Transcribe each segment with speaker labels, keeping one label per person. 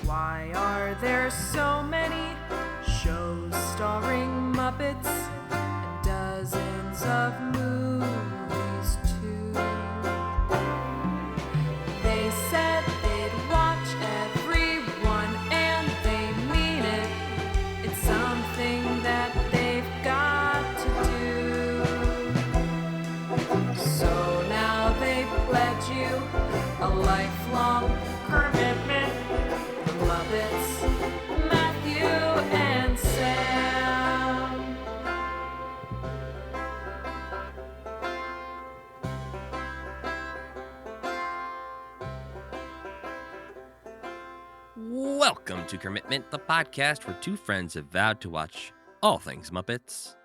Speaker 1: Why are there so many shows starring Muppets and dozens of movies too? They said they'd watch every one and they mean it. It's something that they've got to do. So now they pledge you a lifelong commitment. Muppets, Matthew and Sam.
Speaker 2: Welcome to Commitment, the podcast where two friends have vowed to watch all things Muppets.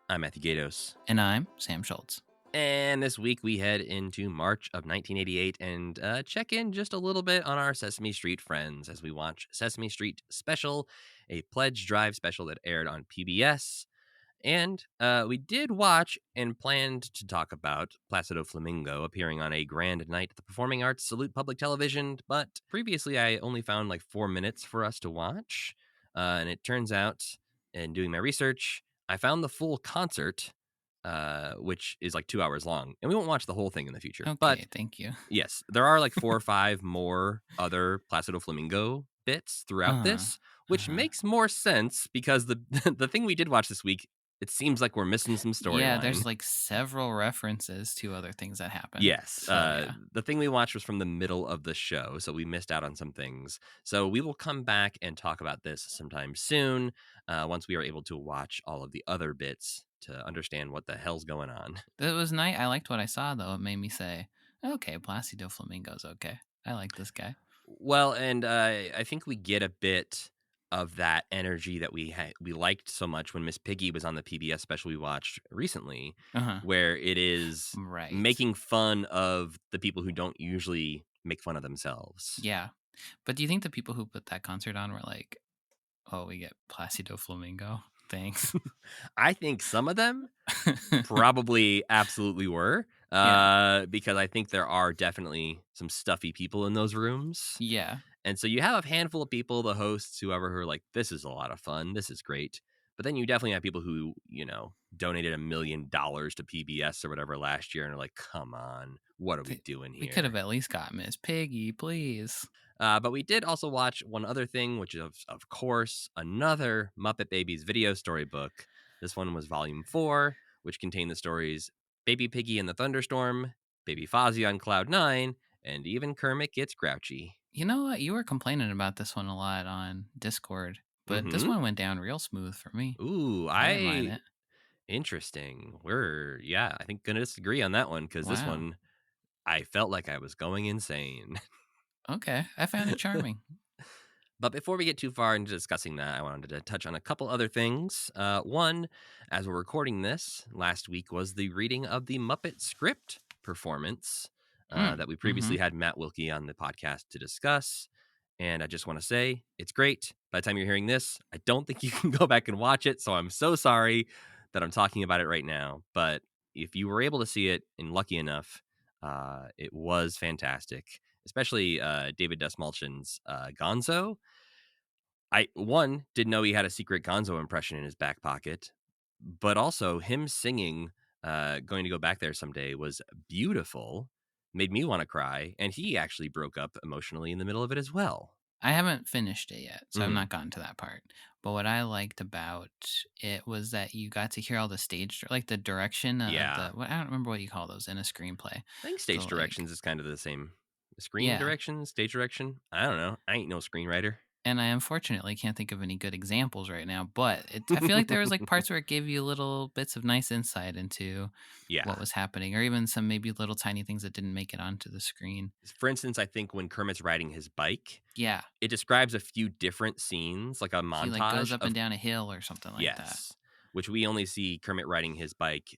Speaker 2: I'm Matthew Gatos.
Speaker 3: And I'm Sam Schultz.
Speaker 2: And this week we head into March of 1988 and check in just a little bit on our Sesame Street friends as we watch Sesame Street Special, a pledge drive special that aired on PBS. And we did watch and planned to talk about Placido Flamingo appearing on a grand night at the Performing Arts Salute Public Television, but previously I only found like 4 minutes for us to watch. And it turns out, in doing my research, I found the full concert, which is like 2 hours long. And we won't watch the whole thing in the future.
Speaker 3: Okay,
Speaker 2: But
Speaker 3: thank you.
Speaker 2: yes, there are like 4 or 5 more other Placido Flamingo bits throughout this, which makes more sense because the the thing we did watch this week, it seems like we're missing some storyline.
Speaker 3: Yeah, there's like several references to other things that happen.
Speaker 2: Yes.
Speaker 3: So, yeah.
Speaker 2: The thing we watched was from the middle of the show, so we missed out on some things. So we will come back and talk about this sometime soon, once we are able to watch all of the other bits to understand what the hell's going on.
Speaker 3: It was nice. I liked what I saw, though. It made me say, okay, Placido Flamingo's okay. I like this guy.
Speaker 2: Well, and I think we get a bit of that energy that we liked so much when Miss Piggy was on the PBS special we watched recently, where it is
Speaker 3: Right.
Speaker 2: making fun of the people who don't usually make fun of themselves.
Speaker 3: Yeah. But do you think the people who put that concert on were like, oh, we get Placido Flamingo? Thanks.
Speaker 2: I think some of them probably absolutely were, because I think there are definitely some stuffy people in those rooms.
Speaker 3: Yeah.
Speaker 2: And so you have a handful of people, the hosts, whoever, who are like, this is a lot of fun. This is great. But then you definitely have people who, donated $1 million to PBS or whatever last year and are like, come on, what are we doing here?
Speaker 3: We could have at least got Miss Piggy, please.
Speaker 2: But we did also watch one other thing, which is, of course, another Muppet Babies video storybook. This one was Volume 4, which contained the stories Baby Piggy in the Thunderstorm, Baby Fozzie on Cloud 9, and even Kermit Gets Grouchy.
Speaker 3: You know what? You were complaining about this one a lot on Discord, but this one went down real smooth for me.
Speaker 2: Ooh,
Speaker 3: I didn't mind it.
Speaker 2: Interesting. I think gonna disagree on that one because this one, I felt like I was going insane.
Speaker 3: Okay, I found it charming.
Speaker 2: But before we get too far into discussing that, I wanted to touch on a couple other things. One, as we're recording this, last week was the reading of the Muppet script performance that we previously had Matt Wilkie on the podcast to discuss. And I just want to say, it's great. By the time you're hearing this, I don't think you can go back and watch it. So I'm so sorry that I'm talking about it right now. But if you were able to see it and lucky enough, it was fantastic. Especially David Dastmalchian's Gonzo. I didn't know he had a secret Gonzo impression in his back pocket, but also him singing Going to Go Back There Someday was beautiful, made me want to cry, and he actually broke up emotionally in the middle of it as well.
Speaker 3: I haven't finished it yet, so I've not gotten to that part. But what I liked about it was that you got to hear all the stage, like the direction. I don't remember what you call those in a screenplay.
Speaker 2: I think stage directions is kind of the same. Screen direction, stage direction. I don't know. I ain't no screenwriter.
Speaker 3: And I unfortunately can't think of any good examples right now, but I feel like there was like parts where it gave you little bits of nice insight into what was happening, or even some maybe little tiny things that didn't make it onto the screen.
Speaker 2: For instance, I think when Kermit's riding his bike, it describes a few different scenes, like a montage.
Speaker 3: He like goes up and down a hill or something like that.
Speaker 2: Which we only see Kermit riding his bike,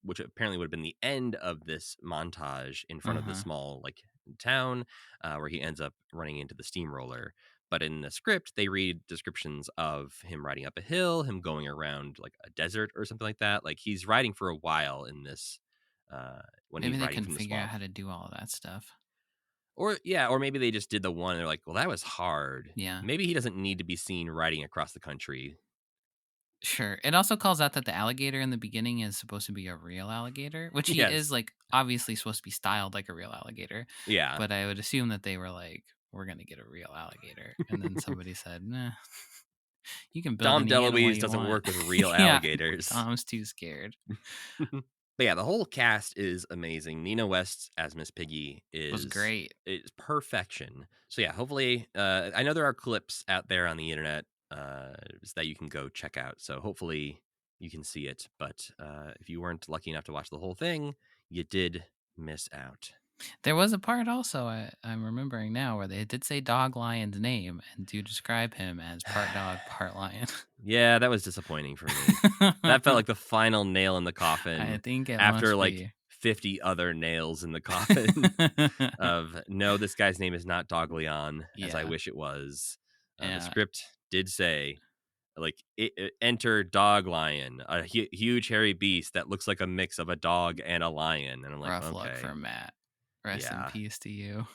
Speaker 2: which apparently would have been the end of this montage in front of the small like town where he ends up running into the steamroller. But in the script, they read descriptions of him riding up a hill, him going around like a desert or something like that. Like he's riding for a while in this. When
Speaker 3: maybe
Speaker 2: he's
Speaker 3: they
Speaker 2: riding
Speaker 3: couldn't
Speaker 2: from the
Speaker 3: figure out
Speaker 2: swamp.
Speaker 3: how to do all of that stuff.
Speaker 2: Or maybe they just did the one and they're like, well, that was hard.
Speaker 3: Yeah.
Speaker 2: Maybe he doesn't need to be seen riding across the country.
Speaker 3: Sure. It also calls out that the alligator in the beginning is supposed to be a real alligator, which he is like obviously supposed to be styled like a real alligator.
Speaker 2: Yeah.
Speaker 3: But I would assume that they were like, we're going to get a real alligator. And then somebody said, nah, you can build
Speaker 2: Dom
Speaker 3: any animal
Speaker 2: DeLuise
Speaker 3: you
Speaker 2: doesn't
Speaker 3: want.
Speaker 2: work with real alligators.
Speaker 3: Tom's too scared.
Speaker 2: But yeah, the whole cast is amazing. Nina West as Miss Piggy
Speaker 3: Was great.
Speaker 2: It's perfection. So yeah, hopefully, I know there are clips out there on the internet that you can go check out. So hopefully you can see it. But if you weren't lucky enough to watch the whole thing, you did miss out.
Speaker 3: There was a part also, I'm remembering now, where they did say Dog Lion's name and do describe him as part dog, part lion.
Speaker 2: Yeah, that was disappointing for me. That felt like the final nail in the coffin.
Speaker 3: I think it
Speaker 2: after
Speaker 3: must
Speaker 2: like
Speaker 3: be.
Speaker 2: 50 other nails in the coffin of, no, this guy's name is not Dog Leon, as I wish it was. The script did say, like, enter Dog Lion, a huge hairy beast that looks like a mix of a dog and a lion. And I'm like,
Speaker 3: rough
Speaker 2: okay.
Speaker 3: luck for Matt. Rest in peace to you.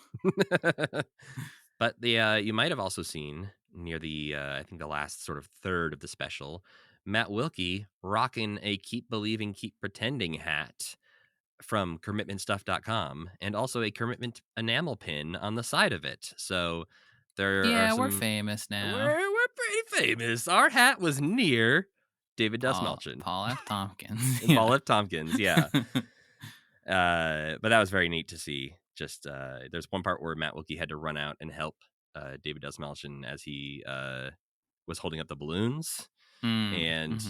Speaker 2: But the you might have also seen near the I think the last sort of third of the special, Matt Wilkie rocking a Keep Believing, Keep Pretending hat from commitmentstuff.com, and also a Commitment enamel pin on the side of it. So there are
Speaker 3: we're famous now.
Speaker 2: We're pretty famous. Our hat was near David Dastmalchian.
Speaker 3: Paul F. Tompkins.
Speaker 2: Paul F. Tompkins, yeah. But that was very neat to see. Just there's one part where Matt Wilkie had to run out and help David Dastmalchian as he was holding up the balloons, and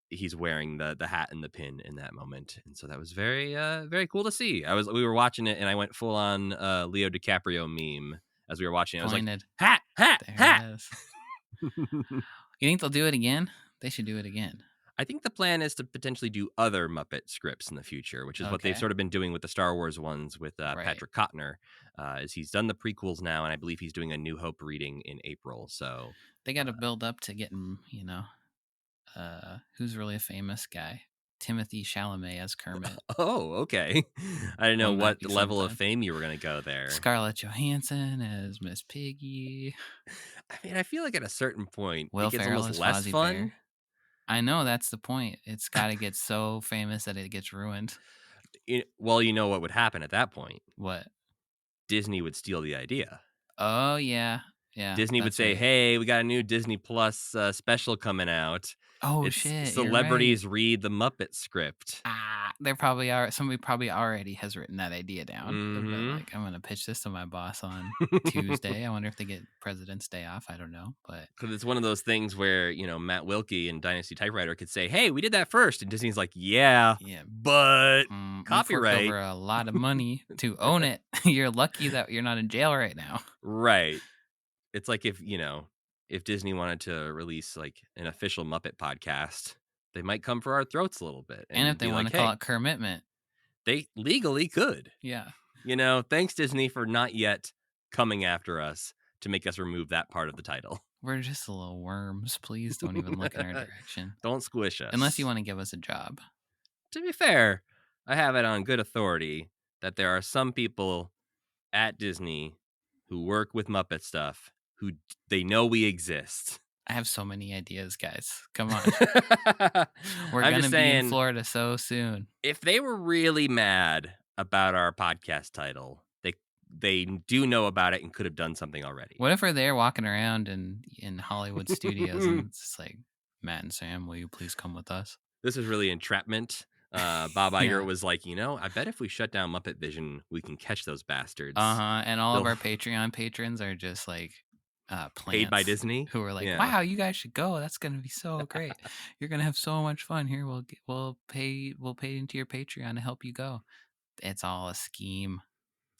Speaker 2: he's wearing the hat and the pin in that moment, and so that was very very cool to see. We were watching it, and I went full on Leo DiCaprio meme as we were watching it. I was like, hat.
Speaker 3: There it is. You think they'll do it again? They should do it again.
Speaker 2: I think the plan is to potentially do other Muppet scripts in the future, which is what they've sort of been doing with the Star Wars ones with Patrick Kottner. Is he's done the prequels now, and I believe he's doing a New Hope reading in April. So
Speaker 3: they got to build up to getting, who's really a famous guy? Timothy Chalamet as Kermit.
Speaker 2: Oh, okay. I didn't know what level of fame you were going to go there.
Speaker 3: Scarlett Johansson as Miss Piggy.
Speaker 2: I mean, I feel like at a certain point,
Speaker 3: Will
Speaker 2: it gets
Speaker 3: Ferrell
Speaker 2: almost
Speaker 3: as
Speaker 2: less
Speaker 3: Fozzie
Speaker 2: fun.
Speaker 3: Bear. I know, that's the point. It's got to get so famous that it gets ruined.
Speaker 2: Well, you know what would happen at that point?
Speaker 3: What?
Speaker 2: Disney would steal the idea.
Speaker 3: Oh, yeah. Yeah.
Speaker 2: Disney would say, hey, we got a new Disney Plus special coming out.
Speaker 3: Oh, shit.
Speaker 2: Celebrities read the Muppet script.
Speaker 3: There probably are. Somebody probably already has written that idea down. Like, I'm going to pitch this to my boss on Tuesday. I wonder if they get President's Day off. I don't know. But
Speaker 2: because it's one of those things where, Matt Wilkie and Dynasty Typewriter could say, hey, we did that first. And Disney's like, yeah, but copyright.
Speaker 3: Over a lot of money to own it. You're lucky that you're not in jail right now.
Speaker 2: Right. It's like if Disney wanted to release like an official Muppet podcast, they might come for our throats a little bit.
Speaker 3: And if they want to call it Commitment,
Speaker 2: they legally could.
Speaker 3: Yeah.
Speaker 2: Thanks Disney for not yet coming after us to make us remove that part of the title.
Speaker 3: We're just little worms. Please don't even look in our direction.
Speaker 2: Don't squish us.
Speaker 3: Unless you want to give us a job.
Speaker 2: To be fair, I have it on good authority that there are some people at Disney who work with Muppet stuff who they know we exist.
Speaker 3: I have so many ideas, guys. Come on. We're going to be in Florida so soon. If
Speaker 2: they were really mad about our podcast title, they do know about it and could have done something already.
Speaker 3: What if we're there walking around in Hollywood studios and it's just like, Matt and Sam, will you please come with us?
Speaker 2: This is really entrapment. Bob Iger was like, I bet if we shut down Muppet Vision, we can catch those bastards.
Speaker 3: And all of our Patreon patrons are just like plants
Speaker 2: paid by Disney,
Speaker 3: who are like, wow, you guys should go. That's gonna be so great. You're gonna have so much fun here. We'll pay into your Patreon to help you go. It's all a scheme.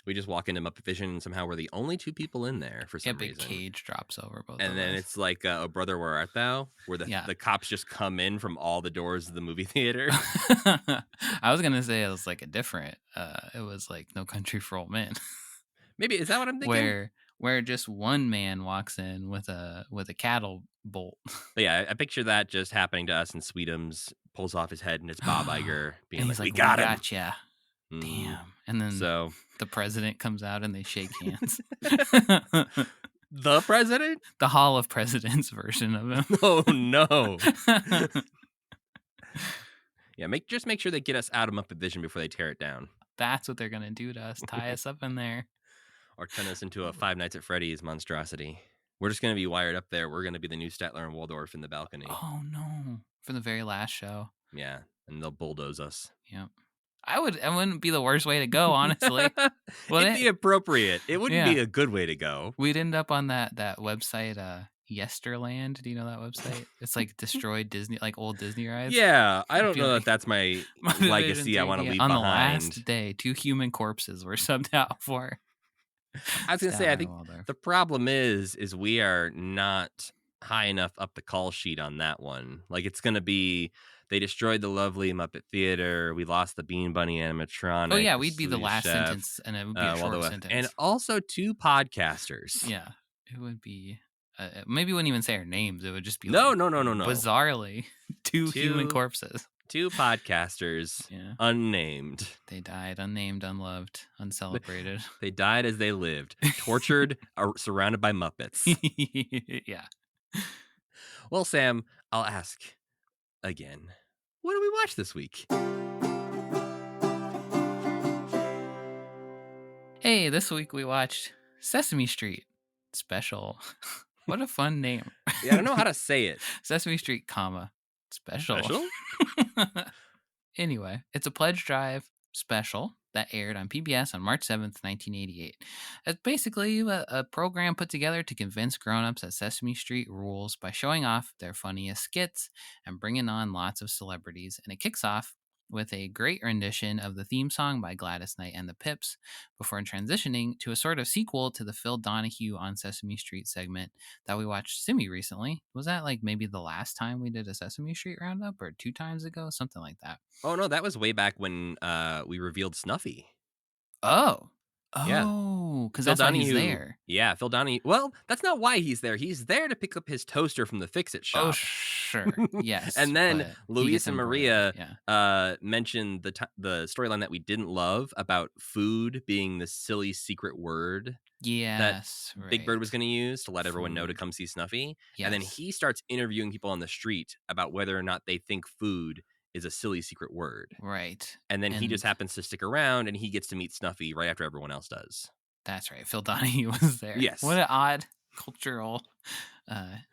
Speaker 2: We just walk into Muppet Vision and somehow we're the only two people in there for some reason.
Speaker 3: A big cage drops over both
Speaker 2: and
Speaker 3: of
Speaker 2: then
Speaker 3: us.
Speaker 2: It's like, oh brother, where art thou? Where the cops just come in from all the doors of the movie theater.
Speaker 3: I was gonna say it was like a different. It was like No Country for Old Men.
Speaker 2: Maybe is that what I'm thinking?
Speaker 3: Where just one man walks in with a cattle bolt.
Speaker 2: But yeah, I picture that just happening to us, and Sweetums pulls off his head, and it's Bob Iger being
Speaker 3: and he's
Speaker 2: like, "We got him.
Speaker 3: Gotcha." Damn. And then
Speaker 2: So
Speaker 3: the president comes out and they shake hands.
Speaker 2: the president?
Speaker 3: The Hall of Presidents version of him.
Speaker 2: Oh, no. Yeah, just make sure they get us out of Muppet Vision before they tear it down.
Speaker 3: That's what they're going to do to us. Tie us up in there.
Speaker 2: Or turn us into a Five Nights at Freddy's monstrosity. We're just going to be wired up there. We're going to be the new Statler and Waldorf in the balcony.
Speaker 3: Oh, no. For the very last show.
Speaker 2: Yeah, and they'll bulldoze us.
Speaker 3: Yep. It wouldn't be the worst way to go, honestly.
Speaker 2: It'd be appropriate. It wouldn't be a good way to go.
Speaker 3: We'd end up on that website, Yesterland. Do you know that website? It's like destroyed Disney, like old Disney rides.
Speaker 2: Yeah, I don't know if that's my legacy I want to leave behind.
Speaker 3: On the last day, 2 human corpses were subbed out for.
Speaker 2: I was going to say, I think the problem is we are not high enough up the call sheet on that one. Like, it's going to be, they destroyed the lovely Muppet Theater. We lost the Bean Bunny animatronic.
Speaker 3: Oh, yeah, we'd be the last sentence, and it would be a short sentence.
Speaker 2: And also 2 podcasters.
Speaker 3: Yeah, it would be, maybe we wouldn't even say our names. It would just be
Speaker 2: no.
Speaker 3: Bizarrely, 2 human corpses. 2
Speaker 2: podcasters, unnamed.
Speaker 3: They died, unnamed, unloved, uncelebrated.
Speaker 2: They died as they lived, tortured, surrounded by Muppets.
Speaker 3: Yeah.
Speaker 2: Well, Sam, I'll ask again. What did we watch this week?
Speaker 3: Hey, this week we watched Sesame Street Special. What a fun name.
Speaker 2: Yeah, I don't know how to say it.
Speaker 3: Sesame Street, Special? Anyway, it's a pledge drive special that aired on PBS on March 7th, 1988. It's basically a program put together to convince grown-ups that Sesame Street rules by showing off their funniest skits and bringing on lots of celebrities. And it kicks off with a great rendition of the theme song by Gladys Knight and the Pips before transitioning to a sort of sequel to the Phil Donahue on Sesame Street segment that we watched recently. Was that like maybe the last time we did a Sesame Street roundup or 2 times ago? Something like that.
Speaker 2: Oh, no, that was way back when we revealed Snuffy.
Speaker 3: Oh, because that's why he's there.
Speaker 2: Yeah, Phil Donahue. Well, that's not why he's there. He's there to pick up his toaster from the Fix-It shop.
Speaker 3: Oh, sure. Yes.
Speaker 2: And then Luis and Maria mentioned the storyline that we didn't love about food being the silly secret word.
Speaker 3: Yes.
Speaker 2: That Big Bird was going to use to let everyone know to come see Snuffy. Yes. And then he starts interviewing people on the street about whether or not they think food is a silly secret word.
Speaker 3: Right.
Speaker 2: And then he just happens to stick around and he gets to meet Snuffy right after everyone else does.
Speaker 3: That's right. Phil Donahue was there.
Speaker 2: Yes.
Speaker 3: What an odd cultural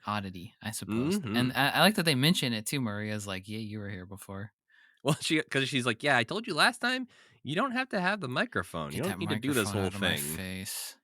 Speaker 3: oddity, I suppose. Mm-hmm. And I like that they mention it too. Maria's like, yeah, you were here before.
Speaker 2: Well, because she's like, yeah, I told you last time, you don't have to have the microphone. You don't need to do this whole thing.
Speaker 3: My face.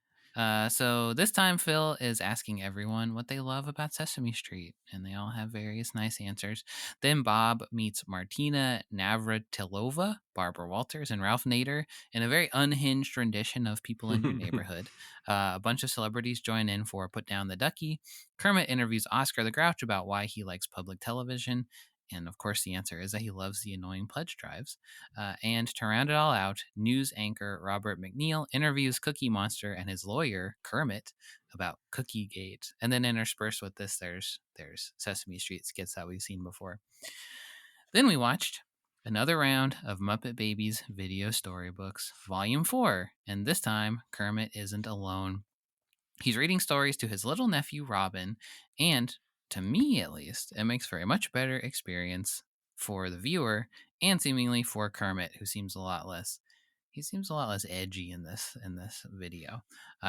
Speaker 3: So this time Phil is asking everyone what they love about Sesame Street, and they all have various nice answers. Then Bob meets Martina Navratilova, Barbara Walters, and Ralph Nader in a very unhinged rendition of People in Your Neighborhood. A bunch of celebrities join in for Put Down the Ducky. Kermit interviews Oscar the Grouch about why he likes public television. And of course, the answer is that he loves the annoying pledge drives. And to round it all out, news anchor Robert McNeil interviews Cookie Monster and his lawyer, Kermit, about Cookie Gate. And then interspersed with this, there's Sesame Street skits that we've seen before. Then we watched another round of Muppet Babies Video Storybooks, Volume 4. And this time, Kermit isn't alone. He's reading stories to his little nephew, Robin, and to me, at least, it makes for a much better experience for the viewer and seemingly for Kermit, who seems a lot less edgy in this video,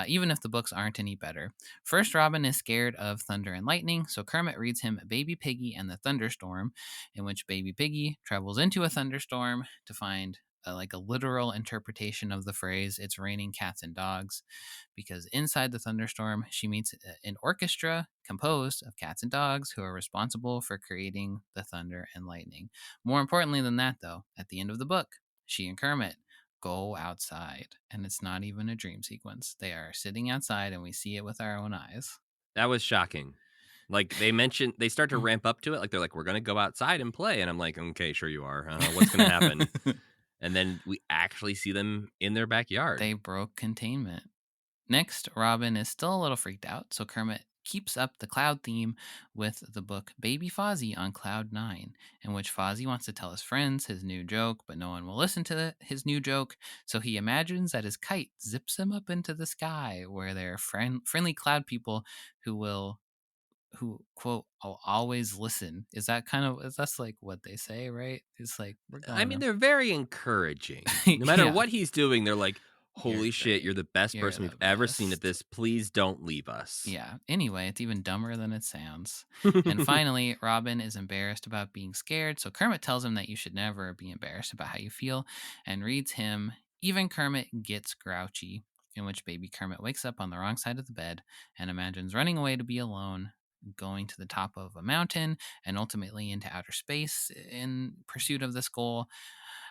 Speaker 3: even if the books aren't any better. First, Robin is scared of thunder and lightning, so Kermit reads him Baby Piggy and the Thunderstorm, in which Baby Piggy travels into a thunderstorm to find a literal interpretation of the phrase, "It's raining cats and dogs," because inside the thunderstorm, she meets an orchestra composed of cats and dogs who are responsible for creating the thunder and lightning. More importantly than that, though, at the end of the book, she and Kermit go outside, and it's not even a dream sequence. They are sitting outside, and we see it with our own eyes.
Speaker 2: That was shocking. Like, they start to ramp up to it. Like, they're like, we're going to go outside and play. And I'm like, okay, sure you are. What's going to happen? And then we actually see them in their backyard.
Speaker 3: They broke containment. Next, Robin is still a little freaked out, so Kermit keeps up the cloud theme with the book Baby Fozzie on Cloud 9, in which Fozzie wants to tell his friends his new joke, but no one will listen to his new joke, so he imagines that his kite zips him up into the sky, where there are friendly cloud people who quote, "I'll always listen." Is that's like what they say, right? It's like, we're
Speaker 2: I
Speaker 3: going
Speaker 2: mean,
Speaker 3: up.
Speaker 2: they're very encouraging. No matter
Speaker 3: Yeah.
Speaker 2: what he's doing, they're like,
Speaker 3: You're
Speaker 2: holy shit, you're
Speaker 3: great.
Speaker 2: the best
Speaker 3: You're
Speaker 2: person we've
Speaker 3: the
Speaker 2: ever seen at
Speaker 3: best.
Speaker 2: this. Please don't leave us.
Speaker 3: Yeah. Anyway, it's even dumber than it sounds. And finally, Robin is embarrassed about being scared, so Kermit tells him that you should never be embarrassed about how you feel and reads him Even Kermit Gets Grouchy, in which baby Kermit wakes up on the wrong side of the bed and imagines running away to be alone, going to the top of a mountain, and ultimately into outer space in pursuit of this goal.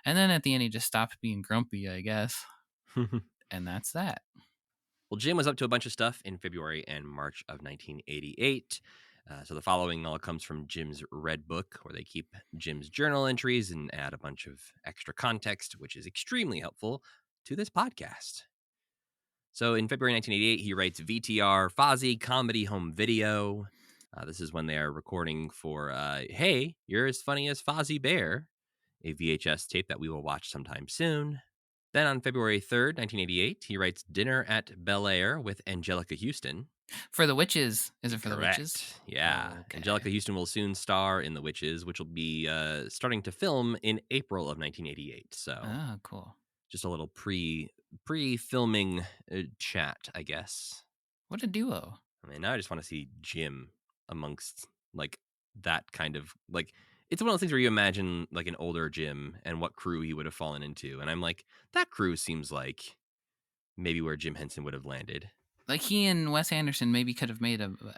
Speaker 3: And then at the end, he just stops being grumpy, I guess. And that's that.
Speaker 2: Well, Jim was up to a bunch of stuff in February and March of 1988. So the following all comes from Jim's Red Book, where they keep Jim's journal entries and add a bunch of extra context, which is extremely helpful to this podcast. So in February 1988, he writes VTR Fozzie Comedy Home Video. This is when they are recording for Hey, You're as Funny as Fozzie Bear, a VHS tape that we will watch sometime soon. Then on February 3rd, 1988, he writes Dinner at Bel Air with Angelica Houston.
Speaker 3: For the Witches. Is it for
Speaker 2: Correct.
Speaker 3: the Witches?
Speaker 2: Yeah.
Speaker 3: Okay.
Speaker 2: Angelica Houston will soon star in The Witches, which will be starting to film in April of 1988. So
Speaker 3: Oh, cool.
Speaker 2: Just a little pre-filming chat, I guess.
Speaker 3: What a duo.
Speaker 2: I mean, now I just want to see Jim amongst like that kind of like, it's one of those things where you imagine like an older Jim and what crew he would have fallen into. And I'm like, that crew seems like maybe where Jim Henson would have landed.
Speaker 3: Like he and Wes Anderson maybe could have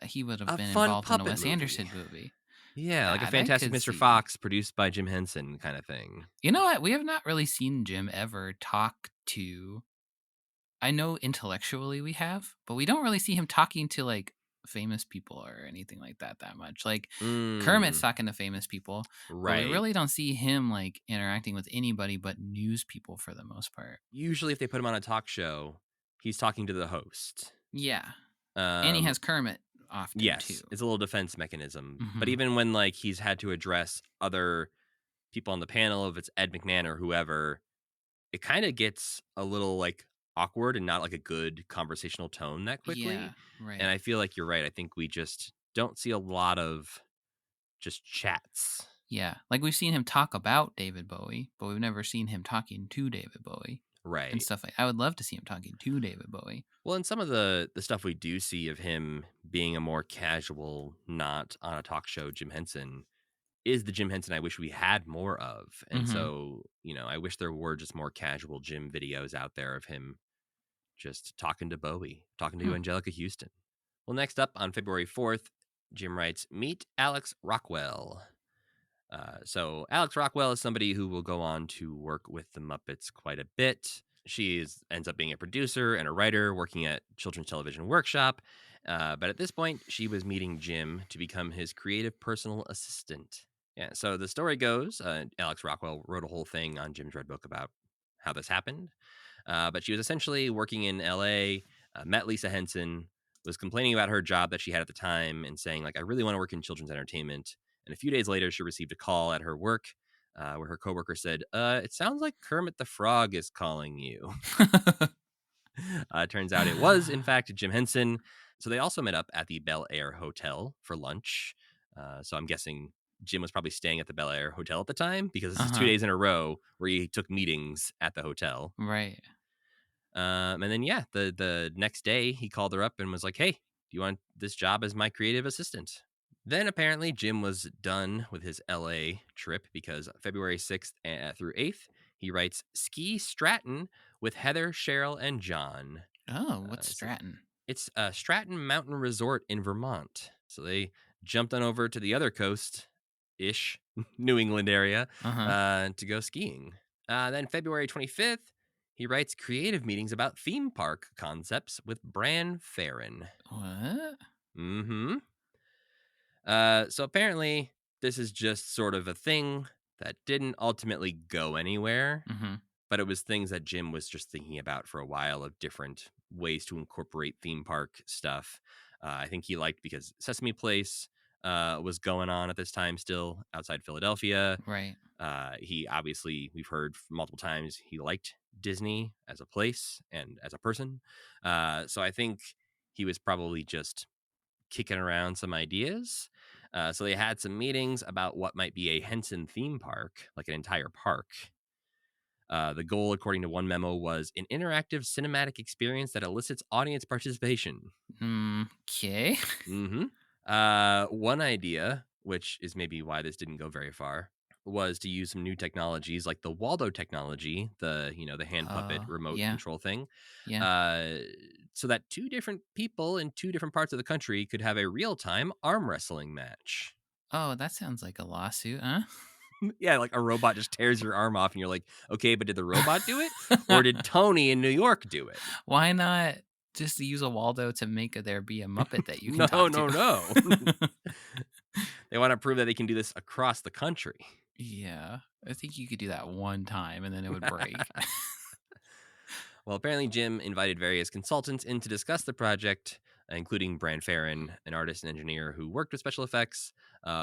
Speaker 3: he would have been
Speaker 2: fun
Speaker 3: involved in a
Speaker 2: puppet
Speaker 3: Wes
Speaker 2: movie.
Speaker 3: Anderson movie.
Speaker 2: Yeah, like a
Speaker 3: That I
Speaker 2: Fantastic
Speaker 3: could
Speaker 2: Mr.
Speaker 3: see.
Speaker 2: Fox produced by Jim Henson kind of thing.
Speaker 3: You know what? We have not really seen Jim ever talk to, I know intellectually we have, but we don't really see him talking to like famous people or anything like that much. Like Kermit's talking to famous people,
Speaker 2: right?
Speaker 3: But we really don't see him like interacting with anybody but news people for the most part.
Speaker 2: Usually if they put him on a talk show, he's talking to the host.
Speaker 3: Yeah. And he has Kermit often too.
Speaker 2: Yes, it's a little defense mechanism. Mm-hmm. But even when like he's had to address other people on the panel, if it's Ed McMahon or whoever, it kind of gets a little like awkward and not like a good conversational tone that quickly.
Speaker 3: Yeah, right.
Speaker 2: And I feel like you're right. I think we just don't see a lot of just chats.
Speaker 3: Yeah, like we've seen him talk about David Bowie, but we've never seen him talking to David Bowie.
Speaker 2: Right.
Speaker 3: And stuff like I would love to see him talking to David Bowie.
Speaker 2: Well, and some of the stuff we do see of him being a more casual, not on a talk show Jim Henson is the Jim Henson I wish we had more of. And so, I wish there were just more casual Jim videos out there of him just talking to Bowie, talking to Angelica Houston. Well, next up on February 4th, Jim writes, Meet Alex Rockwell. So Alex Rockwell is somebody who will go on to work with the Muppets quite a bit. She ends up being a producer and a writer working at Children's Television Workshop. But at this point, she was meeting Jim to become his creative personal assistant. Yeah, so the story goes, Alex Rockwell wrote a whole thing on Jim's Red Book about how this happened. But she was essentially working in L.A., met Lisa Henson, was complaining about her job that she had at the time and saying, like, I really want to work in children's entertainment. And a few days later, she received a call at her work where her coworker said, it sounds like Kermit the Frog is calling you. Turns out it was, in fact, Jim Henson. So they also met up at the Bel Air Hotel for lunch. So I'm guessing Jim was probably staying at the Bel Air Hotel at the time because this is 2 days in a row where he took meetings at the hotel.
Speaker 3: Right.
Speaker 2: And then, the next day he called her up and was like, hey, do you want this job as my creative assistant? Then apparently Jim was done with his LA trip because February 6th through 8th, he writes Ski Stratton with Heather, Cheryl, and John.
Speaker 3: Oh, what's Stratton?
Speaker 2: It's Stratton Mountain Resort in Vermont. So they jumped on over to the other coast-ish, New England area, to go skiing. Then February 25th, he writes creative meetings about theme park concepts with Bran Farron.
Speaker 3: What?
Speaker 2: Mm-hmm. So apparently this is just sort of a thing that didn't ultimately go anywhere, but it was things that Jim was just thinking about for a while of different ways to incorporate theme park stuff. I think he liked because Sesame Place was going on at this time still outside Philadelphia.
Speaker 3: Right.
Speaker 2: He obviously, we've heard multiple times, he liked Disney as a place and as a person. So I think he was probably just kicking around some ideas. So they had some meetings about what might be a Henson theme park, like an entire park. The goal, according to one memo, was an interactive cinematic experience that elicits audience participation.
Speaker 3: Okay.
Speaker 2: One idea, which is maybe why this didn't go very far, was to use some new technologies like the Waldo technology, the hand puppet remote control thing, so that two different people in two different parts of the country could have a real-time arm wrestling match.
Speaker 3: Oh, that sounds like a lawsuit, huh?
Speaker 2: Yeah, like a robot just tears your arm off and you're like, okay, but did the robot do it? Or did Tony in New York do it?
Speaker 3: Why not just use a Waldo to make there be a Muppet that you can
Speaker 2: No.
Speaker 3: talk to?
Speaker 2: They want to prove that they can do this across the country.
Speaker 3: Yeah, I think you could do that one time and then it would break.
Speaker 2: Well, apparently Jim invited various consultants in to discuss the project, including Bran Farron, an artist and engineer who worked with special effects,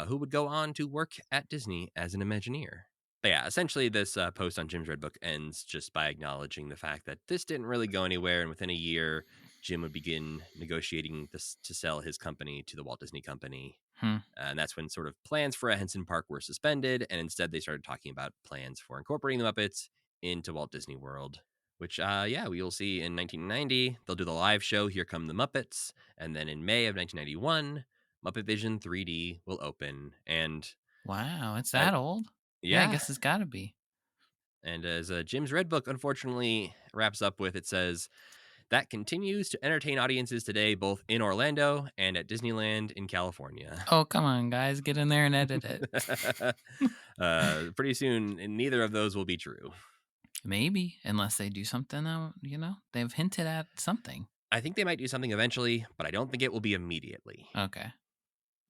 Speaker 2: who would go on to work at Disney as an Imagineer. But yeah, essentially this post on Jim's Red Book ends just by acknowledging the fact that this didn't really go anywhere, and within a year, Jim would begin negotiating this to sell his company to the Walt Disney Company. And that's when sort of plans for a Henson Park were suspended, and instead they started talking about plans for incorporating the Muppets into Walt Disney World. Which, we will see in 1990. They'll do the live show, Here Come the Muppets. And then in May of 1991, Muppet Vision 3D will open. And
Speaker 3: wow, it's that old? Yeah, I guess it's got to be.
Speaker 2: And as Jim's Red Book, unfortunately, wraps up with, it says, that continues to entertain audiences today, both in Orlando and at Disneyland in California.
Speaker 3: Oh, come on, guys. Get in there and edit it.
Speaker 2: Pretty soon, neither of those will be true.
Speaker 3: Maybe, unless they do something, they've hinted at something.
Speaker 2: I think they might do something eventually, but I don't think it will be immediately.
Speaker 3: Okay.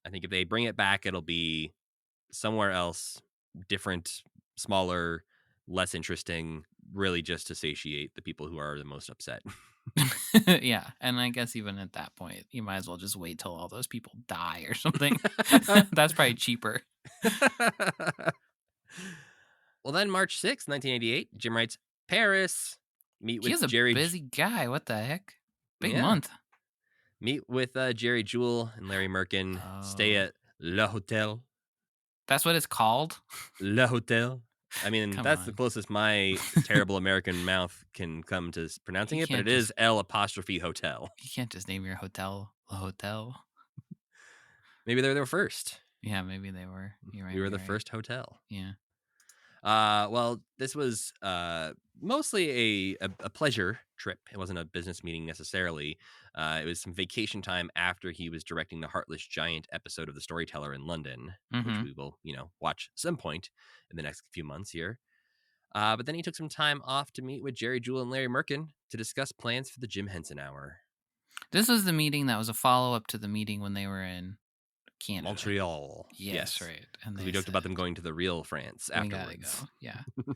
Speaker 2: I think if they bring it back, it'll be somewhere else, different, smaller, less interesting, really just to satiate the people who are the most upset.
Speaker 3: Yeah, and I guess even at that point, you might as well just wait till all those people die or something. That's probably cheaper.
Speaker 2: Well, then March 6th, 1988, Jim writes, Paris. Meet with Jerry.
Speaker 3: He's a busy guy. What the heck? Big month.
Speaker 2: Meet with Jerry Jewell and Larry Merkin. Stay at Le Hotel.
Speaker 3: That's what it's called?
Speaker 2: Le Hotel. I mean, that's the closest my terrible American mouth can come to pronouncing it, but it is L''Hotel. You
Speaker 3: can't just name your hotel Le Hotel.
Speaker 2: Maybe they were first.
Speaker 3: Yeah, maybe they were. You're right.
Speaker 2: We were the first hotel.
Speaker 3: Yeah.
Speaker 2: Well, this was mostly a pleasure trip. It wasn't a business meeting necessarily. It was some vacation time after he was directing the Heartless Giant episode of The Storyteller in London, which we will, watch some point in the next few months here. But then he took some time off to meet with Jerry Jewell and Larry Merkin to discuss plans for the Jim Henson Hour.
Speaker 3: This was the meeting that was a follow-up to the meeting when they were in Canada.
Speaker 2: Montreal.
Speaker 3: Yes, right.
Speaker 2: And we joked about them going to the real France afterwards.
Speaker 3: We gotta go.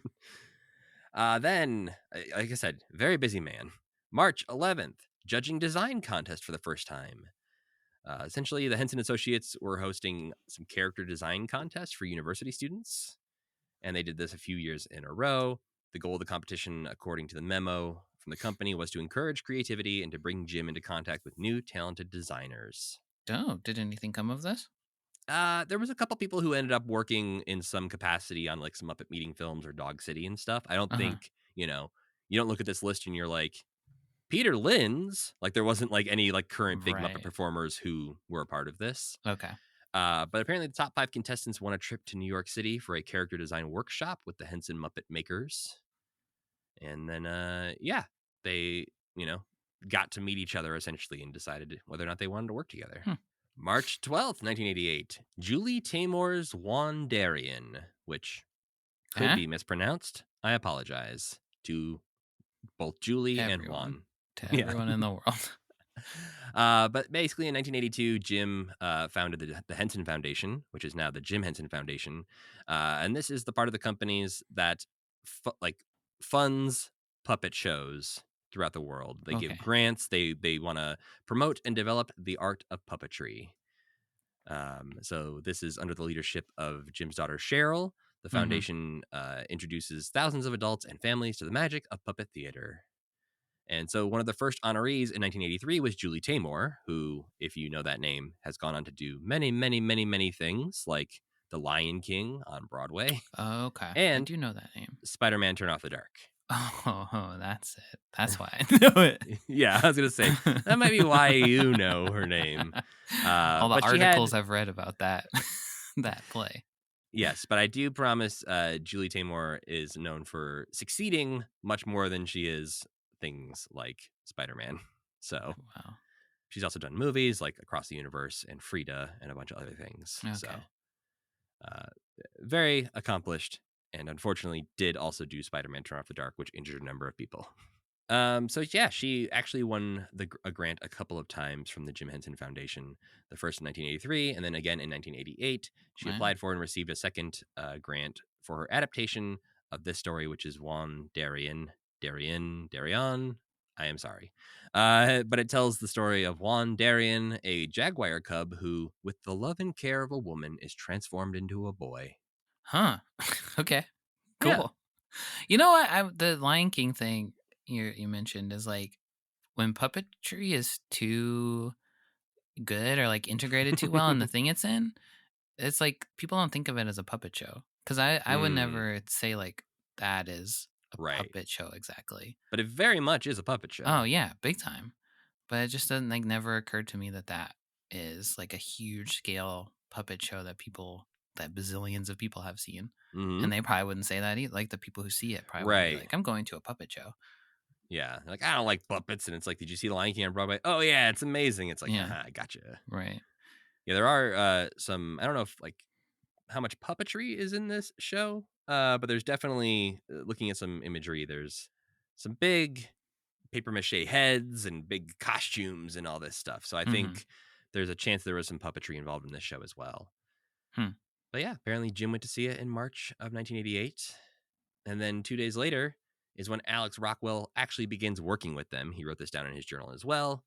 Speaker 2: Yeah. Then, like I said, very busy man. March 11th, judging design contest for the first time. Essentially, the Henson Associates were hosting some character design contests for university students, and they did this a few years in a row. The goal of the competition, according to the memo from the company, was to encourage creativity and to bring Jim into contact with new talented designers.
Speaker 3: Oh, did anything come of this?
Speaker 2: There was a couple people who ended up working in some capacity on like some Muppet Meeting films or Dog City and stuff. I don't think, you don't look at this list and you're like, Peter Linz, like there wasn't like any like current big Muppet performers who were a part of this.
Speaker 3: Okay.
Speaker 2: But apparently the top 5 contestants won a trip to New York City for a character design workshop with the Henson Muppet makers. And then, they, got to meet each other essentially and decided whether or not they wanted to work together. March 12th, 1988, Julie Taymor's Wandarian, which could be mispronounced. I apologize to both Julie and Juan.
Speaker 3: To everyone in the world.
Speaker 2: But basically in 1982, Jim founded the Henson Foundation, which is now the Jim Henson Foundation. And this is the part of the companies that funds puppet shows throughout the world. They give
Speaker 3: Okay.
Speaker 2: grants. They want to promote and develop the art of puppetry. So this is under the leadership of Jim's daughter, Cheryl. The foundation introduces thousands of adults and families to the magic of puppet theater. And so one of the first honorees in 1983 was Julie Taymor, who, if you know that name, has gone on to do many, many, many, many things like The Lion King on Broadway.
Speaker 3: Okay. I
Speaker 2: And
Speaker 3: do know that name.
Speaker 2: Spider-Man Turn Off the Dark.
Speaker 3: Oh, that's it. That's why I know it.
Speaker 2: Yeah, I was going to say, that might be why you know her name.
Speaker 3: All the
Speaker 2: but
Speaker 3: articles I've read about that that play.
Speaker 2: Yes, but I do promise Julie Taymor is known for succeeding much more than she is things like Spider-Man. So
Speaker 3: wow.
Speaker 2: She's also done movies like Across the Universe and Frida and a bunch of other things.
Speaker 3: Okay.
Speaker 2: So very accomplished, and unfortunately did also do Spider-Man Turn Off the Dark, which injured a number of people. So yeah, she actually won a grant a couple of times from the Jim Henson Foundation. The first in 1983, and then again in 1988. She applied for and received a second grant for her adaptation of this story, which is Juan Darien. I am sorry. But it tells the story of Juan Darien, a jaguar cub who, with the love and care of a woman, is transformed into a boy.
Speaker 3: Huh. Okay. Cool. Yeah. You know what? The Lion King thing you mentioned is like when puppetry is too good or like integrated too well in the thing it's in, it's like people don't think of it as a puppet show. Because I would never say like that is a puppet show exactly.
Speaker 2: But it very much is a puppet show.
Speaker 3: Oh yeah, big time. But it just doesn't like never occurred to me that is like a huge scale puppet show that bazillions of people have seen. And they probably wouldn't say that either. Like the people who see it probably wouldn't be like, I'm going to a puppet show.
Speaker 2: Yeah. Like, I don't like puppets. And it's like, did you see The Lion King on Broadway? Oh yeah, it's amazing. It's like, yeah, I gotcha.
Speaker 3: Right.
Speaker 2: Yeah, there are some, I don't know if like how much puppetry is in this show, but there's definitely, looking at some imagery, there's some big paper mache heads and big costumes and all this stuff. So I think there's a chance there was some puppetry involved in this show as well. But yeah, apparently Jim went to see it in March of 1988. And then 2 days later is when Alex Rockwell actually begins working with them. He wrote this down in his journal as well.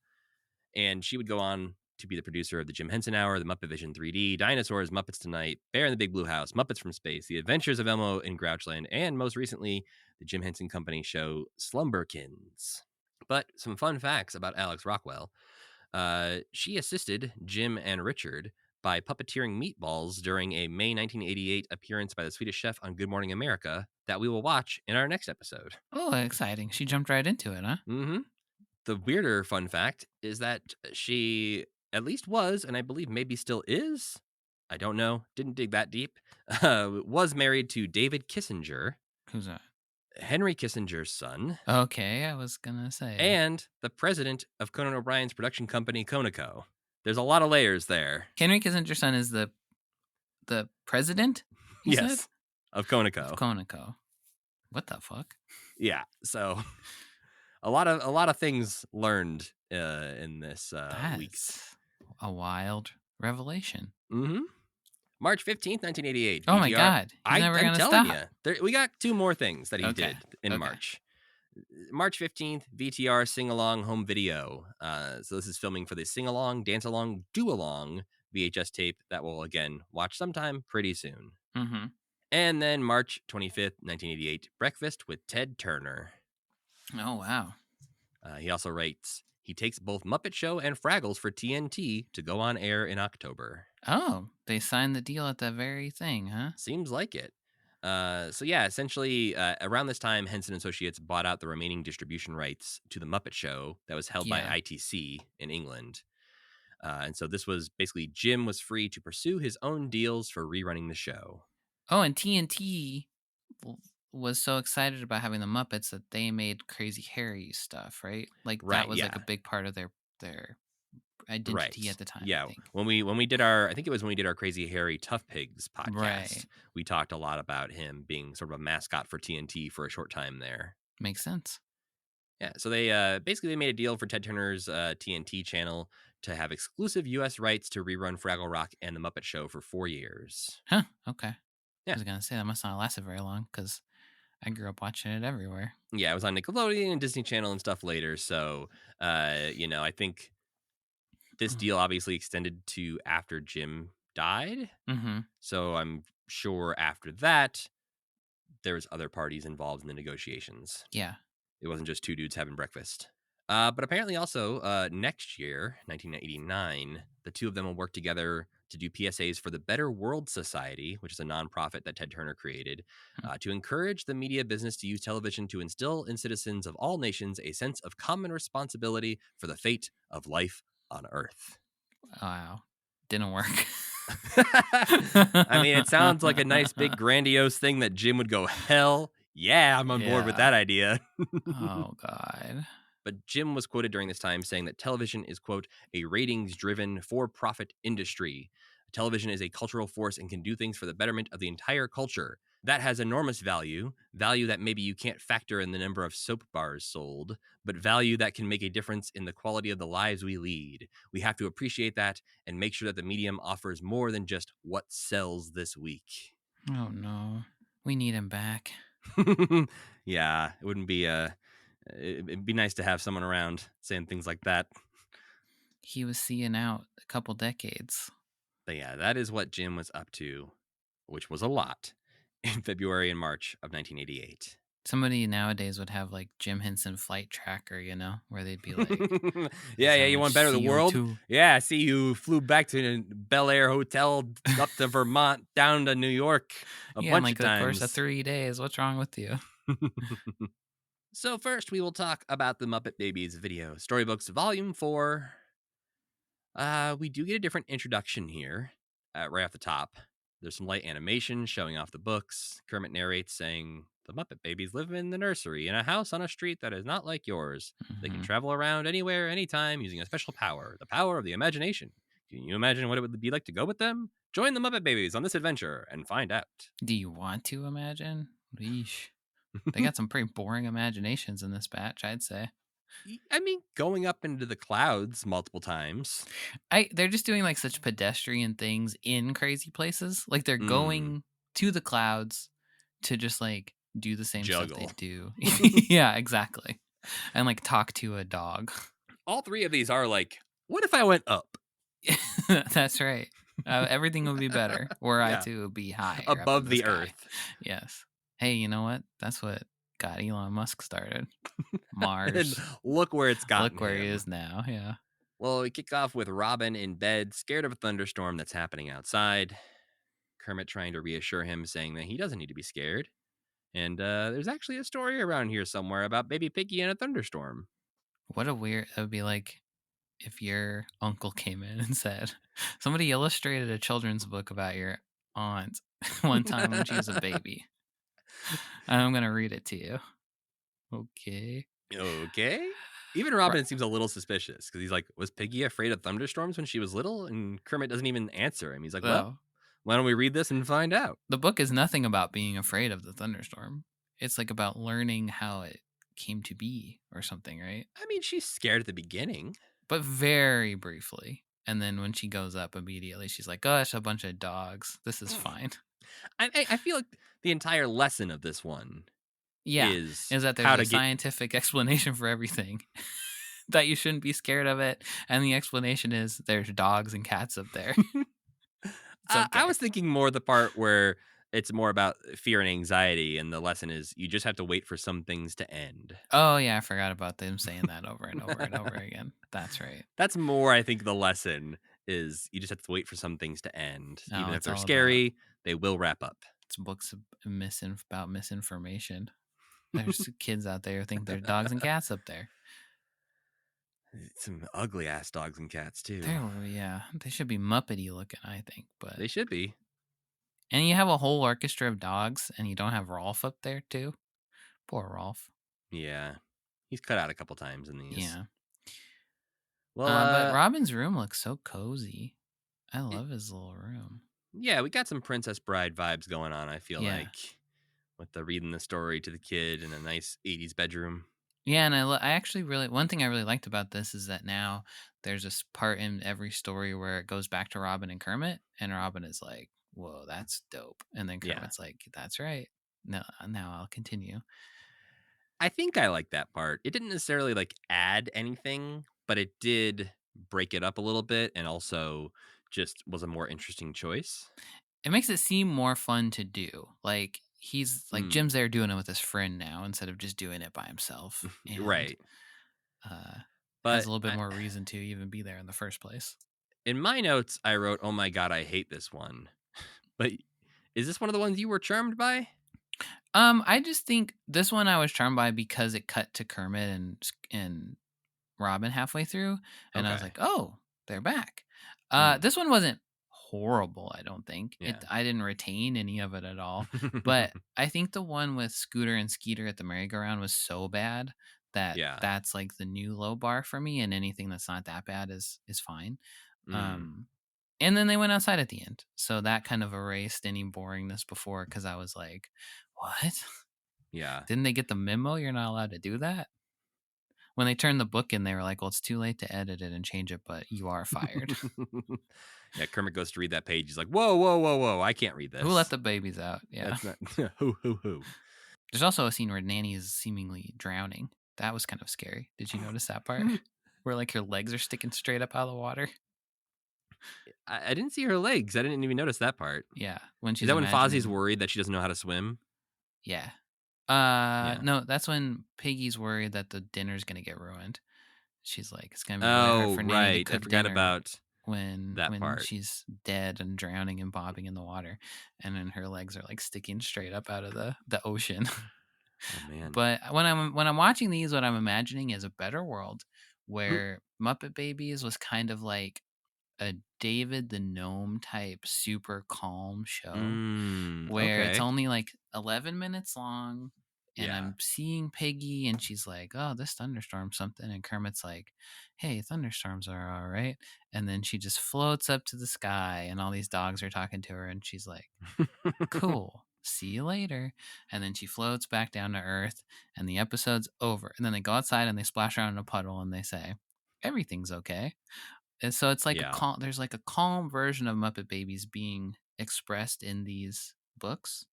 Speaker 2: And she would go on to be the producer of the Jim Henson Hour, the Muppet Vision 3D, Dinosaurs, Muppets Tonight, Bear in the Big Blue House, Muppets from Space, The Adventures of Elmo in Grouchland, and most recently, the Jim Henson Company show Slumberkins. But some fun facts about Alex Rockwell. She assisted Jim and Richard by puppeteering meatballs during a May 1988 appearance by the Swedish Chef on Good Morning America that we will watch in our next episode.
Speaker 3: Oh, exciting. She jumped right into it, huh?
Speaker 2: Mm-hmm. The weirder fun fact is that she at least was, and I believe maybe still is, I don't know, didn't dig that deep, was married to David Kissinger.
Speaker 3: Who's that?
Speaker 2: Henry Kissinger's son.
Speaker 3: Okay, I was going to say.
Speaker 2: And the president of Conan O'Brien's production company, Conoco. There's a lot of layers there.
Speaker 3: Henry Kissinger's son is the president?
Speaker 2: Yes,
Speaker 3: said?
Speaker 2: Of Conoco.
Speaker 3: Of Conoco. What the fuck?
Speaker 2: Yeah, so a lot of things learned in this week.
Speaker 3: A wild revelation.
Speaker 2: Mm-hmm. March 15th, 1988.
Speaker 3: Oh, my God. He's never going to stop.
Speaker 2: We got two more things that he did in March. March 15th, VTR Sing-Along Home Video. So this is filming for the Sing-Along, Dance-Along, Do-Along VHS tape that we'll, again, watch sometime pretty soon.
Speaker 3: Mm-hmm.
Speaker 2: And then March 25th, 1988, Breakfast with Ted Turner.
Speaker 3: Oh, wow.
Speaker 2: He also writes, he takes both Muppet Show and Fraggles for TNT to go on air in October.
Speaker 3: Oh, they signed the deal at that very thing, huh?
Speaker 2: Seems like it. So yeah, essentially around this time, Henson Associates bought out the remaining distribution rights to the Muppet Show that was held by ITC in England. And so this was basically Jim was free to pursue his own deals for rerunning the show. Oh, and
Speaker 3: TNT was so excited about having the Muppets that they made Crazy Harry stuff, right? Like that was like a big part of their identity at the time.
Speaker 2: Yeah, when we did our, I think it was when we did our Crazy Harry Tough Pigs podcast, we talked a lot about him being sort of a mascot for TNT for a short time there.
Speaker 3: Makes sense.
Speaker 2: Yeah, so they basically made a deal for Ted Turner's TNT channel to have exclusive U.S. rights to rerun Fraggle Rock and the Muppet Show for 4 years.
Speaker 3: Huh? Okay. Yeah. I was gonna say that must not have lasted very long because I grew up watching it everywhere.
Speaker 2: Yeah, it was on Nickelodeon and Disney Channel and stuff later. So, I think this deal obviously extended to after Jim died.
Speaker 3: Mm-hmm.
Speaker 2: So I'm sure after that, there was other parties involved in the negotiations.
Speaker 3: Yeah.
Speaker 2: It wasn't just two dudes having breakfast. But apparently also next year, 1989, the two of them will work together to do PSAs for the Better World Society, which is a nonprofit that Ted Turner created, to encourage the media business to use television to instill in citizens of all nations a sense of common responsibility for the fate of life on Earth.
Speaker 3: Wow. Didn't work.
Speaker 2: I mean, it sounds like a nice, big, grandiose thing that Jim would go, hell yeah, I'm on board with that idea.
Speaker 3: Oh, God.
Speaker 2: But Jim was quoted during this time saying that television is, quote, a ratings-driven, for-profit industry. Television is a cultural force and can do things for the betterment of the entire culture. That has enormous value that maybe you can't factor in the number of soap bars sold, but value that can make a difference in the quality of the lives we lead. We have to appreciate that and make sure that the medium offers more than just what sells this week.
Speaker 3: Oh, no. We need him back.
Speaker 2: Yeah, it wouldn't be it'd be nice to have someone around saying things like that.
Speaker 3: He was seeing out a couple decades.
Speaker 2: But yeah, that is what Jim was up to, which was a lot, in February and March of 1988.
Speaker 3: Somebody nowadays would have like Jim Henson flight tracker, where they'd be like,
Speaker 2: yeah, you want better the world? Yeah, I see you flew back to the Bel Air Hotel up to Vermont, down to New York a bunch of times.
Speaker 3: Of course, of 3 days. What's wrong with you?
Speaker 2: So first, we will talk about the Muppet Babies video storybooks, Volume 4. We do get a different introduction here, right off the top. There's some light animation showing off the books. Kermit narrates saying, the Muppet Babies live in the nursery in a house on a street that is not like yours. They can travel around anywhere, anytime, using a special power, the power of the imagination. Can you imagine what it would be like to go with them? Join the Muppet Babies on this adventure and find out.
Speaker 3: Do you want to imagine? Yeesh. They got some pretty boring imaginations in this batch, I'd say.
Speaker 2: I mean, going up into the clouds multiple times.
Speaker 3: They're just doing like such pedestrian things in crazy places. Like they're going to the clouds to just like do the same stuff they do. Yeah, exactly. And like talk to a dog.
Speaker 2: All three of these are like, what if I went up?
Speaker 3: That's right. Everything would be better. Or I too would be high.
Speaker 2: Above the earth.
Speaker 3: Yes. Hey, you know what? That's what got Elon Musk started. Mars.
Speaker 2: And look where it's gotten
Speaker 3: Look where he is now, yeah.
Speaker 2: Well, we kick off with Robin in bed, scared of a thunderstorm that's happening outside. Kermit trying to reassure him, saying that he doesn't need to be scared. And there's actually a story around here somewhere about Baby Piggy and a thunderstorm.
Speaker 3: What a weird... It would be like if your uncle came in and said, somebody illustrated a children's book about your aunt one time when she was a baby. And I'm going to read it to you. Okay.
Speaker 2: Even Robin seems a little suspicious because he's like, was Piggy afraid of thunderstorms when she was little? And Kermit doesn't even answer him. He's like, well, why don't we read this and find out?
Speaker 3: The book is nothing about being afraid of the thunderstorm. It's like about learning how it came to be or something, right?
Speaker 2: I mean, she's scared at the beginning.
Speaker 3: But very briefly. And then when she goes up immediately, she's like, gosh, a bunch of dogs. This is fine.
Speaker 2: I feel like the entire lesson of this one is
Speaker 3: that there's a scientific explanation for everything. That you shouldn't be scared of it. And the explanation is there's dogs and cats up there.
Speaker 2: Okay. I was thinking more the part where it's more about fear and anxiety, and the lesson is you just have to wait for some things to end.
Speaker 3: Oh, yeah, I forgot about them saying that over and over and over again. That's right.
Speaker 2: That's more, I think, the lesson is you just have to wait for some things to end. Even if they're scary, they will wrap up.
Speaker 3: It's books about misinformation. There's kids out there who think there's dogs and cats up there.
Speaker 2: Some ugly ass dogs and cats too.
Speaker 3: They should be Muppety looking, I think, but
Speaker 2: they should be.
Speaker 3: And you have a whole orchestra of dogs, and you don't have Rolf up there too. Poor Rolf.
Speaker 2: Yeah, he's cut out a couple times in these.
Speaker 3: Yeah.
Speaker 2: Well,
Speaker 3: but Robin's room looks so cozy. I love his little room.
Speaker 2: Yeah, we got some Princess Bride vibes going on. I feel like with the reading the story to the kid in a nice 80s bedroom.
Speaker 3: Yeah, and I actually one thing I really liked about this is that now there's this part in every story where it goes back to Robin and Kermit, and Robin is like, whoa, that's dope. And then Kermit's like, that's right. No, now I'll continue.
Speaker 2: I think I like that part. It didn't necessarily like add anything, but it did break it up a little bit and also just was a more interesting choice.
Speaker 3: It makes it seem more fun to do. Like he's like
Speaker 2: Mm,
Speaker 3: Jim's there doing it with his friend now instead of just doing it by himself, and
Speaker 2: right.
Speaker 3: has a
Speaker 2: But
Speaker 3: little bit more reason to even be there in the first place.
Speaker 2: in my notes, I wrote, "Oh my god, I hate this one." But is this one of the ones you were charmed by?
Speaker 3: I just think this one I was charmed by because it cut to Kermit and Robin halfway through, and I was
Speaker 2: Okay.
Speaker 3: like, "Oh, they're back."
Speaker 2: Mm,
Speaker 3: This one wasn't horrible, I don't think.
Speaker 2: yeah.
Speaker 3: I didn't retain any of it at all, but I think the one with Scooter and Skeeter at the merry-go-round was so bad that
Speaker 2: yeah.
Speaker 3: that's like the new low bar for me, and anything that's not that bad is fine.
Speaker 2: Mm,
Speaker 3: Um, and then they went outside at the end, so that kind of erased any boringness before because I was like, "What?
Speaker 2: yeah.
Speaker 3: Didn't they get the memo? You're not allowed to do that?" When they turned the book in, they were like, "Well, it's too late to edit it and change it, but you are fired."
Speaker 2: Yeah, Kermit goes to read that page. He's like, "Whoa, whoa, whoa, whoa! I can't read
Speaker 3: Who let
Speaker 2: this.
Speaker 3: the babies out? Yeah.
Speaker 2: That's not who."
Speaker 3: There's also a scene where Nanny is seemingly drowning. That was kind of scary. Did you notice that part? Where like her legs are sticking straight up out of the water?
Speaker 2: I didn't see her legs. I didn't even notice that part.
Speaker 3: Yeah. When
Speaker 2: Is
Speaker 3: she's
Speaker 2: that when Fozzie's
Speaker 3: imagining.
Speaker 2: worried that she doesn't know how to swim?
Speaker 3: Yeah.
Speaker 2: Yeah.
Speaker 3: No, that's when Piggy's worried that the dinner's gonna get ruined. She's like, it's gonna be really hard
Speaker 2: Oh,
Speaker 3: for Nanny to
Speaker 2: right. I
Speaker 3: cook
Speaker 2: forgot
Speaker 3: dinner
Speaker 2: about
Speaker 3: when
Speaker 2: that part.
Speaker 3: she's dead and drowning and bobbing in the water, and then her legs are like sticking straight up out of the ocean.
Speaker 2: Oh man.
Speaker 3: But when I'm watching these, what I'm imagining is a better world where Muppet Babies was kind of like a David the Gnome type super calm show where it's
Speaker 2: Okay.
Speaker 3: only like 11 minutes long, and
Speaker 2: Yeah.
Speaker 3: I'm seeing Piggy and she's like, "Oh, this thunderstorm something," and Kermit's like, "Hey, thunderstorms are all right," and then she just floats up to the sky and all these dogs are talking to her and she's like, "Cool, see you later," and then she floats back down to earth and the episode's over, and then they go outside and they splash around in a puddle and they say, "Everything's okay." And so it's like a
Speaker 2: Yeah.
Speaker 3: calm, there's like a calm version of Muppet Babies being expressed in these books.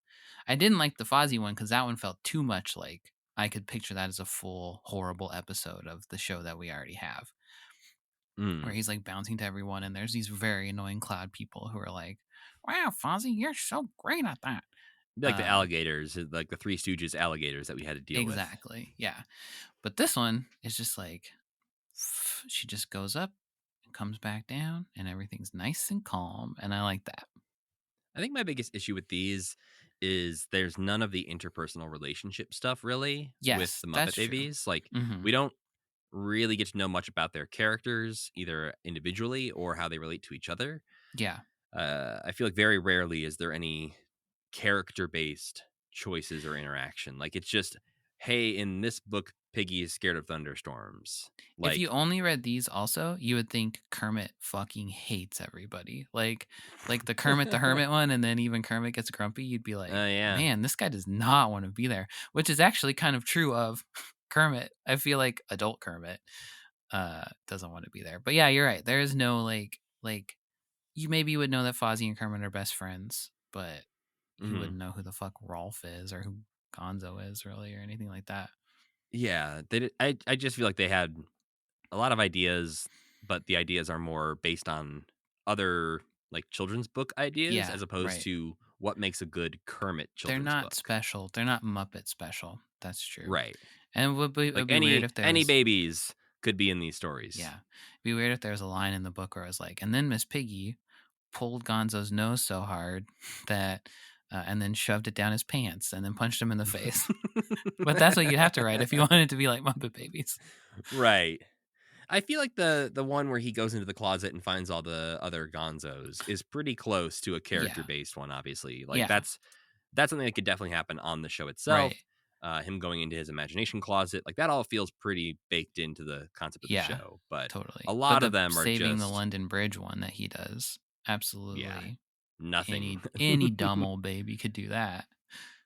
Speaker 3: I didn't like the Fozzie one because that one felt too much like I could picture that as a full horrible episode of the show that we already have, where
Speaker 2: Mm.
Speaker 3: he's like bouncing to everyone and there's these very annoying cloud people who are like, "Wow, Fozzie, you're so great at that."
Speaker 2: Be like the
Speaker 3: Um,
Speaker 2: alligators, like the Three Stooges alligators that we had to deal with.
Speaker 3: exactly, yeah. But this one is just like she just goes up and comes back down and everything's nice and calm, and I like that.
Speaker 2: I think my biggest issue with these is there's none of the interpersonal relationship stuff really with
Speaker 3: Yes,
Speaker 2: the
Speaker 3: that's
Speaker 2: Muppet
Speaker 3: true.
Speaker 2: Babies. Like
Speaker 3: Mhm.
Speaker 2: we don't really get to know much about their characters, either individually or how they relate to each other.
Speaker 3: Yeah.
Speaker 2: I feel like very rarely is there any character based choices or interaction. Like it's just, hey, in this book, Piggy is scared of thunderstorms.
Speaker 3: If you
Speaker 2: Like,
Speaker 3: only read these also, you would think Kermit fucking hates everybody. Like the Kermit the Hermit one, and then even Kermit gets grumpy, you'd be like,
Speaker 2: yeah.
Speaker 3: "Man, this guy does not want to be there." Which is actually kind of true of Kermit. I feel like adult Kermit doesn't want to be there. But yeah, you're right. There is no like you maybe would know that Fozzie and Kermit are best friends, but you
Speaker 2: Hmm.
Speaker 3: wouldn't know who the fuck Rolf is or who Gonzo is really or anything like that.
Speaker 2: Yeah. They did, I just feel like they had a lot of ideas, but the ideas are more based on other like children's book ideas
Speaker 3: Yeah,
Speaker 2: as opposed
Speaker 3: right.
Speaker 2: to what makes a good Kermit
Speaker 3: They're
Speaker 2: children's
Speaker 3: not
Speaker 2: book.
Speaker 3: special. They're not Muppet special. That's true.
Speaker 2: Right.
Speaker 3: And it
Speaker 2: Like
Speaker 3: would be weird if there
Speaker 2: any
Speaker 3: was,
Speaker 2: babies could be in these stories.
Speaker 3: yeah, it'd be weird if there was a line in the book where I was like, and then Miss Piggy pulled Gonzo's nose so hard that, and then shoved it down his pants and then punched him in the face. But that's what you'd have to write if you wanted it to be like Muppet Babies.
Speaker 2: Right. I feel like the one where he goes into the closet and finds all the other Gonzos is pretty close to a character
Speaker 3: Yeah,
Speaker 2: based one. Obviously, like
Speaker 3: yeah,
Speaker 2: that's something that could definitely happen on the show
Speaker 3: right.
Speaker 2: itself. Him going into his imagination closet, like that, all feels pretty baked into the concept of the
Speaker 3: Yeah,
Speaker 2: show. But a
Speaker 3: totally. But
Speaker 2: lot of
Speaker 3: the
Speaker 2: them are
Speaker 3: saving the
Speaker 2: just,
Speaker 3: London Bridge one that he does,
Speaker 2: yeah,
Speaker 3: absolutely.
Speaker 2: nothing.
Speaker 3: Any dumb old baby could do that.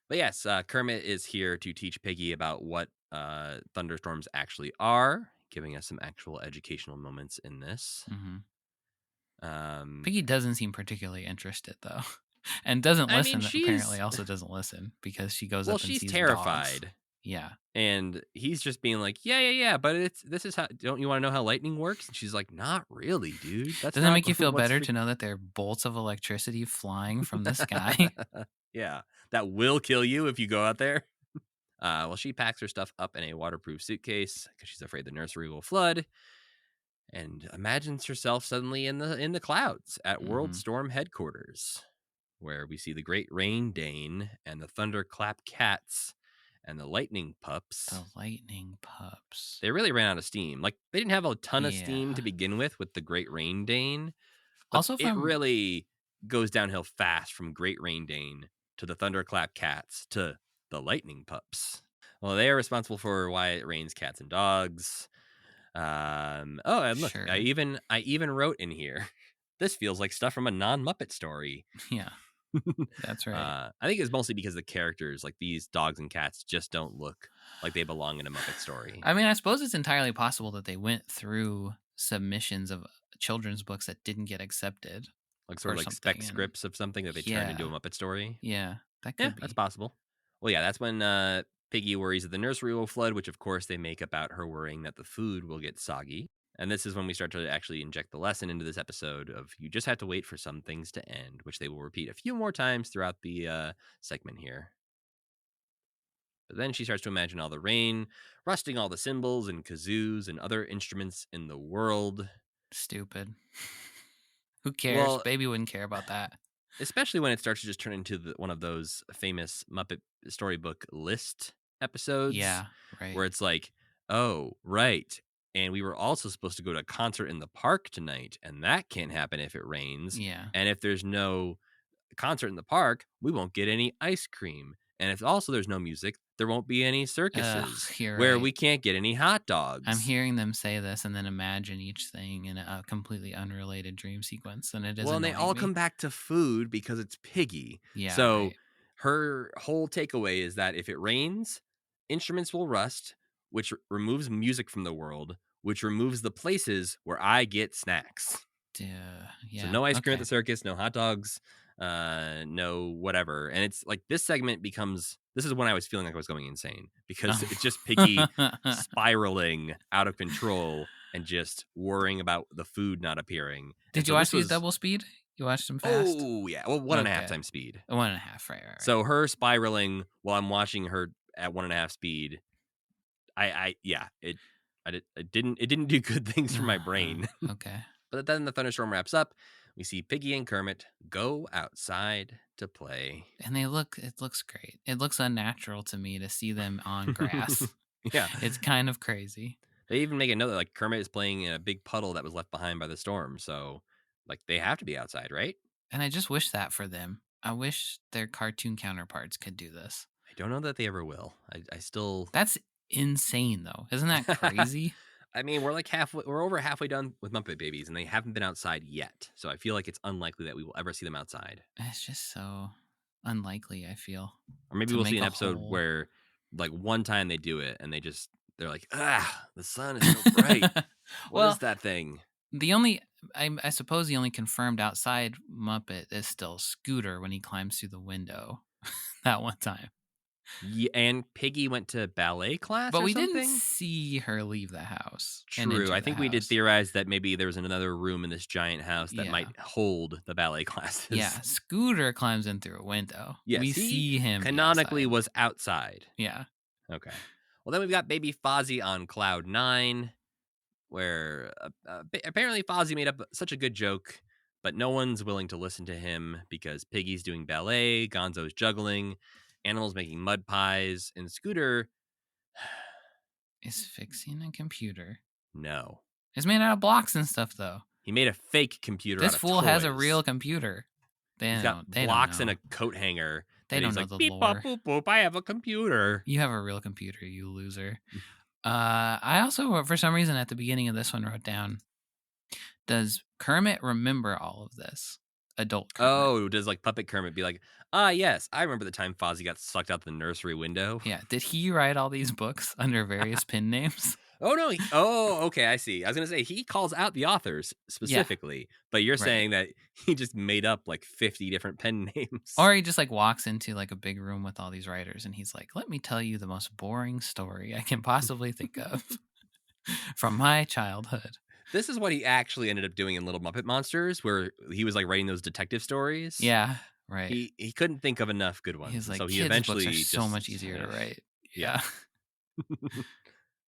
Speaker 2: But yes, Kermit is here to teach Piggy about what thunderstorms actually are, giving us some actual educational moments in this.
Speaker 3: Hmm.
Speaker 2: Um,
Speaker 3: Piggy doesn't seem particularly interested though. And doesn't
Speaker 2: I mean,
Speaker 3: listen, apparently also doesn't listen because she goes up and
Speaker 2: she's
Speaker 3: sees dogs.
Speaker 2: terrified.
Speaker 3: Yeah.
Speaker 2: And he's just being like, yeah, but this is how, don't you want to know how lightning works? And she's like, not really, dude. That's
Speaker 3: Doesn't it
Speaker 2: not
Speaker 3: make you feel
Speaker 2: what's
Speaker 3: better to know that there are bolts of electricity flying from the sky?
Speaker 2: Yeah, that will kill you if you go out there. Well, she packs her stuff up in a waterproof suitcase because she's afraid the nursery will flood, and imagines herself suddenly in the clouds at World Storm headquarters, where we see the Great Rain Dane and the Thunderclap Cats and the Lightning Pups.
Speaker 3: The Lightning Pups.
Speaker 2: They really ran out of steam. Like, they didn't have a ton of steam to begin with the Great Rain Dane. But
Speaker 3: Also
Speaker 2: it really goes downhill fast from Great Rain Dane to the Thunderclap Cats to the Lightning Pups. Well, they are responsible for why it rains cats and dogs. And look,
Speaker 3: Sure.
Speaker 2: I even wrote in here, this feels like stuff from a non-Muppet story.
Speaker 3: Yeah. That's right.
Speaker 2: I think it's mostly because the characters, like these dogs and cats, just don't look like they belong in a Muppet story.
Speaker 3: I mean, I suppose it's entirely possible that they went through submissions of children's books that didn't get accepted.
Speaker 2: Like sort of like spec scripts of something that they turned into a Muppet story.
Speaker 3: Yeah, that could be.
Speaker 2: That's possible. Well, yeah, that's when Piggy worries that the nursery will flood, which of course they make about her worrying that the food will get soggy. And this is when we start to actually inject the lesson into this episode of you just have to wait for some things to end, which they will repeat a few more times throughout the segment here. But then she starts to imagine all the rain, rusting all the cymbals and kazoos and other instruments in the world.
Speaker 3: Stupid. Who cares?
Speaker 2: Well,
Speaker 3: Baby wouldn't care about that.
Speaker 2: Especially when it starts to just turn into one of those famous Muppet Storybook list episodes.
Speaker 3: Yeah, right.
Speaker 2: Where it's like, oh, right. And we were also supposed to go to a concert in the park tonight, and that can't happen if it rains.
Speaker 3: Yeah.
Speaker 2: And if there's no concert in the park, we won't get any ice cream. And if also there's no music, there won't be any circuses where we can't get any hot dogs.
Speaker 3: I'm hearing them say this and then imagine each thing in a completely unrelated dream sequence, and it is.
Speaker 2: Well, and they all come back to food because it's Piggy.
Speaker 3: Yeah.
Speaker 2: So her whole takeaway is that if it rains, instruments will rust, which removes music from the world, which removes the places where I get snacks.
Speaker 3: Yeah.
Speaker 2: So no ice cream at the circus, no hot dogs, no whatever. And it's like this segment becomes, this is when I was feeling like I was going insane because it's just Piggy spiraling out of control and just worrying about the food not appearing.
Speaker 3: Did you watch these double speed? You watched them fast?
Speaker 2: Oh, yeah. Well, 1.5 times speed.
Speaker 3: 1.5, right.
Speaker 2: So her spiraling while I'm watching her at 1.5 speed, it didn't do good things for my brain.
Speaker 3: Okay.
Speaker 2: But then the thunderstorm wraps up. We see Piggy and Kermit go outside to play.
Speaker 3: And it looks great. It looks unnatural to me to see them on grass.
Speaker 2: Yeah.
Speaker 3: It's kind of crazy.
Speaker 2: They even make a note that like Kermit is playing in a big puddle that was left behind by the storm. So like they have to be outside, right?
Speaker 3: And I just wish that for them. I wish their cartoon counterparts could do this.
Speaker 2: I don't know that they ever will. I still...
Speaker 3: That's insane, though. Isn't that crazy?
Speaker 2: I mean, we're over halfway done with Muppet Babies, and they haven't been outside yet. So I feel like it's unlikely that we will ever see them outside.
Speaker 3: It's just so unlikely, I feel.
Speaker 2: Or maybe we'll see an episode where, like, one time they do it, and they're like, the sun is so bright. What is that thing?
Speaker 3: I suppose the only confirmed outside Muppet is still Scooter when he climbs through the window that one time.
Speaker 2: Yeah, and Piggy went to ballet class,
Speaker 3: but
Speaker 2: we
Speaker 3: didn't see her leave the house.
Speaker 2: True. I think we did theorize that maybe there was another room in this giant house that might hold the ballet classes.
Speaker 3: Yeah, Scooter climbs in through a window. Yeah, we see him
Speaker 2: canonically was outside.
Speaker 3: Yeah.
Speaker 2: Okay. Well, then we've got baby Fozzie on cloud 9, where apparently Fozzie made up such a good joke, but no one's willing to listen to him because Piggy's doing ballet, Gonzo's juggling, Animal's making mud pies, and Scooter
Speaker 3: is fixing a computer.
Speaker 2: No.
Speaker 3: It's made out of blocks and stuff, though.
Speaker 2: He made a fake computer.
Speaker 3: This fool has a real computer.
Speaker 2: He's got blocks and a coat hanger.
Speaker 3: They don't know the
Speaker 2: beep,
Speaker 3: lore.
Speaker 2: Bop, boop, boop, I have a computer.
Speaker 3: You have a real computer, you loser. I also, for some reason, at the beginning of this one, wrote down, does Kermit remember all of this? Adult Kermit.
Speaker 2: Oh, does like Puppet Kermit be like, yes, I remember the time Fozzie got sucked out the nursery window.
Speaker 3: Yeah. Did he write all these books under various pen names?
Speaker 2: Oh, no. Okay. I see. I was going to say he calls out the authors specifically, but you're saying that he just made up like 50 different pen names.
Speaker 3: Or he just like walks into like a big room with all these writers and he's like, let me tell you the most boring story I can possibly think of from my childhood.
Speaker 2: This is what he actually ended up doing in Little Muppet Monsters, where he was like writing those detective stories.
Speaker 3: Yeah, right.
Speaker 2: He couldn't think of enough good ones.
Speaker 3: He's like,
Speaker 2: so he
Speaker 3: kids'
Speaker 2: eventually
Speaker 3: books are so much easier to write. Yeah.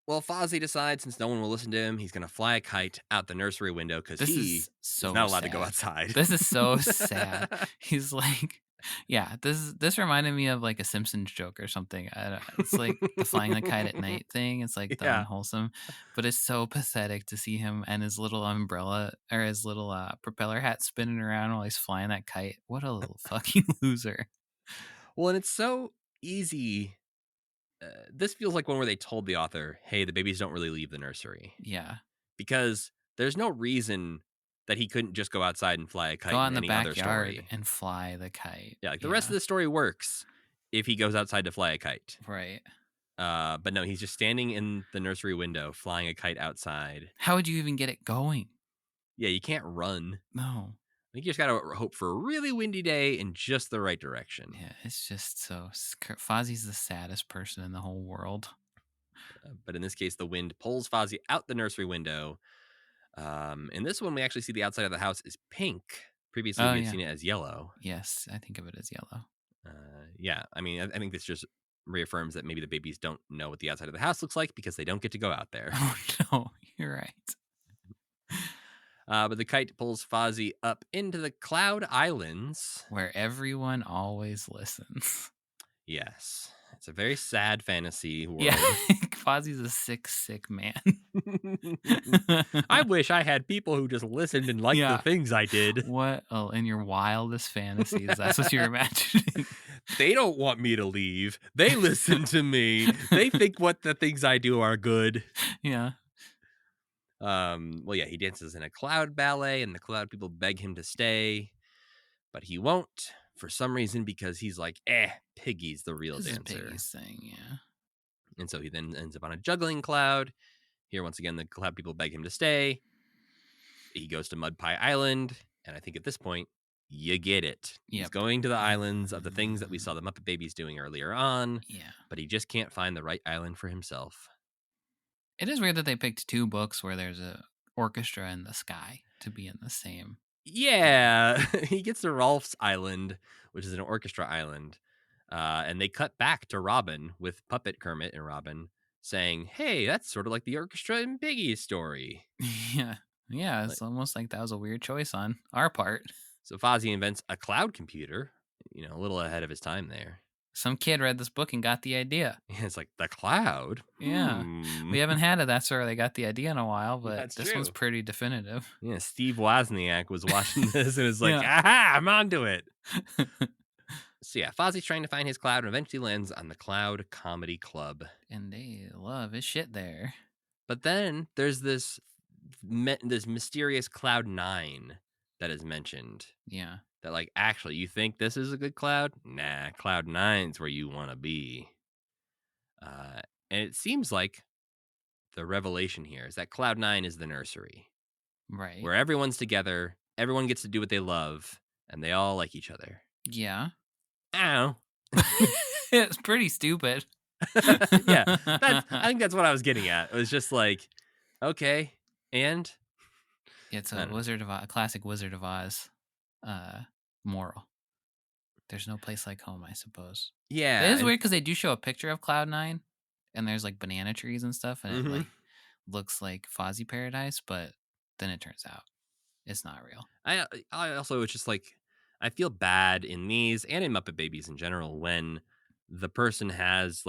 Speaker 2: Well, Fozzie decides since no one will listen to him, he's going to fly a kite out the nursery window because he is not allowed to go outside.
Speaker 3: This is so sad. He's like, yeah, this reminded me of like a Simpsons joke or something. It's like the flying the kite at night thing. It's like the unwholesome, but it's so pathetic to see him and his little umbrella or his little propeller hat spinning around while he's flying that kite. What a little fucking loser.
Speaker 2: Well, and it's so easy. This feels like one where they told the author, hey, the babies don't really leave the nursery.
Speaker 3: Yeah.
Speaker 2: Because there's no reason that he couldn't just go outside and fly a kite
Speaker 3: go
Speaker 2: in
Speaker 3: on the
Speaker 2: any other
Speaker 3: backyard
Speaker 2: story.
Speaker 3: and fly the kite.
Speaker 2: Yeah, like the rest of the story works if he goes outside to fly a kite.
Speaker 3: Right.
Speaker 2: But no, he's just standing in the nursery window flying a kite outside.
Speaker 3: How would you even get it going?
Speaker 2: Yeah, you can't run.
Speaker 3: No.
Speaker 2: I think you just got to hope for a really windy day in just the right direction.
Speaker 3: Yeah, it's just so... Fozzie's the saddest person in the whole world.
Speaker 2: But in this case, the wind pulls Fozzie out the nursery window. In this one, we actually see the outside of the house is pink. Previously, we had seen it as yellow.
Speaker 3: Yes, I think of it as yellow.
Speaker 2: Yeah, I mean, I think this just reaffirms that maybe the babies don't know what the outside of the house looks like because they don't get to go out there.
Speaker 3: Oh, no, you're right.
Speaker 2: But the kite pulls Fozzie up into the Cloud Islands.
Speaker 3: Where everyone always listens.
Speaker 2: Yes. It's a very sad fantasy world.
Speaker 3: Yeah, Fozzie's a sick man.
Speaker 2: I wish I had people who just listened and liked the things I did.
Speaker 3: What? Oh, in your wildest fantasies, that's what you're imagining.
Speaker 2: They don't want me to leave. They listen to me. They think what the things I do are good.
Speaker 3: Yeah.
Speaker 2: Well, yeah, he dances in a cloud ballet, and the cloud people beg him to stay, but he won't for some reason because he's like, Piggy's the real dancer.
Speaker 3: Piggy's thing, yeah.
Speaker 2: And so he then ends up on a juggling cloud. Here, once again, the cloud people beg him to stay. He goes to Mud Pie Island, and I think at this point, you get it. He's going to the islands of the things that we saw the Muppet Babies doing earlier on.
Speaker 3: Yeah.
Speaker 2: But he just can't find the right island for himself.
Speaker 3: It is weird that they picked two books where there's a orchestra in the sky to be in the same.
Speaker 2: Yeah. He gets to Rolf's Island, which is an orchestra island. And they cut back to Robin with Puppet Kermit and Robin saying, hey, that's sort of like the orchestra in Piggy's story.
Speaker 3: Yeah. Yeah, it's almost like that was a weird choice on our part.
Speaker 2: So Fozzie invents a cloud computer, a little ahead of his time there.
Speaker 3: Some kid read this book and got the idea.
Speaker 2: Yeah, it's like, the cloud?
Speaker 3: Yeah. We haven't had it. That's where they got the idea in a while, but this one's pretty definitive.
Speaker 2: Yeah, Steve Wozniak was watching this and was like, aha, I'm onto it. So yeah, Fozzie's trying to find his cloud and eventually lands on the Cloud Comedy Club.
Speaker 3: And they love his shit there.
Speaker 2: But then there's this mysterious Cloud 9 that is mentioned.
Speaker 3: Yeah.
Speaker 2: That actually, you think this is a good cloud? Nah, Cloud 9's where you want to be. And it seems like the revelation here is that Cloud 9 is the nursery.
Speaker 3: Right.
Speaker 2: Where everyone's together, everyone gets to do what they love, and they all like each other.
Speaker 3: Yeah.
Speaker 2: Ow.
Speaker 3: It's pretty stupid.
Speaker 2: Yeah, I think that's what I was getting at. It was just like, okay, and?
Speaker 3: It's a classic Wizard of Oz moral. There's no place like home, I suppose.
Speaker 2: Yeah.
Speaker 3: It is weird because they do show a picture of Cloud 9, and there's banana trees and stuff, and it looks like Fozzie Paradise, but then it turns out it's not real.
Speaker 2: I also, it's just I feel bad in these and in Muppet Babies in general when the person has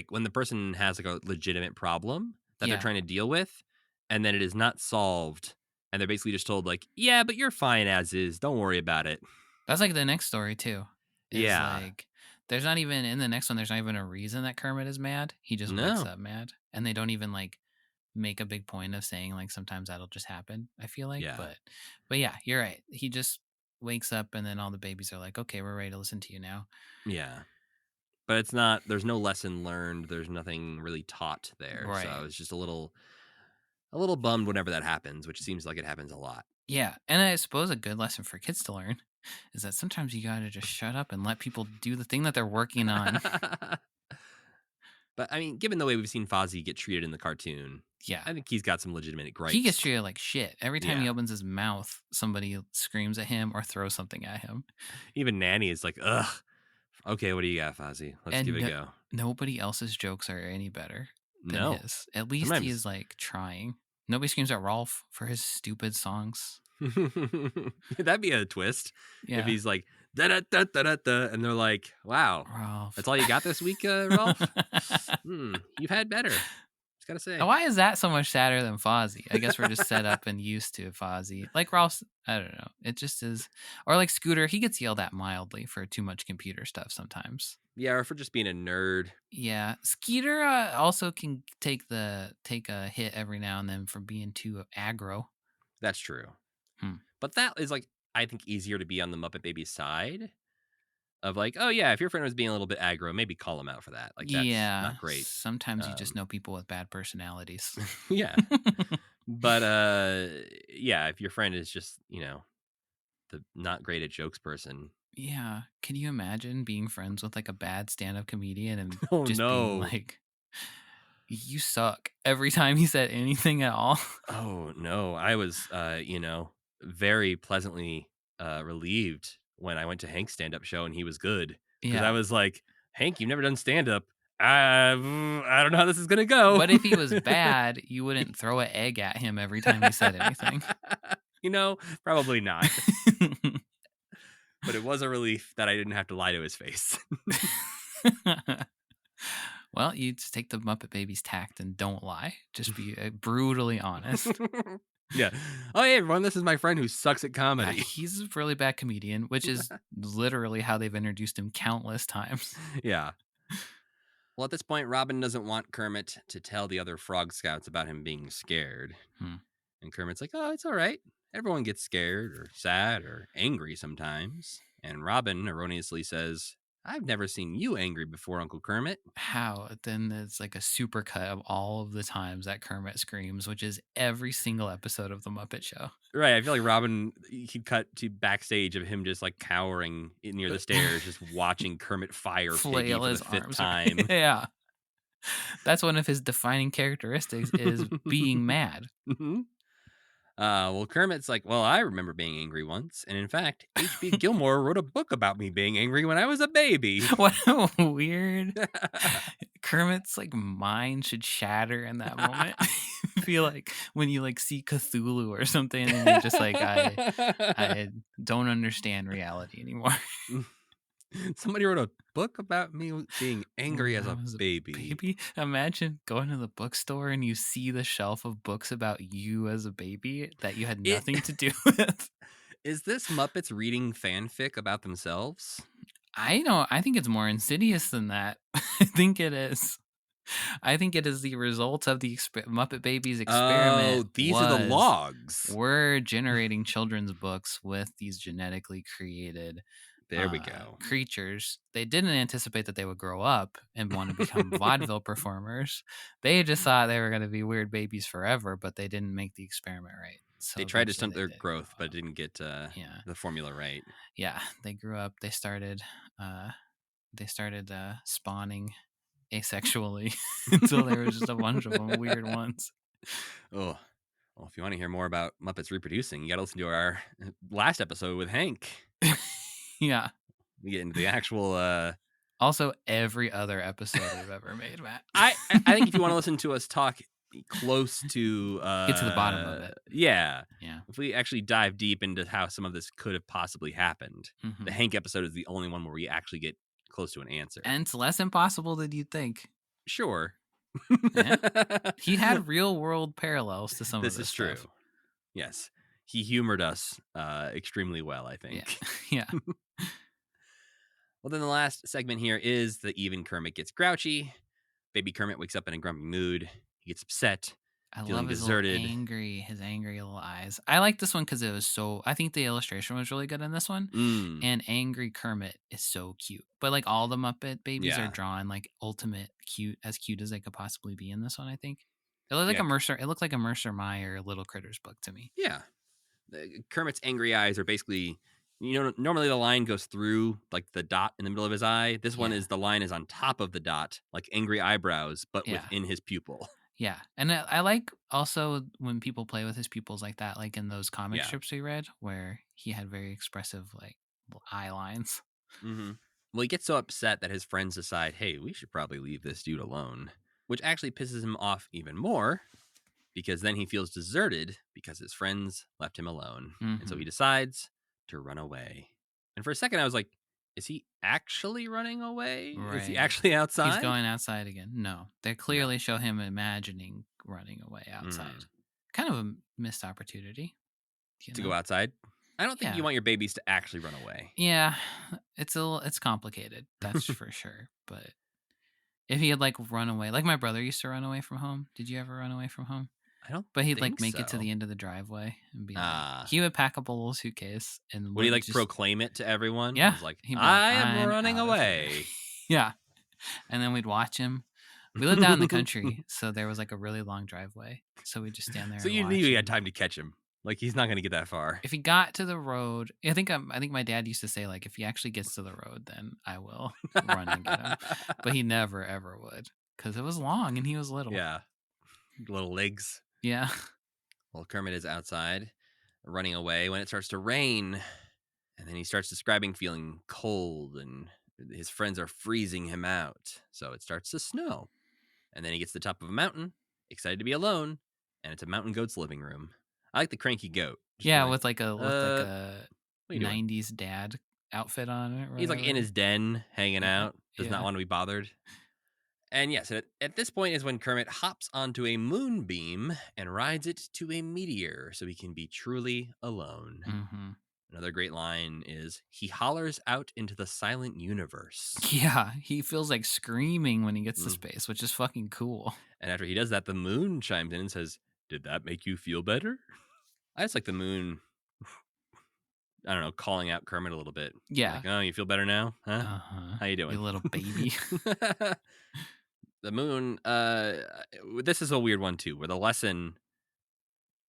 Speaker 2: when the person has a legitimate problem that they're trying to deal with, and then it is not solved, and they're basically just told yeah, but you're fine as is, don't worry about it.
Speaker 3: That's the next story too.
Speaker 2: Yeah.
Speaker 3: There's not even in the next one. There's not even a reason that Kermit is mad. He just wakes up mad, and they don't even make a big point of saying sometimes that'll just happen. I feel like, but yeah, you're right. He just wakes up, and then all the babies are like, okay, we're ready to listen to you now.
Speaker 2: Yeah. But it's not. There's no lesson learned. There's nothing really taught there. So I
Speaker 3: Right.
Speaker 2: was just a little bummed whenever that happens, which seems like it happens a lot.
Speaker 3: Yeah, and I suppose a good lesson for kids to learn is that sometimes you gotta just shut up and let people do the thing that they're working on.
Speaker 2: But I mean, given the way we've seen Fozzie get treated in the cartoon,
Speaker 3: Yeah.
Speaker 2: I think he's got some legitimate
Speaker 3: He gets
Speaker 2: gripes.
Speaker 3: treated like shit. Every time he
Speaker 2: Yeah.
Speaker 3: opens his mouth, somebody screams at him or throws something at him.
Speaker 2: Even Nanny is like, ugh. Okay, what do you got, Fozzie? Let's give it a go.
Speaker 3: Nobody else's jokes are any better than
Speaker 2: No.
Speaker 3: his. At least he is like trying. Nobody screams at Rolf for his stupid songs.
Speaker 2: That'd be a twist.
Speaker 3: Yeah.
Speaker 2: If he's like, da da da da da da, and they're like, wow,
Speaker 3: Rolf.
Speaker 2: that's all you got this week, Rolf? You've had better. Just gotta say.
Speaker 3: Why is that so much sadder than Fozzie? I guess we're just set up and used to Fozzie. Like Rolf, I don't know. It just is. Or like Scooter, he gets yelled at mildly for too much computer stuff sometimes.
Speaker 2: Yeah, or for just being a nerd.
Speaker 3: Yeah, Skeeter also can take a hit every now and then for being too aggro.
Speaker 2: That's true. But that is like, I think, easier to be on the Muppet Babies side of like, oh yeah, if your friend was being a little bit aggro, maybe call him out for that. Like, that's not great.
Speaker 3: Sometimes you just know people with bad personalities.
Speaker 2: Yeah. But yeah, if your friend is just, the not great at jokes person.
Speaker 3: Yeah. Can you imagine being friends with like a bad stand-up comedian and
Speaker 2: Being
Speaker 3: like, you suck every time he said anything at all?
Speaker 2: Oh no. I was very pleasantly relieved when I went to Hank's stand-up show and he was good. Because I was like, Hank, you've never done stand-up. I don't know how this is gonna go.
Speaker 3: But if he was bad, you wouldn't throw an egg at him every time he said anything.
Speaker 2: Probably not. But it was a relief that I didn't have to lie to his face.
Speaker 3: Well, you just take the Muppet Babies tact and don't lie. Just be brutally honest.
Speaker 2: Yeah. Oh, hey, everyone. This is my friend who sucks at comedy.
Speaker 3: He's a really bad comedian, which is literally how they've introduced him countless times.
Speaker 2: Yeah. Well, at this point, Robin doesn't want Kermit to tell the other Frog Scouts about him being scared. And Kermit's like, oh, it's all right. Everyone gets scared or sad or angry sometimes. And Robin erroneously says, I've never seen you angry before, Uncle Kermit.
Speaker 3: How? Then it's like a supercut of all of the times that Kermit screams, which is every single episode of The Muppet Show.
Speaker 2: Right. I feel like Robin, he'd cut to backstage of him just like cowering near the stairs, just watching Kermit fire Piggy for the fifth time.
Speaker 3: Yeah. That's one of his defining characteristics is being mad.
Speaker 2: Well, Kermit's like, well, I remember being angry once. And in fact, H.B. Gilmore wrote a book about me being angry when I was a baby.
Speaker 3: What weird. Kermit's like mind should shatter in that moment. I feel like when you like see Cthulhu or something and you're just like, I don't understand reality anymore.
Speaker 2: Somebody wrote a book about me being angry as a baby.
Speaker 3: Imagine going to the bookstore and you see the shelf of books about you as a baby that you had nothing to do with.
Speaker 2: Is this Muppets reading fanfic about themselves?
Speaker 3: I think it's more insidious than that. I think it is. I think it is the result of the Muppet Babies experiment.
Speaker 2: Oh, these are the logs.
Speaker 3: We're generating children's books with these genetically created
Speaker 2: there we go.
Speaker 3: Creatures. They didn't anticipate that they would grow up and want to become vaudeville performers. They just thought they were going to be weird babies forever, but they didn't make the experiment right. So
Speaker 2: they tried to stunt their growth, but didn't get the formula right.
Speaker 3: Yeah, they grew up. They started spawning asexually until there was just a bunch of them weird ones.
Speaker 2: Oh, well, if you want to hear more about Muppets reproducing, you got to listen to our last episode with Hank.
Speaker 3: Yeah.
Speaker 2: We get into the actual...
Speaker 3: Also, every other episode we've ever made, Matt.
Speaker 2: I think if you want to listen to us talk close to...
Speaker 3: get to the bottom of it.
Speaker 2: Yeah. If we actually dive deep into how some of this could have possibly happened, the Hank episode is the only one where we actually get close to an answer.
Speaker 3: And it's less impossible than you'd think.
Speaker 2: Sure.
Speaker 3: Yeah. He had real-world parallels to some of this
Speaker 2: is
Speaker 3: stuff.
Speaker 2: True. Yes. He humored us extremely well, I think.
Speaker 3: Yeah.
Speaker 2: Well, then the last segment here is the even Kermit gets grouchy. Baby Kermit wakes up in a grumpy mood. He gets upset.
Speaker 3: I
Speaker 2: feeling
Speaker 3: love
Speaker 2: deserted.
Speaker 3: his angry little eyes. I like this one because it was so. I think the illustration was really good in this one, and angry Kermit is so cute. But like all the Muppet babies are
Speaker 2: Yeah.
Speaker 3: drawn like ultimate cute as they could possibly be in this one. I think it looked like
Speaker 2: Yeah.
Speaker 3: a Mercer. It looked like a Mercer Meyer Little Critters book to me.
Speaker 2: Yeah. Kermit's angry eyes are basically, normally the line goes through like the dot in the middle of his eye. This one is the line is on top of the dot, like angry eyebrows, but within his pupil.
Speaker 3: Yeah, and I like also when people play with his pupils like that, like in those comic strips we read, where he had very expressive like eye lines.
Speaker 2: Mm-hmm. Well, he gets so upset that his friends decide, hey, we should probably leave this dude alone, which actually pisses him off even more because then he feels deserted because his friends left him alone. And so he decides to run away. And for a second, I was like, is he actually running away?
Speaker 3: Right.
Speaker 2: Is he actually outside?
Speaker 3: He's going outside again. No, they clearly show him imagining running away outside. Kind of a missed opportunity.
Speaker 2: To go outside? I don't think you want your babies to actually run away.
Speaker 3: Yeah, it's complicated. That's for sure. But if he had like run away, like my brother used to run away from home. Did you ever run away from home?
Speaker 2: I don't.
Speaker 3: But he'd like make it to the end of the driveway and be like, he would pack up a little suitcase and
Speaker 2: would he like proclaim it to everyone?
Speaker 3: Yeah,
Speaker 2: He was like, I am running away.
Speaker 3: Yeah, and then we'd watch him. We lived out in the country, so there was like a really long driveway. So we'd just stand there.
Speaker 2: So you knew you had time to catch him. Like he's not going to get that far.
Speaker 3: If he got to the road, I think my dad used to say like, if he actually gets to the road, then I will run and get him. But he never ever would because it was long and he was little.
Speaker 2: Yeah, little legs.
Speaker 3: Yeah.
Speaker 2: Well, Kermit is outside, running away when it starts to rain, and then he starts describing feeling cold, and his friends are freezing him out. So it starts to snow, and then he gets to the top of a mountain, excited to be alone, and it's a mountain goat's living room. I like the cranky goat.
Speaker 3: Yeah, with like a 90s dad outfit on it.
Speaker 2: He's like in his den, hanging out, does not want to be bothered. And yes, at this point is when Kermit hops onto a moonbeam and rides it to a meteor so he can be truly alone.
Speaker 3: Mm-hmm.
Speaker 2: Another great line is, he hollers out into the silent universe.
Speaker 3: Yeah, he feels like screaming when he gets to space, which is fucking cool.
Speaker 2: And after he does that, the moon chimes in and says, did that make you feel better? I just like the moon, I don't know, calling out Kermit a little bit.
Speaker 3: Yeah.
Speaker 2: Like, oh, you feel better now? Huh?
Speaker 3: Uh-huh.
Speaker 2: How you doing?
Speaker 3: You little baby.
Speaker 2: The moon, this is a weird one too, where the lesson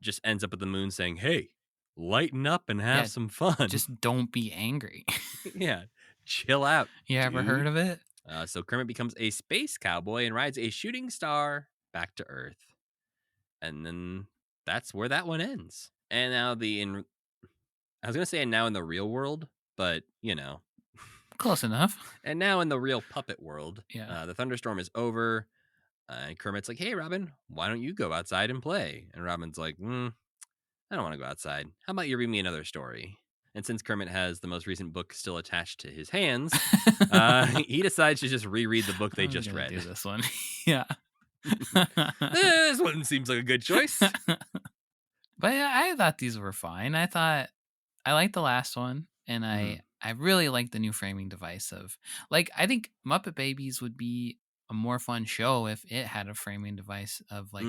Speaker 2: just ends up with the moon saying, hey, lighten up and have some fun.
Speaker 3: Just don't be angry.
Speaker 2: Yeah, chill out.
Speaker 3: You ever heard of it?
Speaker 2: So Kermit becomes a space cowboy and rides a shooting star back to Earth. And then that's where that one ends. And now I was going to say now in the real world, but
Speaker 3: close enough.
Speaker 2: And now in the real puppet world, the thunderstorm is over. And Kermit's like, hey, Robin, why don't you go outside and play? And Robin's like, I don't want to go outside. How about you read me another story? And since Kermit has the most recent book still attached to his hands, he decides to just reread the book they just read.
Speaker 3: Do this one. Yeah.
Speaker 2: This one seems like a good choice.
Speaker 3: But yeah, I thought these were fine. I liked the last one, and I really like the new framing device of, like, I think Muppet Babies would be a more fun show if it had a framing device of like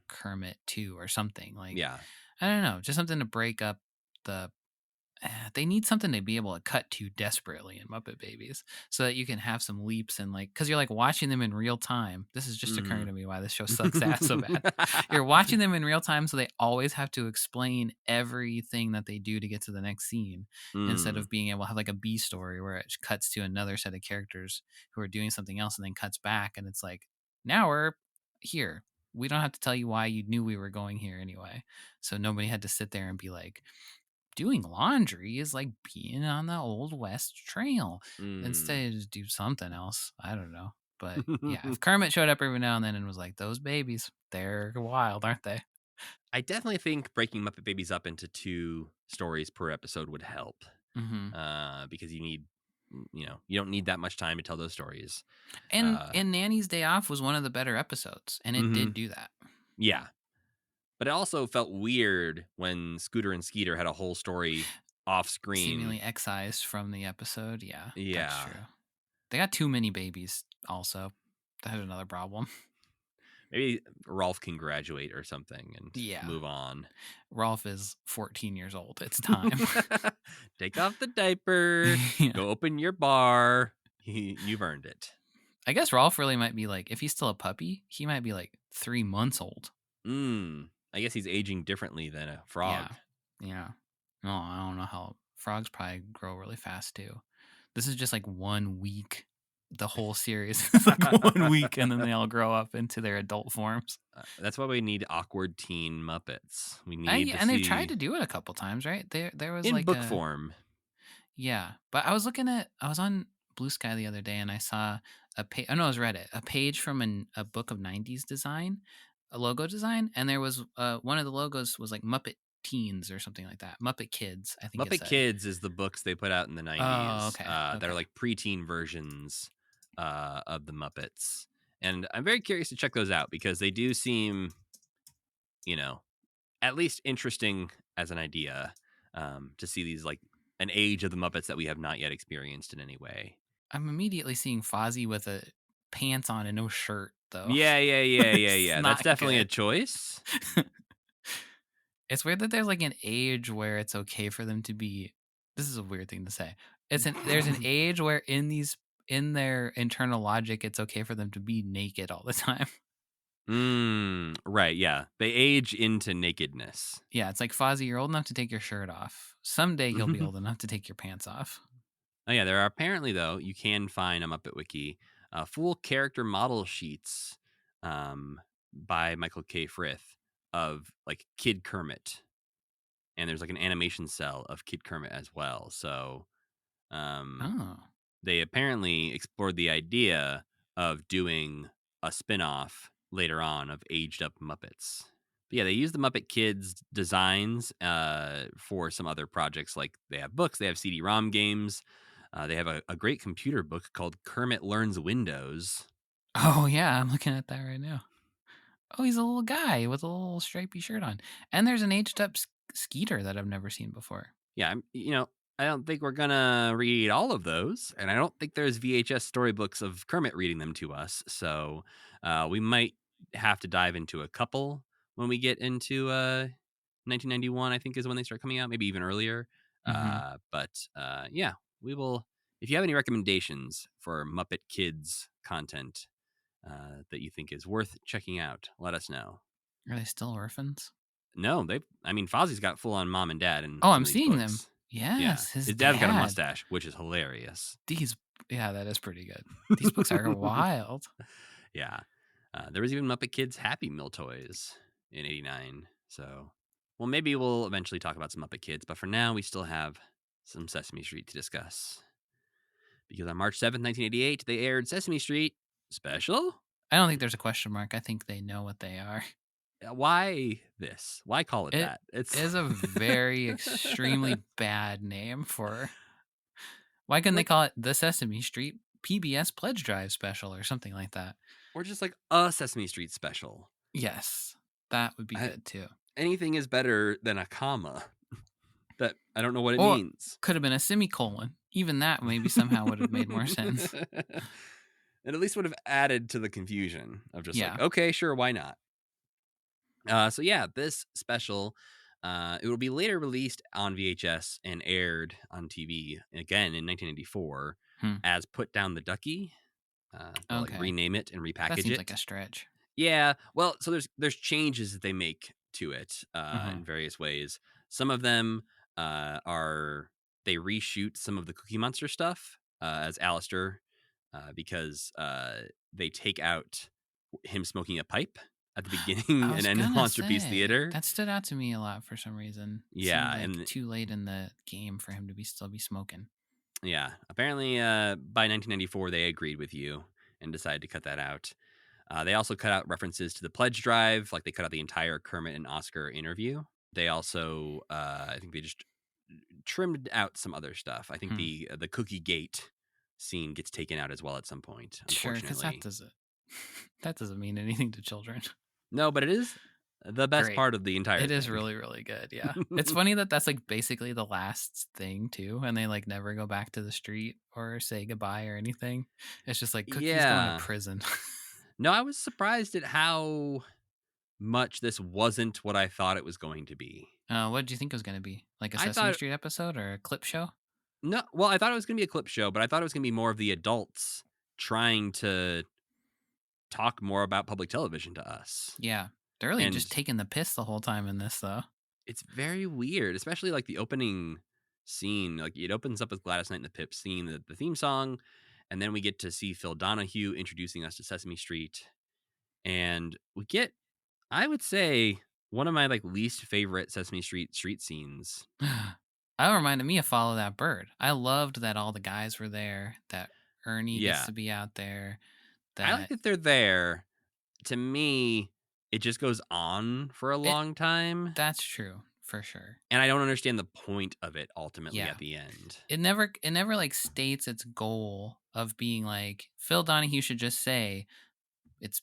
Speaker 3: Kermit 2 or something. Like, I don't know, just something to break up they need something to be able to cut to desperately in Muppet Babies so that you can have some leaps and like, because you're like watching them in real time. This is just occurring to me why this show sucks ass so bad. You're watching them in real time, so they always have to explain everything that they do to get to the next scene instead of being able to have like a B story where it cuts to another set of characters who are doing something else and then cuts back and it's like, now we're here. We don't have to tell you why you knew we were going here anyway. So nobody had to sit there and be like, doing laundry is like being on the Old West Trail. Instead, just do something else. I don't know. But yeah, if Kermit showed up every now and then and was like, those babies, they're wild, aren't they?
Speaker 2: I definitely think breaking Muppet Babies up into 2 stories per episode would help. Because you don't need that much time to tell those stories.
Speaker 3: And Nanny's Day Off was one of the better episodes, and it did do that. Yeah.
Speaker 2: But it also felt weird when Scooter and Skeeter had a whole story off screen.
Speaker 3: Seemingly excised from the episode. Yeah. That's true. They got too many babies also. That had another problem.
Speaker 2: Maybe Rolf can graduate or something and
Speaker 3: Yeah.
Speaker 2: move on.
Speaker 3: Rolf is 14 years old. It's time.
Speaker 2: Take off the diaper.
Speaker 3: Yeah.
Speaker 2: Go open your bar. You've earned it.
Speaker 3: I guess Rolf really might be like, if he's still a puppy, he might be like 3 months old.
Speaker 2: I guess he's aging differently than a frog.
Speaker 3: Yeah. No, I don't know how frogs probably grow really fast too. This is just like 1 week. The whole series is like 1 week, and then they all grow up into their adult forms.
Speaker 2: That's why we need awkward teen Muppets. We need to
Speaker 3: And
Speaker 2: see...
Speaker 3: they've tried to do it a couple times, right? There was
Speaker 2: in
Speaker 3: like
Speaker 2: book form.
Speaker 3: Yeah, but I was on Blue Sky the other day, and I saw a page. Oh no, it was Reddit. A page from a book of '90s design, a logo design, and there was one of the logos was like Muppet Teens or something like that. Muppet Kids, I think.
Speaker 2: Muppet Kids is the books they put out in the 90s.
Speaker 3: Oh, okay.
Speaker 2: They're like preteen versions of the Muppets, and I'm very curious to check those out because they do seem, at least interesting as an idea to see these like an age of the Muppets that we have not yet experienced in any way.
Speaker 3: I'm immediately seeing Fozzie with a pants on and no shirt, though.
Speaker 2: Yeah. That's definitely a choice.
Speaker 3: It's weird that there's like an age where it's okay for them to be. This is a weird thing to say. There's an age where in their internal logic, it's okay for them to be naked all the time.
Speaker 2: Right, yeah. They age into nakedness.
Speaker 3: Yeah, it's like, Fozzie, you're old enough to take your shirt off. Someday you'll be old enough to take your pants off.
Speaker 2: Oh yeah, there are apparently, though, you can find on Muppet Wiki full character model sheets by Michael K. Frith of like Kid Kermit. And there's like an animation cell of Kid Kermit as well. So they apparently explored the idea of doing a spin-off later on of aged up Muppets. But yeah, they use the Muppet Kids designs for some other projects. Like they have books, they have CD-ROM games. They have a great computer book called Kermit Learns Windows.
Speaker 3: Oh yeah, I'm looking at that right now. Oh, he's a little guy with a little stripy shirt on. And there's an aged up Skeeter that I've never seen before.
Speaker 2: Yeah, I don't think we're gonna read all of those, and I don't think there's VHS storybooks of Kermit reading them to us. So we might have to dive into a couple when we get into 1991. I think is when they start coming out, maybe even earlier. But yeah, we will. If you have any recommendations for Muppet Kids content that you think is worth checking out, let us know.
Speaker 3: Are they still orphans?
Speaker 2: No, Fozzie's got full on mom and dad, and
Speaker 3: I'm seeing them. Yes,
Speaker 2: his dad's got a mustache, which is hilarious.
Speaker 3: That is pretty good. These books are wild.
Speaker 2: Yeah, there was even Muppet Kids Happy Meal toys in '89. So, well, maybe we'll eventually talk about some Muppet Kids, but for now, we still have some Sesame Street to discuss. Because on March 7th, 1988, they aired Sesame Street Special.
Speaker 3: I don't think there's a question mark. I think they know what they are.
Speaker 2: Why this? Why call it that?
Speaker 3: It is a very extremely bad name for. Why couldn't they call it the Sesame Street PBS Pledge Drive Special or something like that?
Speaker 2: Or just like a Sesame Street Special.
Speaker 3: Yes, that would be good too.
Speaker 2: Anything is better than a comma. That I don't know what it means.
Speaker 3: Could have been a semicolon. Even that maybe somehow would have made more sense.
Speaker 2: It at least would have added to the confusion of just like, okay, sure, why not? So yeah, this special, it will be later released on VHS and aired on TV again in 1984 as Put Down the Ducky. Like rename it and repackage
Speaker 3: that
Speaker 2: it.
Speaker 3: Seems like a stretch.
Speaker 2: Yeah, well, so there's changes that they make to it in various ways. Some of them they reshoot some of the Cookie Monster stuff as Alistair because they take out him smoking a pipe at the beginning and end of Monster Peace Theater.
Speaker 3: That stood out to me a lot for some reason.
Speaker 2: Yeah,
Speaker 3: seemed like too late in the game for him to still be smoking.
Speaker 2: Yeah, apparently by 1994 they agreed with you and decided to cut that out. They also cut out references to the pledge drive, like they cut out the entire Kermit and Oscar interview. They also, I think they just trimmed out some other stuff. I think the Cookie Gate scene gets taken out as well at some point.
Speaker 3: Sure, because that doesn't mean anything to children.
Speaker 2: No, but it is the best part of the entire thing.
Speaker 3: It is really, really good, yeah. It's funny that that's like basically the last thing too, and they like never go back to the street or say goodbye or anything. It's just like Cookie's going to prison.
Speaker 2: No, I was surprised at how much this wasn't what I thought it was going to be.
Speaker 3: What did you think it was going to be? Like a
Speaker 2: I
Speaker 3: Sesame
Speaker 2: thought
Speaker 3: Street episode or a clip show?
Speaker 2: no, well, I thought it was going to be a clip show, but I thought it was going to be more of the adults trying to talk more about public television to us.
Speaker 3: Yeah. They're really
Speaker 2: And
Speaker 3: just taking the piss the whole time in this, though.
Speaker 2: it's very weird, especially like the opening scene. Like it opens up with Gladys Knight and the Pips singing the theme song, and then we get to see Phil Donahue introducing us to Sesame Street, and we get, I would say, one of my like least favorite Sesame Street scenes.
Speaker 3: That reminded me of Follow That Bird. I loved that all the guys were there, that Ernie gets
Speaker 2: Yeah,
Speaker 3: to be out there.
Speaker 2: I like
Speaker 3: That
Speaker 2: that they're there. To me, it just goes on for a
Speaker 3: it
Speaker 2: long time,
Speaker 3: that's true for sure.
Speaker 2: and I don't understand the point of it ultimately
Speaker 3: Yeah.
Speaker 2: at the end.
Speaker 3: It never like states its goal of being like Phil Donahue should just say it's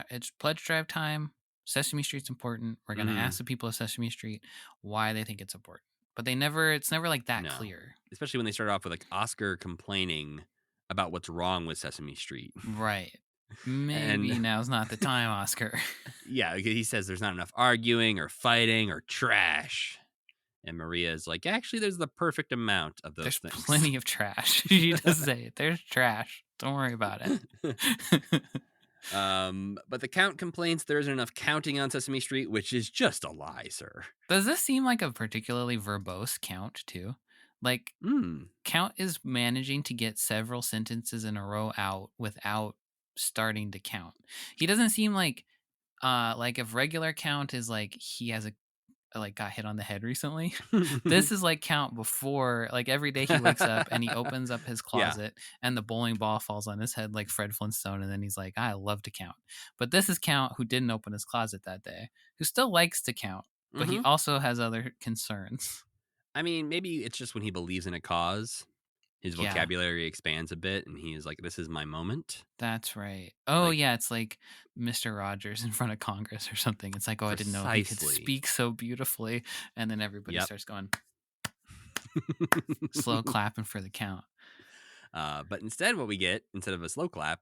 Speaker 3: it's pledge drive time. Sesame Street's important. We're gonna
Speaker 2: Mhm.
Speaker 3: ask the people of Sesame Street why they think it's important. But it's never like that
Speaker 2: No.
Speaker 3: clear.
Speaker 2: Especially when they start off with like Oscar complaining about what's wrong with Sesame Street.
Speaker 3: Right. Maybe
Speaker 2: And
Speaker 3: now's not the time, Oscar.
Speaker 2: yeah, he says there's not enough arguing or fighting or trash. And Maria is like, actually, there's the perfect amount of those
Speaker 3: There's
Speaker 2: things.
Speaker 3: plenty of trash. She does say it. There's trash. Don't worry about it.
Speaker 2: But the Count complains there isn't enough counting on Sesame Street, which is just a lie, sir.
Speaker 3: Does this seem like a particularly verbose Count, too? Like, Count is managing to get several sentences in a row out without starting to count. He doesn't seem like if regular Count is like he has got hit on the head recently. This is like Count before, like every day he wakes up and he opens up his closet and the bowling ball falls on his head like Fred Flintstone, and then he's like, I love to count. But this is Count who didn't open his closet that day, who still likes to count, but he also has other concerns.
Speaker 2: I mean, maybe it's just when he believes in a cause, his vocabulary expands a bit, and he is like, this is my moment.
Speaker 3: That's right. Oh, yeah, it's like Mr. Rogers in front of Congress or something. It's like, oh, I didn't know he could speak so beautifully. And then everybody starts going, slow clapping for the count.
Speaker 2: But instead, what we get, instead of a slow clap,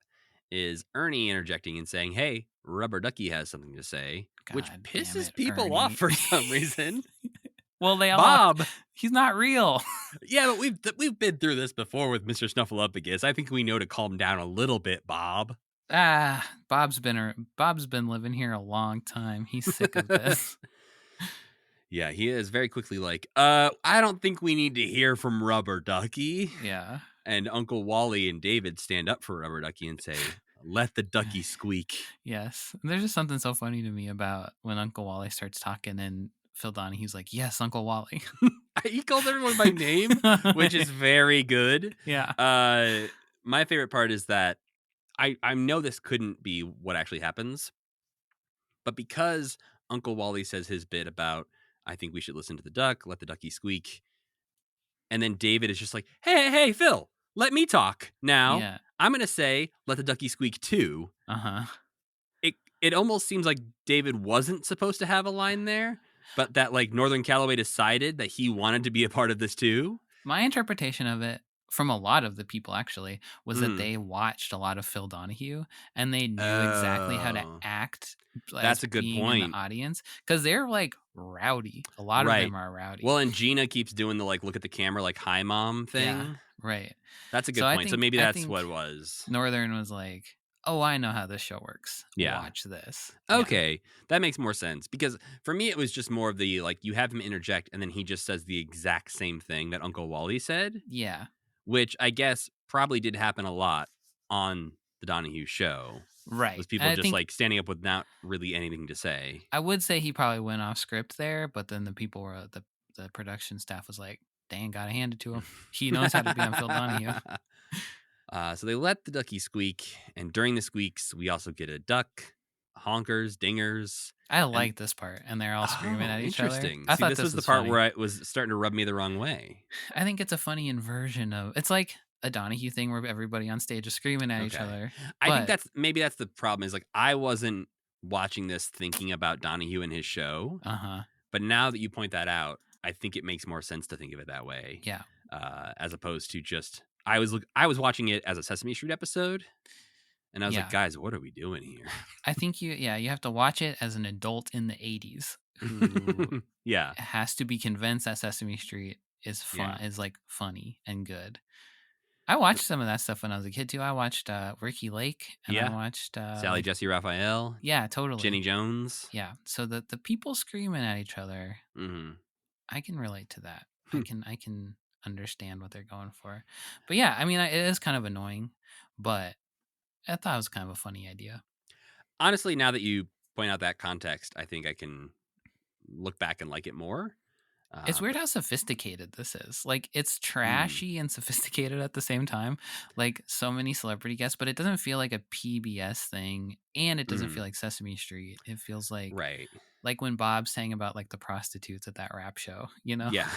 Speaker 2: is Ernie interjecting and saying, hey, Rubber Ducky has something to say, which pisses people off for some reason.
Speaker 3: Well, they all
Speaker 2: Bob,
Speaker 3: he's not real.
Speaker 2: Yeah, but we've been through this before with Mr. Snuffleupagus. I think we know to calm down a little bit, Bob.
Speaker 3: Bob's been living here a long time. He's sick of this.
Speaker 2: Yeah, he is very quickly like, I don't think we need to hear from Rubber Ducky.
Speaker 3: Yeah.
Speaker 2: And Uncle Wally and David stand up for Rubber Ducky and say, let the ducky squeak.
Speaker 3: Yes. There's just something so funny to me about when Uncle Wally starts talking and Phil Donahue's like, yes, Uncle Wally.
Speaker 2: He calls everyone by name, which is very good.
Speaker 3: Yeah.
Speaker 2: My favorite part is that I know this couldn't be what actually happens, but because Uncle Wally says his bit about, I think we should listen to the duck, let the ducky squeak. And then David is just like, hey, Phil, let me talk now.
Speaker 3: Yeah.
Speaker 2: I'm going to say, let the ducky squeak too.
Speaker 3: Uh-huh.
Speaker 2: It almost seems like David wasn't supposed to have a line there, but that like Northern Calloway decided that he wanted to be a part of this too.
Speaker 3: My interpretation of it, from a lot of the people actually, was that they watched a lot of Phil Donahue and they knew exactly how to act.
Speaker 2: That's a good point.
Speaker 3: In the audience, because they're like rowdy. A lot of them are rowdy.
Speaker 2: Well, and Gina keeps doing the like look at the camera like hi mom thing.
Speaker 3: Yeah, right.
Speaker 2: That's a good point. So maybe that's what it was.
Speaker 3: Northern was like, oh, I know how this show works.
Speaker 2: Yeah.
Speaker 3: Watch this.
Speaker 2: Okay. Yeah. That makes more sense, because for me, it was just more of the, like, you have him interject and then he just says the exact same thing that Uncle Wally said.
Speaker 3: Yeah.
Speaker 2: Which I guess probably did happen a lot on the Donahue show.
Speaker 3: Right.
Speaker 2: Was people just like standing up with not really anything to say.
Speaker 3: I would say he probably went off script there, but then the people were, the production staff was like, dang, gotta hand it to him. He knows how to be on Phil Donahue.
Speaker 2: So they let the ducky squeak, and during the squeaks, we also get a duck, honkers, dingers.
Speaker 3: I like this part, and they're all screaming at each other.
Speaker 2: Interesting. I thought this was the part where it was starting to rub me the wrong way.
Speaker 3: I think it's a funny inversion of, it's like a Donahue thing where everybody on stage is screaming at each other.
Speaker 2: I think that's the problem, is like I wasn't watching this thinking about Donahue and his show. But now that you point that out, I think it makes more sense to think of it that way.
Speaker 3: Yeah.
Speaker 2: As opposed to just I was watching it as a Sesame Street episode, And I was like, guys, what are we doing here?
Speaker 3: I think you have to watch it as an adult in the 80s who
Speaker 2: yeah,
Speaker 3: has to be convinced that Sesame Street is fun,
Speaker 2: Yeah.
Speaker 3: is like funny and good. I watched some of that stuff when I was a kid too. I watched Ricky Lake, and I watched
Speaker 2: Sally, Jesse, Raphael.
Speaker 3: Yeah, totally.
Speaker 2: Jenny Jones.
Speaker 3: Yeah. So the people screaming at each other,
Speaker 2: Mm-hmm.
Speaker 3: I can relate to that. I can understand what they're going for. But yeah, I mean, it is kind of annoying, but I thought it was kind of a funny idea.
Speaker 2: Honestly, now that you point out that context, I think I can look back and like it more.
Speaker 3: It's weird how sophisticated this is. Like, it's trashy and sophisticated at the same time. Like, so many celebrity guests, but it doesn't feel like a PBS thing, and it doesn't feel like Sesame Street. It feels like like when Bob sang about like the prostitutes at that rap show, you know?
Speaker 2: Yeah.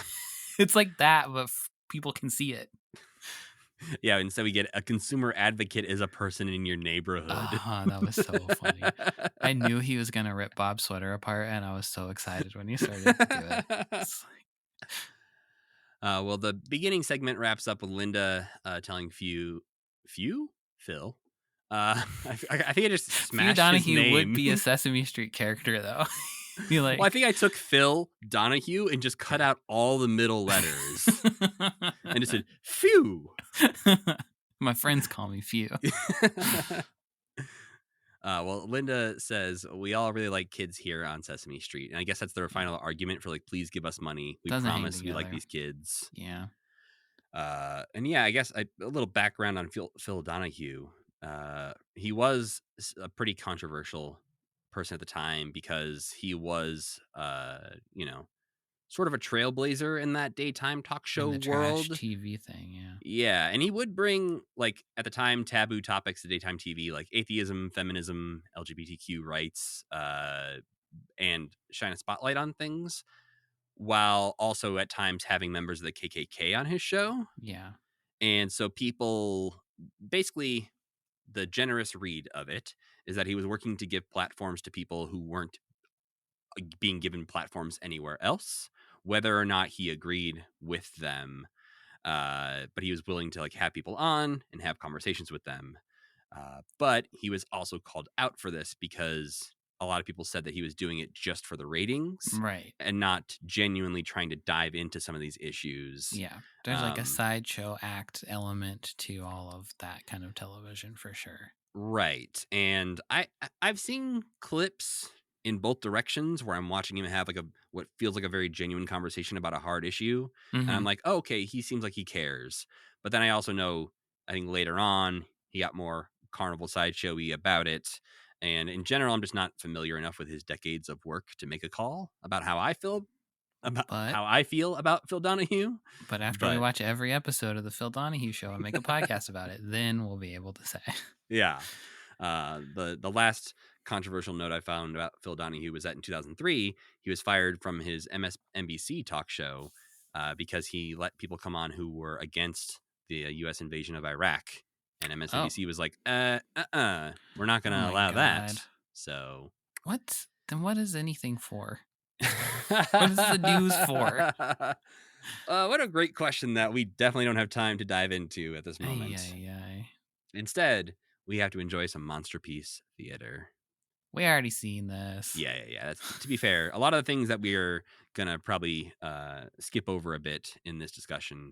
Speaker 3: It's like that, but people can see it.
Speaker 2: Yeah, and so we get a consumer advocate as a person in your neighborhood.
Speaker 3: That was so funny. I knew he was going to rip Bob's sweater apart, and I was so excited when he started to do it. It's
Speaker 2: well, the beginning segment wraps up with Linda telling Phil. I think I just smashed his name.
Speaker 3: Donahue would be a Sesame Street character, though.
Speaker 2: Well, I think I took Phil Donahue and just cut out all the middle letters and just said "phew."
Speaker 3: My friends call me Phew.
Speaker 2: Well, Linda says we all really like kids here on Sesame Street, and I guess that's their final argument for like, please give us money. We promise we like these kids.
Speaker 3: Yeah.
Speaker 2: And yeah, I guess a little background on Phil Donahue. He was a pretty controversial person at the time because he was, sort of a trailblazer in that daytime talk show
Speaker 3: in the
Speaker 2: world.
Speaker 3: Trash TV thing, yeah.
Speaker 2: Yeah, and he would bring, like, at the time, taboo topics to daytime TV, like atheism, feminism, LGBTQ rights, and shine a spotlight on things, while also at times having members of the KKK on his show.
Speaker 3: Yeah.
Speaker 2: And so people, basically, the generous read of it is that he was working to give platforms to people who weren't being given platforms anywhere else, whether or not he agreed with them. But he was willing to like have people on and have conversations with them. But he was also called out for this because a lot of people said that he was doing it just for the ratings,
Speaker 3: right,
Speaker 2: and not genuinely trying to dive into some of these issues.
Speaker 3: Yeah, there's like a sideshow act element to all of that kind of television for sure.
Speaker 2: Right, and I've seen clips in both directions where I'm watching him have like what feels like a very genuine conversation about a hard issue, and I'm like, oh, okay, he seems like he cares. But then I also know, I think later on he got more carnival sideshowy about it. And in general, I'm just not familiar enough with his decades of work to make a call about how I feel about Phil Donahue.
Speaker 3: But after we watch every episode of the Phil Donahue Show and make a podcast about it, then we'll be able to say.
Speaker 2: Yeah. The last controversial note I found about Phil Donahue was that in 2003, he was fired from his MSNBC talk show because he let people come on who were against the U.S. invasion of Iraq. And MSNBC was like, we're not going to allow that. So
Speaker 3: what? Then what is anything for? What is the news for?
Speaker 2: What a great question that we definitely don't have time to dive into at this moment. Instead, we have to enjoy some Monster Piece theater.
Speaker 3: We already seen this.
Speaker 2: Yeah. That's, to be fair, a lot of the things that we are going to probably skip over a bit in this discussion,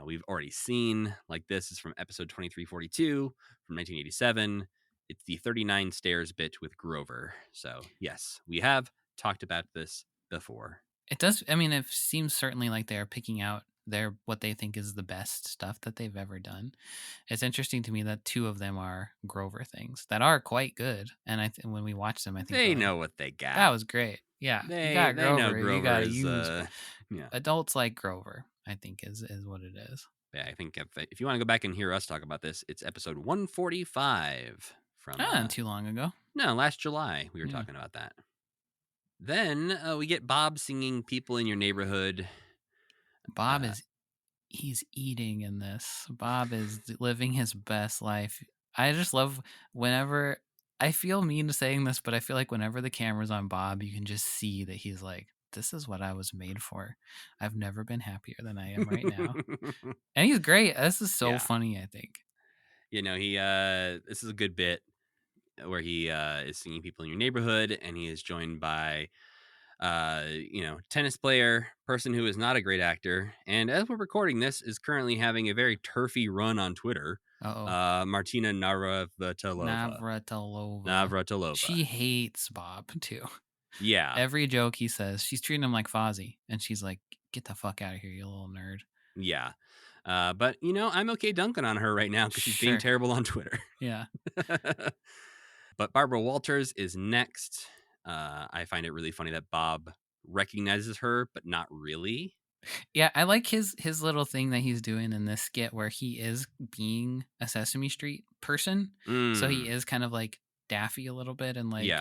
Speaker 2: we've already seen. Like, this is from episode 2342 from 1987. It's the 39 Stairs bit with Grover. So, yes, we have talked about this before.
Speaker 3: It does. I mean, it seems certainly like they're picking out what they think is the best stuff that they've ever done. It's interesting to me that two of them are Grover things that are quite good. And when we watch them, I think
Speaker 2: they know what they got.
Speaker 3: That was great. Yeah,
Speaker 2: they know Grover.
Speaker 3: You got to use adults like Grover, I think is what it is.
Speaker 2: Yeah, I think if you want to go back and hear us talk about this, it's episode 145 from
Speaker 3: not too long ago.
Speaker 2: No, last July we were talking about that. Then we get Bob singing "People in Your Neighborhood."
Speaker 3: Bob he's eating in this. Bob is living his best life. I just love whenever, I feel mean saying this, but I feel like whenever the camera's on Bob, you can just see that he's like, this is what I was made for. I've never been happier than I am right now. And he's great. This is so funny, I think.
Speaker 2: You know, this is a good bit where he is singing people in your neighborhood, and he is joined by tennis player, person who is not a great actor, and as we're recording this, is currently having a very turfy run on Twitter. Martina Navratilova.
Speaker 3: She hates Bob too.
Speaker 2: Yeah.
Speaker 3: Every joke he says, she's treating him like Fozzie, and she's like, "Get the fuck out of here, you little nerd."
Speaker 2: Yeah. But I'm okay dunking on her right now because she's being terrible on Twitter.
Speaker 3: Yeah.
Speaker 2: But Barbara Walters is next. I find it really funny that Bob recognizes her, but not really.
Speaker 3: Yeah, I like his little thing that he's doing in this skit where he is being a Sesame Street person. So he is kind of like daffy a little bit and like,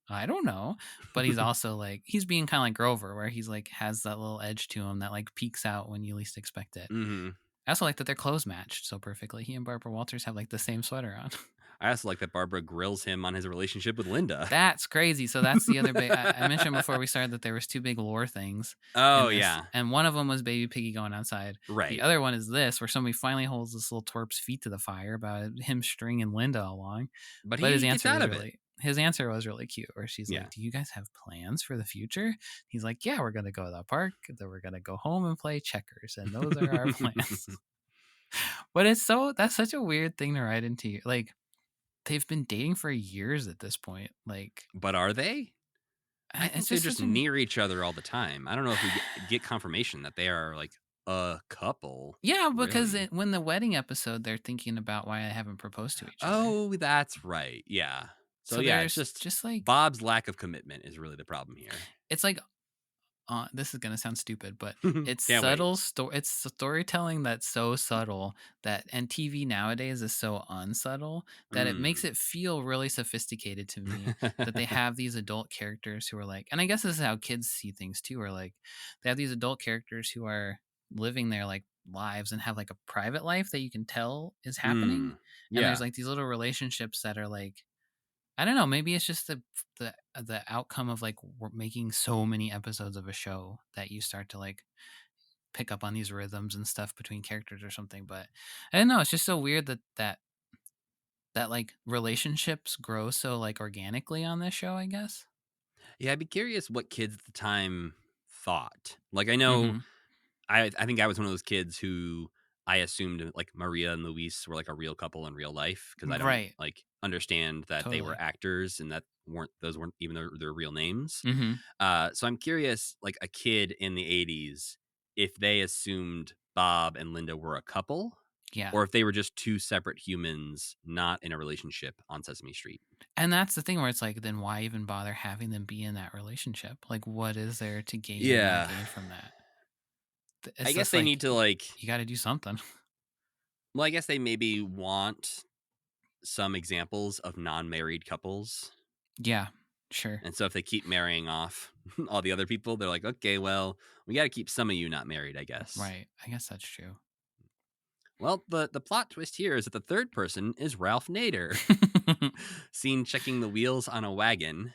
Speaker 3: I don't know. But he's also like, he's being kind of like Grover, where he's like has that little edge to him that like peeks out when you least expect it.
Speaker 2: Mm-hmm.
Speaker 3: I also like that their clothes matched so perfectly. He and Barbara Walters have like the same sweater on.
Speaker 2: I also like that Barbara grills him on his relationship with Linda.
Speaker 3: That's crazy. So that's the other big. I mentioned before we started that there was two big lore things.
Speaker 2: Oh yeah,
Speaker 3: and one of them was Baby Piggy going outside.
Speaker 2: Right.
Speaker 3: The other one is this, where somebody finally holds this little twerp's feet to the fire about him stringing Linda along.
Speaker 2: But his
Speaker 3: answer was really cute, where she's like, "Do you guys have plans for the future?" He's like, "Yeah, we're gonna go to the park. Then we're gonna go home and play checkers, and those are our plans." But that's such a weird thing to write into you, like. They've been dating for years at this point. Like,
Speaker 2: but are they? I think they're just near each other all the time. I don't know if we get confirmation that they are like a couple.
Speaker 3: Yeah, because when the wedding episode, they're thinking about why I haven't proposed to each other.
Speaker 2: Oh, that's right. Yeah. So yeah, it's just like Bob's lack of commitment is really the problem here.
Speaker 3: It's like. This is gonna sound stupid, but it's subtle. It's storytelling that's so subtle and TV nowadays is so unsubtle that it makes it feel really sophisticated to me that they have these adult characters who are like, and I guess this is how kids see things too, are like they have these adult characters who are living their like lives and have like a private life that you can tell is happening, and there's like these little relationships that are like. I don't know. Maybe it's just the outcome of like we're making so many episodes of a show that you start to like pick up on these rhythms and stuff between characters or something. But I don't know. It's just so weird that like relationships grow so like organically on this show, I guess.
Speaker 2: Yeah, I'd be curious what kids at the time thought. Like I know, I think I was one of those kids who I assumed like Maria and Luis were like a real couple in real life because I don't like understand that they were actors and that those weren't even their real names. So I'm curious, like a kid in the 80s, if they assumed Bob and Linda were a couple, or if they were just two separate humans not in a relationship on Sesame Street.
Speaker 3: And that's the thing where it's like, then why even bother having them be in that relationship? Like, what is there to gain from that?
Speaker 2: I guess they need to like
Speaker 3: you got to do something.
Speaker 2: Well, I guess they maybe want some examples of non-married couples.
Speaker 3: Yeah, sure.
Speaker 2: And so if they keep marrying off all the other people, they're like, okay, well, we got to keep some of you not married, I guess.
Speaker 3: Right. I guess that's true.
Speaker 2: Well, the plot twist here is that the third person is Ralph Nader, seen checking the wheels on a wagon,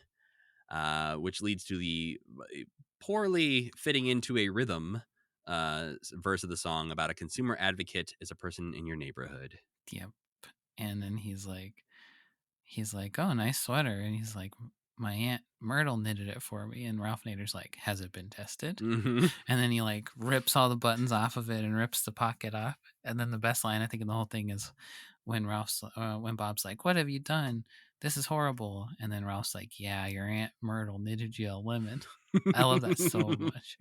Speaker 2: which leads to the poorly fitting into a rhythm verse of the song about a consumer advocate is a person in your neighborhood.
Speaker 3: Yep. And then he's like, oh, nice sweater. And he's like, my Aunt Myrtle knitted it for me. And Ralph Nader's like, has it been tested? And then he like rips all the buttons off of it and rips the pocket off. And then the best line I think in the whole thing is when when Bob's like, what have you done? This is horrible. And then Ralph's like, yeah, your Aunt Myrtle knitted you a lemon. I love that so much.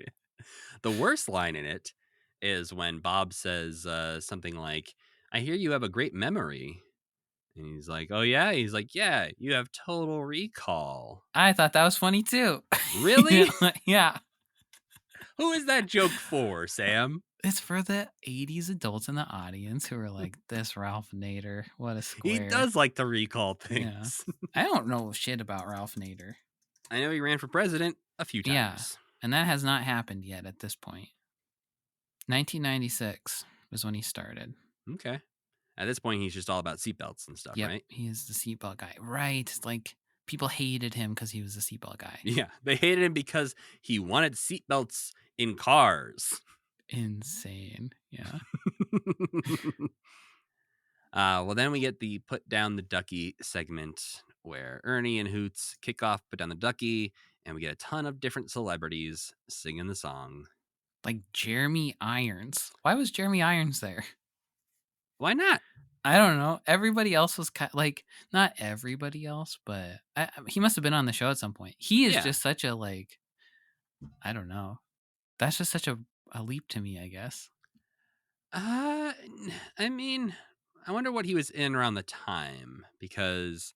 Speaker 2: The worst line in it is when Bob says something like, I hear you have a great memory. And he's like, oh, yeah? He's like, yeah, you have total recall.
Speaker 3: I thought that was funny, too.
Speaker 2: Really?
Speaker 3: Yeah.
Speaker 2: Who is that joke for, Sam?
Speaker 3: It's for the 80s adults in the audience who are like, this Ralph Nader, what a square.
Speaker 2: He does like to recall things.
Speaker 3: Yeah. I don't know shit about Ralph Nader.
Speaker 2: I know he ran for president a few times.
Speaker 3: Yeah, and that has not happened yet at this point. 1996 was when he started.
Speaker 2: Okay. At this point, he's just all about seatbelts and stuff, right?
Speaker 3: He is the seatbelt guy. Right. Like, people hated him because he was the seatbelt guy.
Speaker 2: Yeah, they hated him because he wanted seatbelts in cars.
Speaker 3: Insane. Yeah.
Speaker 2: Well, then we get the Put Down the Ducky segment where Ernie and Hoots kick off Put Down the Ducky, and we get a ton of different celebrities singing the song.
Speaker 3: Like Jeremy Irons. Why was Jeremy Irons there?
Speaker 2: Why not?
Speaker 3: I don't know. Everybody else was like, not everybody else, but he must have been on the show at some point. He is just such a, like, I don't know. That's just such a leap to me, I guess.
Speaker 2: I mean, I wonder what he was in around the time, because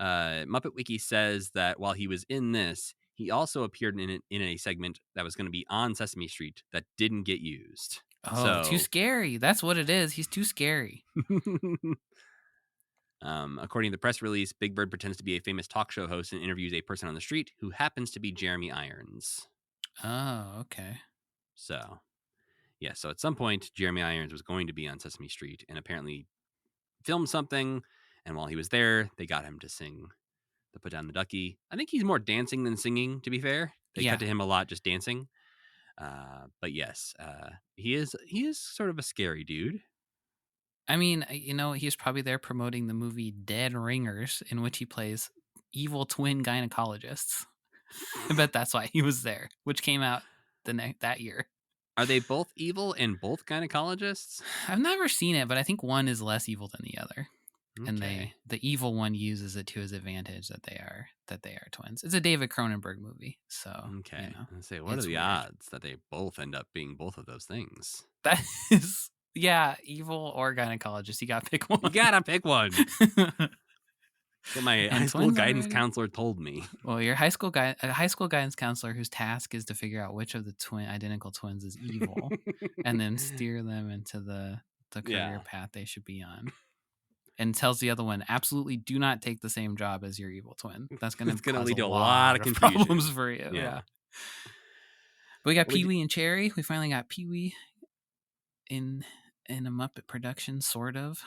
Speaker 2: Muppet Wiki says that while he was in this, he also appeared in a segment that was going to be on Sesame Street that didn't get used.
Speaker 3: Oh, too scary. That's what it is. He's too scary.
Speaker 2: According to the press release, Big Bird pretends to be a famous talk show host and interviews a person on the street who happens to be Jeremy Irons.
Speaker 3: Oh, okay.
Speaker 2: So, yeah. So at some point, Jeremy Irons was going to be on Sesame Street and apparently filmed something. And while he was there, they got him to sing the Put Down the Ducky. I think he's more dancing than singing, to be fair. They cut to him a lot just dancing. But yes, he is sort of a scary dude.
Speaker 3: I mean, he's probably there promoting the movie Dead Ringers, in which he plays evil twin gynecologists. I bet that's why he was there, which came out that year.
Speaker 2: Are they both evil and both gynecologists?
Speaker 3: I've never seen it, but I think one is less evil than the other. Okay. And the evil one uses it to his advantage that they are twins. It's a David Cronenberg movie, so
Speaker 2: okay. Let's say, what are the odds that they both end up being both of those things?
Speaker 3: That is, evil or gynecologist. You gotta pick one.
Speaker 2: You gotta pick one. What my high school guidance counselor told me.
Speaker 3: Well, your high school guidance counselor, whose task is to figure out which of the identical twins is evil, and then steer them into the career path they should be on. And tells the other one, absolutely do not take the same job as your evil twin. That's going to lead to a lot of confusion. Problems for you. Yeah. But we got Pee-wee and Cherry. We finally got Pee-wee in a Muppet production, sort of.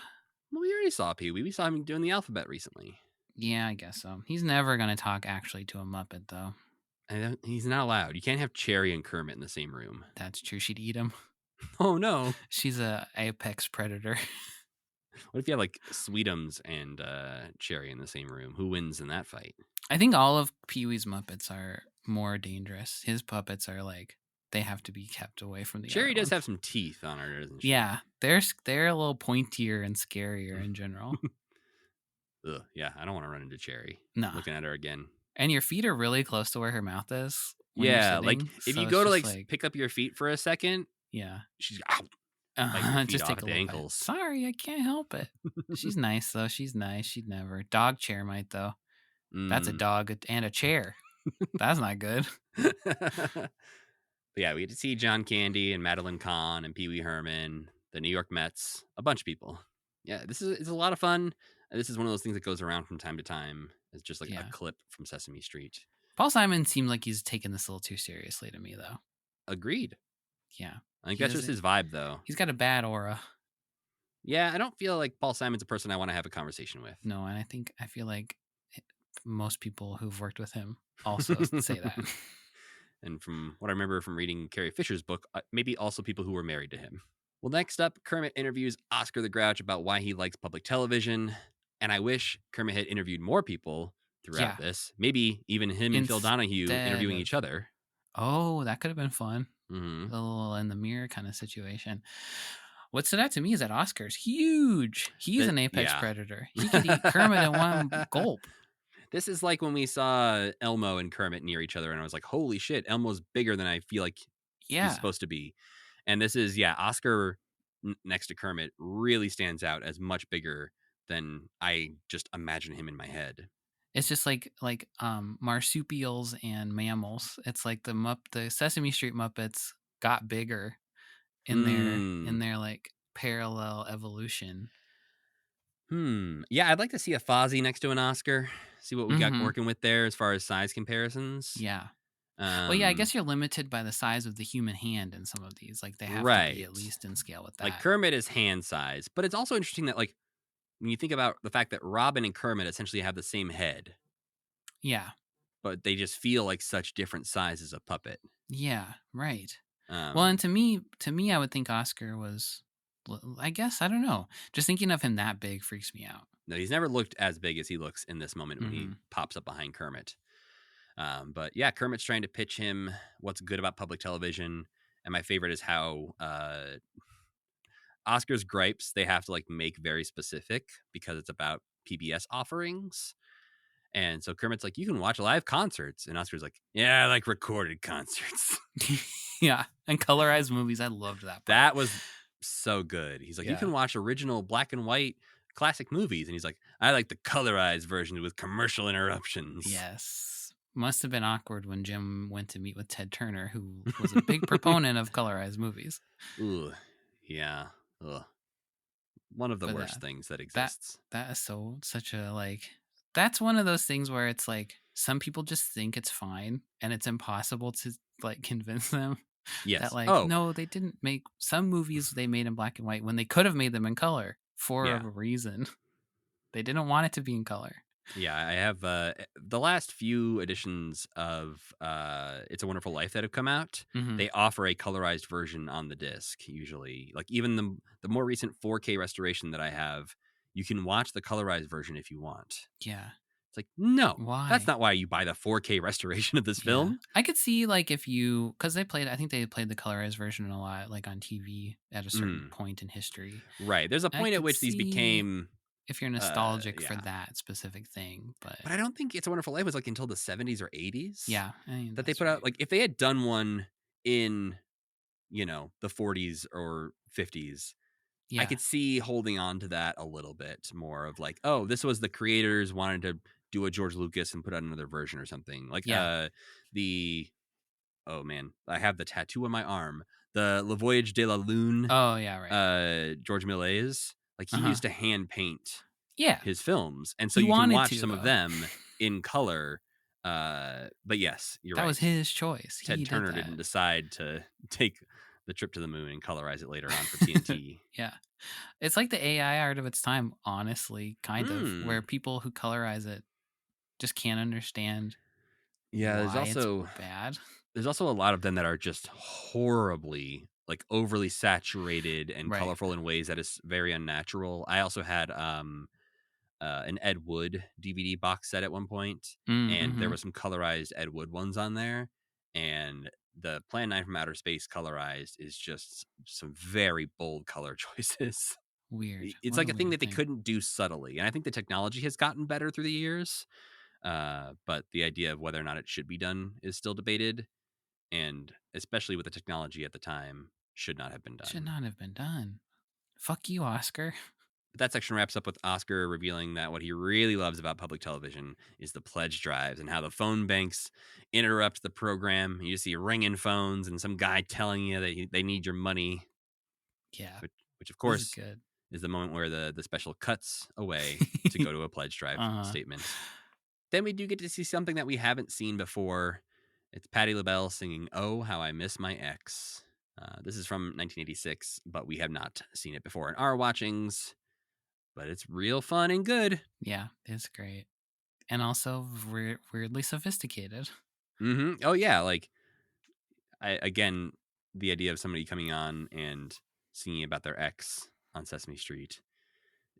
Speaker 2: Well, we already saw Pee-wee. We saw him doing the alphabet recently.
Speaker 3: Yeah, I guess so. He's never going to talk actually to a Muppet, though.
Speaker 2: He's not allowed. You can't have Cherry and Kermit in the same room.
Speaker 3: That's true. She'd eat him.
Speaker 2: Oh, no.
Speaker 3: She's a apex predator.
Speaker 2: What if you have like Sweetums and Cherry in the same room? Who wins in that fight?
Speaker 3: I think all of Pee-wee's Muppets are more dangerous. His puppets are like, they have to be kept away from the
Speaker 2: Cherry does have some teeth on her, doesn't she?
Speaker 3: Yeah, they're a little pointier and scarier in general.
Speaker 2: Ugh, yeah, I don't want to run into Cherry.
Speaker 3: No.
Speaker 2: Looking at her again.
Speaker 3: And your feet are really close to where her mouth is.
Speaker 2: Yeah, like if you go to like pick up your feet for a second, she's like
Speaker 3: just take a look.
Speaker 2: Ankles.
Speaker 3: Sorry, I can't help it. She's nice though. She's nice. She'd never. Dog chair might though. That's a dog and a chair. That's not good.
Speaker 2: But yeah, we get to see John Candy and Madeline Kahn and Pee Wee Herman, the New York Mets, a bunch of people. Yeah, it's a lot of fun. This is one of those things that goes around from time to time. It's just like a clip from Sesame Street.
Speaker 3: Paul Simon seems like he's taking this a little too seriously to me, though.
Speaker 2: Agreed.
Speaker 3: Yeah.
Speaker 2: I think that's just his vibe, though.
Speaker 3: He's got a bad aura.
Speaker 2: Yeah, I don't feel like Paul Simon's a person I want to have a conversation with.
Speaker 3: No, and I feel like most people who've worked with him also say that.
Speaker 2: And from what I remember from reading Carrie Fisher's book, maybe also people who were married to him. Well, next up, Kermit interviews Oscar the Grouch about why he likes public television. And I wish Kermit had interviewed more people throughout this. Maybe even him and Phil Donahue interviewing each other.
Speaker 3: Oh, that could have been fun.
Speaker 2: Mm-hmm.
Speaker 3: A little in the mirror kind of situation. What stood out to me is that Oscar's huge. He's an apex predator. He could eat Kermit in one gulp.
Speaker 2: This is like when we saw Elmo and Kermit near each other, and I was like, holy shit, Elmo's bigger than I feel like he's supposed to be. And this is, Oscar next to Kermit really stands out as much bigger than I just imagine him in my head.
Speaker 3: It's just like marsupials and mammals. It's like the Sesame Street Muppets got bigger in their like parallel evolution.
Speaker 2: Yeah, I'd like to see a Fozzie next to an Oscar. See what we got working with there as far as size comparisons.
Speaker 3: Yeah. Well, yeah, I guess you're limited by the size of the human hand in some of these. Like they have to be at least in scale with that.
Speaker 2: Like Kermit is hand size, but it's also interesting that like when you think about the fact that Robin and Kermit essentially have the same head.
Speaker 3: Yeah.
Speaker 2: But they just feel like such different sizes of puppet.
Speaker 3: Yeah, right. Well, and to me, I would think Oscar was I guess I don't know. Just thinking of him that big freaks me out.
Speaker 2: No, he's never looked as big as he looks in this moment when he
Speaker 3: Mm-hmm.
Speaker 2: pops up behind Kermit. But yeah, Kermit's trying to pitch him what's good about public television, and my favorite is how Oscar's gripes they have to like make very specific because it's about PBS offerings. And so Kermit's like, you can watch live concerts. And Oscar's like, yeah, I like recorded concerts.
Speaker 3: Yeah. And colorized movies. I loved that part.
Speaker 2: That was so good. He's like, you
Speaker 3: Yeah.
Speaker 2: can watch original black and white classic movies. And he's like, I like the colorized version with commercial interruptions.
Speaker 3: Yes. Must have been awkward when Jim went to meet with Ted Turner, who was a big proponent of colorized movies.
Speaker 2: Ooh, yeah. Ugh. One of the worst things that exists.
Speaker 3: That is such a like. That's one of those things where it's like some people just think it's fine, and it's impossible to like convince them.
Speaker 2: Yes.
Speaker 3: That like no, they didn't make some movies they made in black and white when they could have made them in color for a reason. They didn't want it to be in color.
Speaker 2: Yeah, I have the last few editions of It's a Wonderful Life that have come out.
Speaker 3: Mm-hmm.
Speaker 2: They offer a colorized version on the disc usually. Like even the more recent 4K restoration that I have, you can watch the colorized version if you want.
Speaker 3: Yeah.
Speaker 2: It's like, no,
Speaker 3: why?
Speaker 2: That's not why you buy the 4K restoration of this film.
Speaker 3: I could see like if you, because I think they played the colorized version a lot, like on TV at a certain point in history.
Speaker 2: Right. There's a point at which these became,
Speaker 3: if you're nostalgic for that specific thing, but
Speaker 2: I don't think It's a Wonderful Life was like until the 70s or 80s.
Speaker 3: Yeah,
Speaker 2: that they put out. Like if they had done one in, the 40s or 50s. I could see holding on to that a little bit more of like, oh, this was the creators wanted to do a George Lucas and put out another version or something. Like oh man, I have the tattoo on my arm. The Le Voyage de la Lune.
Speaker 3: Oh yeah, right.
Speaker 2: George Méliès. Like he used to hand paint his films. And so
Speaker 3: you
Speaker 2: can watch some of them in color. But yes, you're right.
Speaker 3: That was his choice.
Speaker 2: Ted Turner didn't decide to take the trip to the moon and colorize it later on for TNT.
Speaker 3: Yeah. It's like the AI art of its time, honestly, kind of, where people who colorize it just can't understand
Speaker 2: there's also
Speaker 3: it's bad.
Speaker 2: There's also a lot of them that are just horribly, like overly saturated and colorful in ways that is very unnatural. I also had an Ed Wood DVD box set at one point, and there was some colorized Ed Wood ones on there, and the Plan 9 from Outer Space colorized is just some very bold color choices.
Speaker 3: Weird.
Speaker 2: It's like a thing that they couldn't do subtly, and I think the technology has gotten better through the years, but the idea of whether or not it should be done is still debated, and especially with the technology at the time, should not have been done.
Speaker 3: Should not have been done. Fuck you, Oscar.
Speaker 2: But that section wraps up with Oscar revealing that what he really loves about public television is the pledge drives and how the phone banks interrupt the program. You see ringing phones and some guy telling you that they need your money.
Speaker 3: Yeah.
Speaker 2: Which of course is the moment where the special cuts away to go to a pledge drive statement. Then we do get to see something that we haven't seen before. It's Patti LaBelle singing "Oh, How I Miss My Ex." This is from 1986, but we have not seen it before in our watchings. But it's real fun and good.
Speaker 3: Yeah, it's great. And also weirdly sophisticated.
Speaker 2: Mm-hmm. Oh, yeah. Like, again, the idea of somebody coming on and singing about their ex on Sesame Street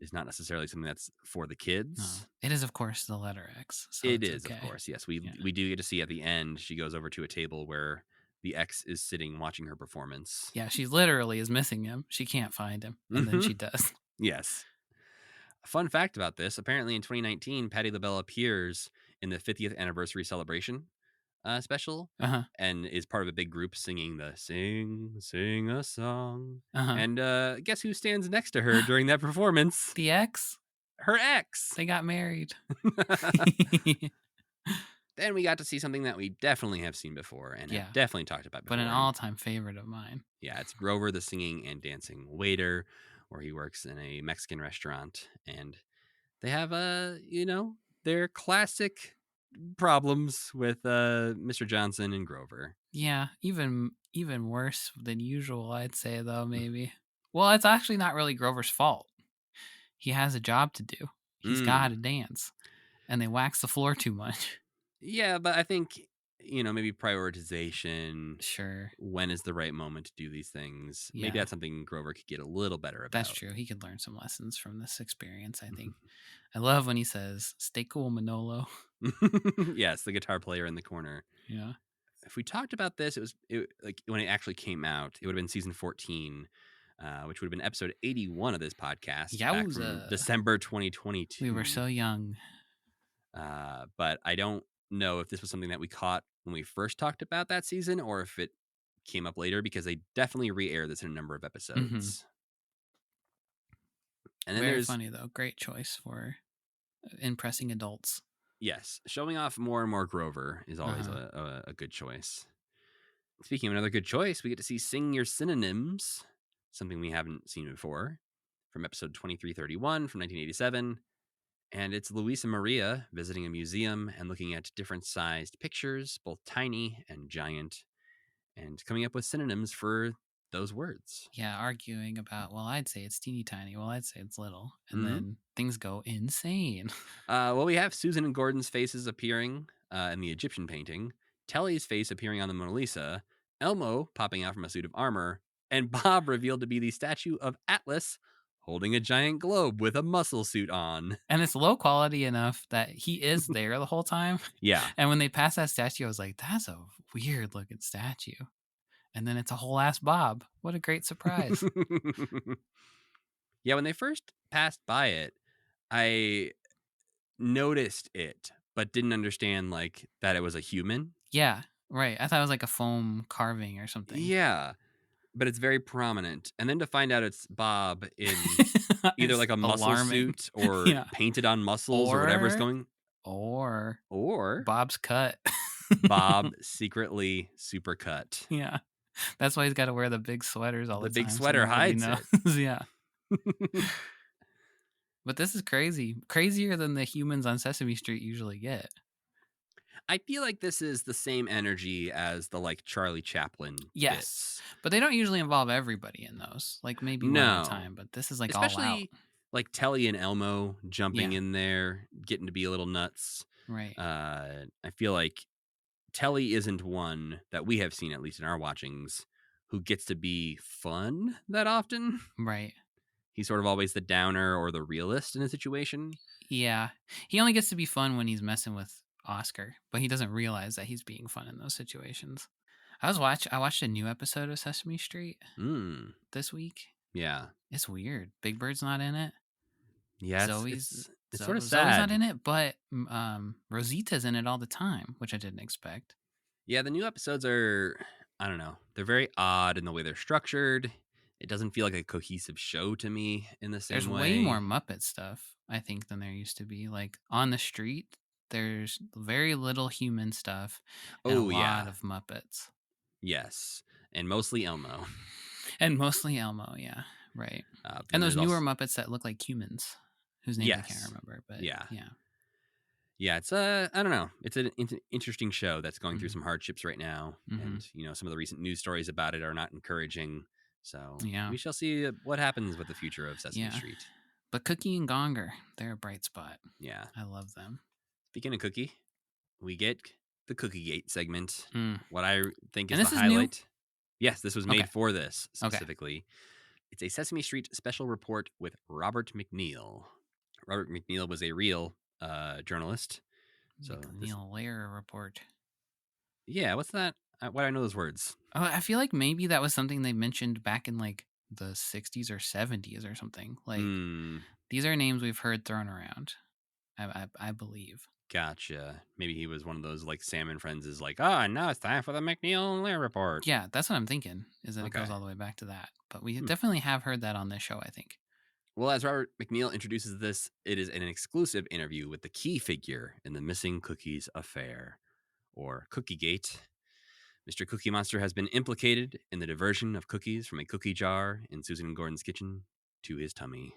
Speaker 2: is not necessarily something that's for the kids.
Speaker 3: No. It is, of course, the letter X. So
Speaker 2: it is, okay. Of course. Yes. We do get to see at the end, she goes over to a table where the ex is sitting watching her performance.
Speaker 3: Yeah, she literally is missing him. She can't find him. And then she does.
Speaker 2: Yes. A fun fact about this, apparently in 2019, Patti LaBelle appears in the 50th anniversary celebration special and is part of a big group singing the Sing a Song. And guess who stands next to her during that performance?
Speaker 3: The ex?
Speaker 2: Her ex.
Speaker 3: They got married.
Speaker 2: Then we got to see something that we definitely have seen before and have definitely talked about before.
Speaker 3: But an all-time favorite of mine.
Speaker 2: Yeah, it's Grover, the singing and dancing waiter, where he works in a Mexican restaurant, and they have their classic problems with Mr. Johnson and Grover.
Speaker 3: Yeah, even worse than usual, I'd say, though, maybe. Well, it's actually not really Grover's fault. He has a job to do. He's got to dance, and they wax the floor too much.
Speaker 2: Yeah, but I think maybe prioritization.
Speaker 3: Sure.
Speaker 2: When is the right moment to do these things?
Speaker 3: Yeah.
Speaker 2: Maybe that's something Grover could get a little better about.
Speaker 3: That's true. He could learn some lessons from this experience, I think. I love when he says, "Stay cool, Manolo."
Speaker 2: Yes, the guitar player in the corner.
Speaker 3: Yeah.
Speaker 2: If we talked about this, like when it actually came out, it would have been season 14, which would have been episode 81 of this podcast back from December 2022.
Speaker 3: We were so young.
Speaker 2: But I don't know if this was something that we caught when we first talked about that season or if it came up later, because they definitely re-air this in a number of episodes. And then
Speaker 3: Very funny, though. Great choice for impressing adults.
Speaker 2: Yes, showing off more and more Grover is always a good choice. Speaking of another good choice, we get to see Sing Your Synonyms, something we haven't seen before, from episode 2331 from 1987. And it's Luis and Maria visiting a museum and looking at different sized pictures, both tiny and giant, and coming up with synonyms for those words.
Speaker 3: Yeah, arguing about, well, I'd say it's teeny tiny. Well, I'd say it's little. And then things go insane.
Speaker 2: Well, we have Susan and Gordon's faces appearing in the Egyptian painting, Telly's face appearing on the Mona Lisa, Elmo popping out from a suit of armor, and Bob revealed to be the statue of Atlas holding a giant globe with a muscle suit on.
Speaker 3: And it's low quality enough that he is there the whole time.
Speaker 2: Yeah.
Speaker 3: And when they passed that statue, I was like, that's a weird looking statue. And then it's a whole ass Bob. What a great surprise.
Speaker 2: Yeah, when they first passed by it, I noticed it, but didn't understand like that it was a human.
Speaker 3: Yeah, right. I thought it was like a foam carving or something.
Speaker 2: Yeah, but it's very prominent. And then to find out it's Bob in either like a muscle suit or painted on muscles or whatever's going.
Speaker 3: Or
Speaker 2: Bob's
Speaker 3: cut.
Speaker 2: Bob secretly super cut.
Speaker 3: Yeah. That's why he's got to wear the big sweaters all the time.
Speaker 2: The big sweater hides it.
Speaker 3: Yeah. But this is crazy. Crazier than the humans on Sesame Street usually get.
Speaker 2: I feel like this is the same energy as the like Charlie Chaplin bits.
Speaker 3: But they don't usually involve everybody in those. Like maybe one at a time, but this is like
Speaker 2: especially
Speaker 3: all out.
Speaker 2: Like Telly and Elmo jumping in there, getting to be a little nuts.
Speaker 3: Right.
Speaker 2: I feel like Telly isn't one that we have seen, at least in our watchings, who gets to be fun that often.
Speaker 3: Right.
Speaker 2: He's sort of always the downer or the realist in a situation.
Speaker 3: Yeah. He only gets to be fun when he's messing with Oscar, but he doesn't realize that he's being fun in those situations. I watched a new episode of Sesame Street this week.
Speaker 2: Yeah.
Speaker 3: It's weird. Big Bird's not in it.
Speaker 2: Yeah,
Speaker 3: it's
Speaker 2: sort of sad.
Speaker 3: Zoe's not in it, but Rosita's in it all the time, which I didn't expect.
Speaker 2: Yeah, the new episodes are, I don't know, they're very odd in the way they're structured. It doesn't feel like a cohesive show to me in the same way.
Speaker 3: There's way more Muppet stuff, I think, than there used to be. Like on the street, there's very little human stuff and a lot of Muppets.
Speaker 2: Yes, and mostly Elmo.
Speaker 3: Yeah, right. And those newer Muppets that look like humans, whose name I can't remember. But yeah,
Speaker 2: it's I don't know. It's an interesting show that's going through some hardships right now, and some of the recent news stories about it are not encouraging. So we shall see what happens with the future of Sesame Street.
Speaker 3: But Cookie and Gonger, they're a bright spot.
Speaker 2: Yeah,
Speaker 3: I love them. Speaking
Speaker 2: of Cookie, we get the Cookiegate segment. What I think is the highlight. Yes, this was made for this specifically. Okay. It's a Sesame Street special report with Robert McNeil. Robert McNeil was a real journalist. So
Speaker 3: McNeil Lair report.
Speaker 2: Yeah, what's that? Why do I know those words?
Speaker 3: Oh, I feel like maybe that was something they mentioned back in like the 60s or 70s or something. Like these are names we've heard thrown around, I believe.
Speaker 2: Gotcha. Maybe he was one of those like Sam and Friends is like, now it's time for the McNeil Lair report.
Speaker 3: Yeah, that's what I'm thinking, is that it goes all the way back to that. But we definitely have heard that on this show, I think.
Speaker 2: Well, as Robert McNeil introduces this, it is an exclusive interview with the key figure in the missing cookies affair, or Cookiegate. Mr. Cookie Monster has been implicated in the diversion of cookies from a cookie jar in Susan and Gordon's kitchen to his tummy.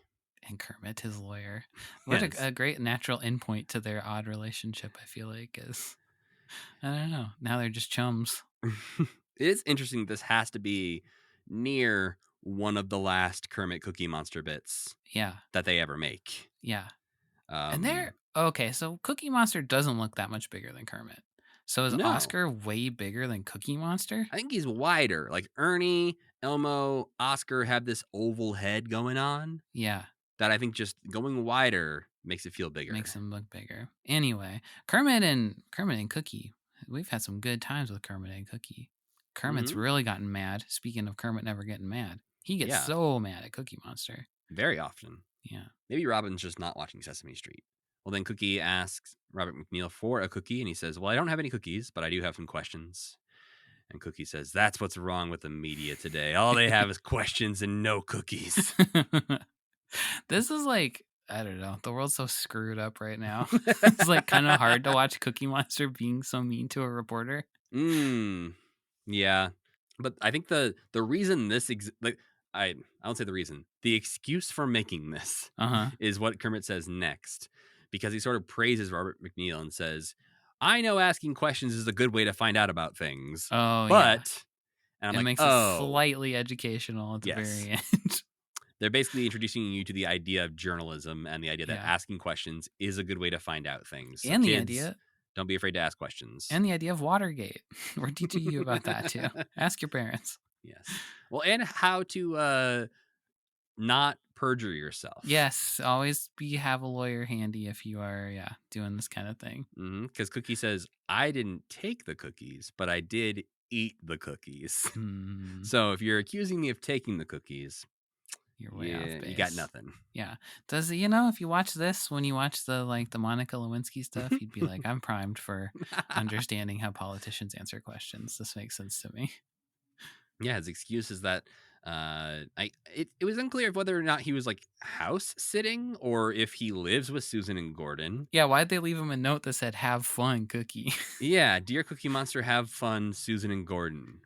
Speaker 3: And Kermit, his lawyer. What a great natural endpoint to their odd relationship, I feel like, is, I don't know. Now they're just chums.
Speaker 2: It is interesting that this has to be near one of the last Kermit Cookie Monster bits that they ever make.
Speaker 3: Yeah. And they're, okay, so Cookie Monster doesn't look that much bigger than Kermit. So is
Speaker 2: No.
Speaker 3: Oscar way bigger than Cookie Monster?
Speaker 2: I think he's wider. Like Ernie, Elmo, Oscar have this oval head going on
Speaker 3: Yeah,
Speaker 2: that I think just going wider makes it feel bigger.
Speaker 3: makes him look bigger. Anyway, Kermit and Cookie. We've had some good times with Kermit and Cookie. Kermit's really gotten mad. Speaking of Kermit never getting mad, he gets so mad at Cookie Monster.
Speaker 2: Very often.
Speaker 3: Yeah.
Speaker 2: Maybe Robin's just not watching Sesame Street. Well, then Cookie asks Robert McNeil for a cookie, and he says, well, I don't have any cookies, but I do have some questions. And Cookie says, that's what's wrong with the media today. All they have is questions and no cookies.
Speaker 3: This is like, I don't know. The world's so screwed up right now. It's like kind of hard to watch Cookie Monster being so mean to a reporter.
Speaker 2: Yeah. But I think the reason this I don't say the reason. The excuse for making this is what Kermit says next, because he sort of praises Robert McNeil and says, I know asking questions is a good way to find out about things.
Speaker 3: Oh,
Speaker 2: but and I'm
Speaker 3: it
Speaker 2: like,
Speaker 3: makes it slightly educational at the very end.
Speaker 2: They're basically introducing you to the idea of journalism and the idea that asking questions is a good way to find out things. So
Speaker 3: and
Speaker 2: kids,
Speaker 3: the idea,
Speaker 2: don't be afraid to ask questions.
Speaker 3: and the idea of Watergate. We're teaching you about that too. Ask your parents.
Speaker 2: Yes. Well, and how to not perjure yourself.
Speaker 3: Yes, always have a lawyer handy if you are doing this kind of thing.
Speaker 2: Because Cookie says, I didn't take the cookies, but I did eat the cookies. So if you're accusing me of taking the cookies,
Speaker 3: you're way off base.
Speaker 2: You got nothing.
Speaker 3: Yeah. Does if you watch this, when you watch the Monica Lewinsky stuff, you'd be like, I'm primed for understanding how politicians answer questions. This makes sense to me.
Speaker 2: Yeah, his excuse is that it was unclear whether or not he was like house sitting or if he lives with Susan and Gordon.
Speaker 3: Yeah, why'd they leave him a note that said, have fun, Cookie?
Speaker 2: Yeah, dear Cookie Monster, have fun, Susan and Gordon.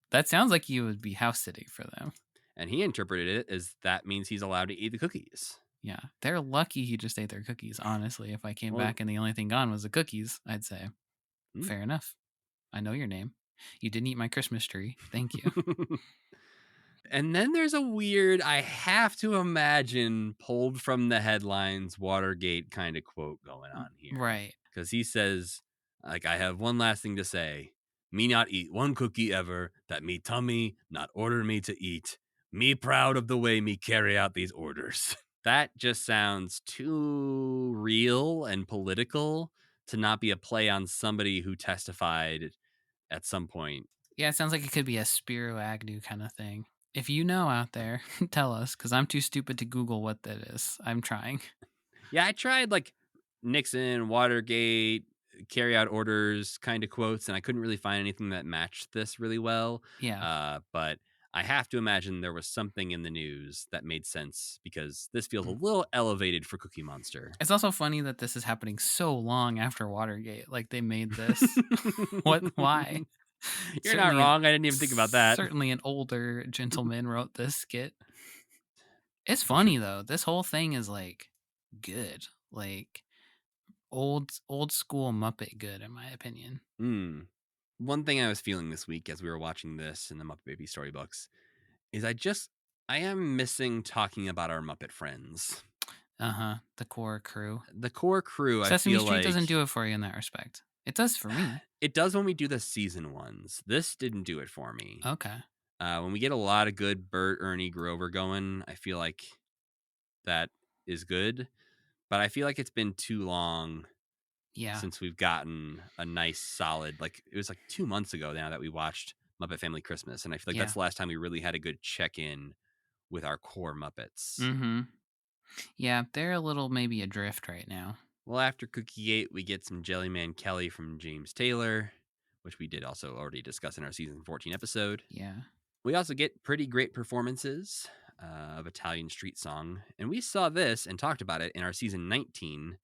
Speaker 3: That sounds like you would be house sitting for them.
Speaker 2: And he interpreted it as that means he's allowed to eat the cookies.
Speaker 3: Yeah, they're lucky he just ate their cookies, honestly. If I came back and the only thing gone was the cookies, I'd say, fair enough. I know your name. You didn't eat my Christmas tree. Thank you.
Speaker 2: And then there's a weird, I have to imagine, pulled from the headlines, Watergate kind of quote going on here.
Speaker 3: Right.
Speaker 2: Because he says, like, I have one last thing to say. Me not eat one cookie ever, that me tummy not order me to eat. Me proud of the way me carry out these orders. That just sounds too real and political to not be a play on somebody who testified at some point.
Speaker 3: Yeah, it sounds like it could be a Spiro Agnew kind of thing. If you know out there, tell us, because I'm too stupid to Google what that is. I'm trying.
Speaker 2: Yeah, I tried like Nixon, Watergate, carry out orders kind of quotes, and I couldn't really find anything that matched this really well.
Speaker 3: Yeah.
Speaker 2: But I have to imagine there was something in the news that made sense because this feels a little elevated for Cookie Monster.
Speaker 3: It's also funny that this is happening so long after Watergate. Like they made this. What? Why?
Speaker 2: You're not wrong. I didn't even think about that.
Speaker 3: Certainly an older gentleman wrote this skit. It's funny though. This whole thing is like good. Like old school Muppet good, in my opinion.
Speaker 2: One thing I was feeling this week as we were watching this in the Muppet Baby Storybooks is I am missing talking about our Muppet friends.
Speaker 3: The core crew.
Speaker 2: Sesame
Speaker 3: Street doesn't do it for you in that respect. It does for me.
Speaker 2: It does when we do the season ones. This didn't do it for me.
Speaker 3: Okay.
Speaker 2: When we get a lot of good Bert, Ernie, Grover going, I feel like that is good. But I feel like it's been too long since we've gotten a nice solid, like it was like 2 months ago now that we watched Muppet Family Christmas. And I feel like that's the last time we really had a good check-in with our core Muppets.
Speaker 3: Yeah, they're a little maybe adrift right now.
Speaker 2: Well, after Cookie Gate, we get some Jellyman Kelly from James Taylor, which we did also already discuss in our season 14 episode.
Speaker 3: Yeah.
Speaker 2: We also get pretty great performances of Italian Street Song. And we saw this and talked about it in our season 19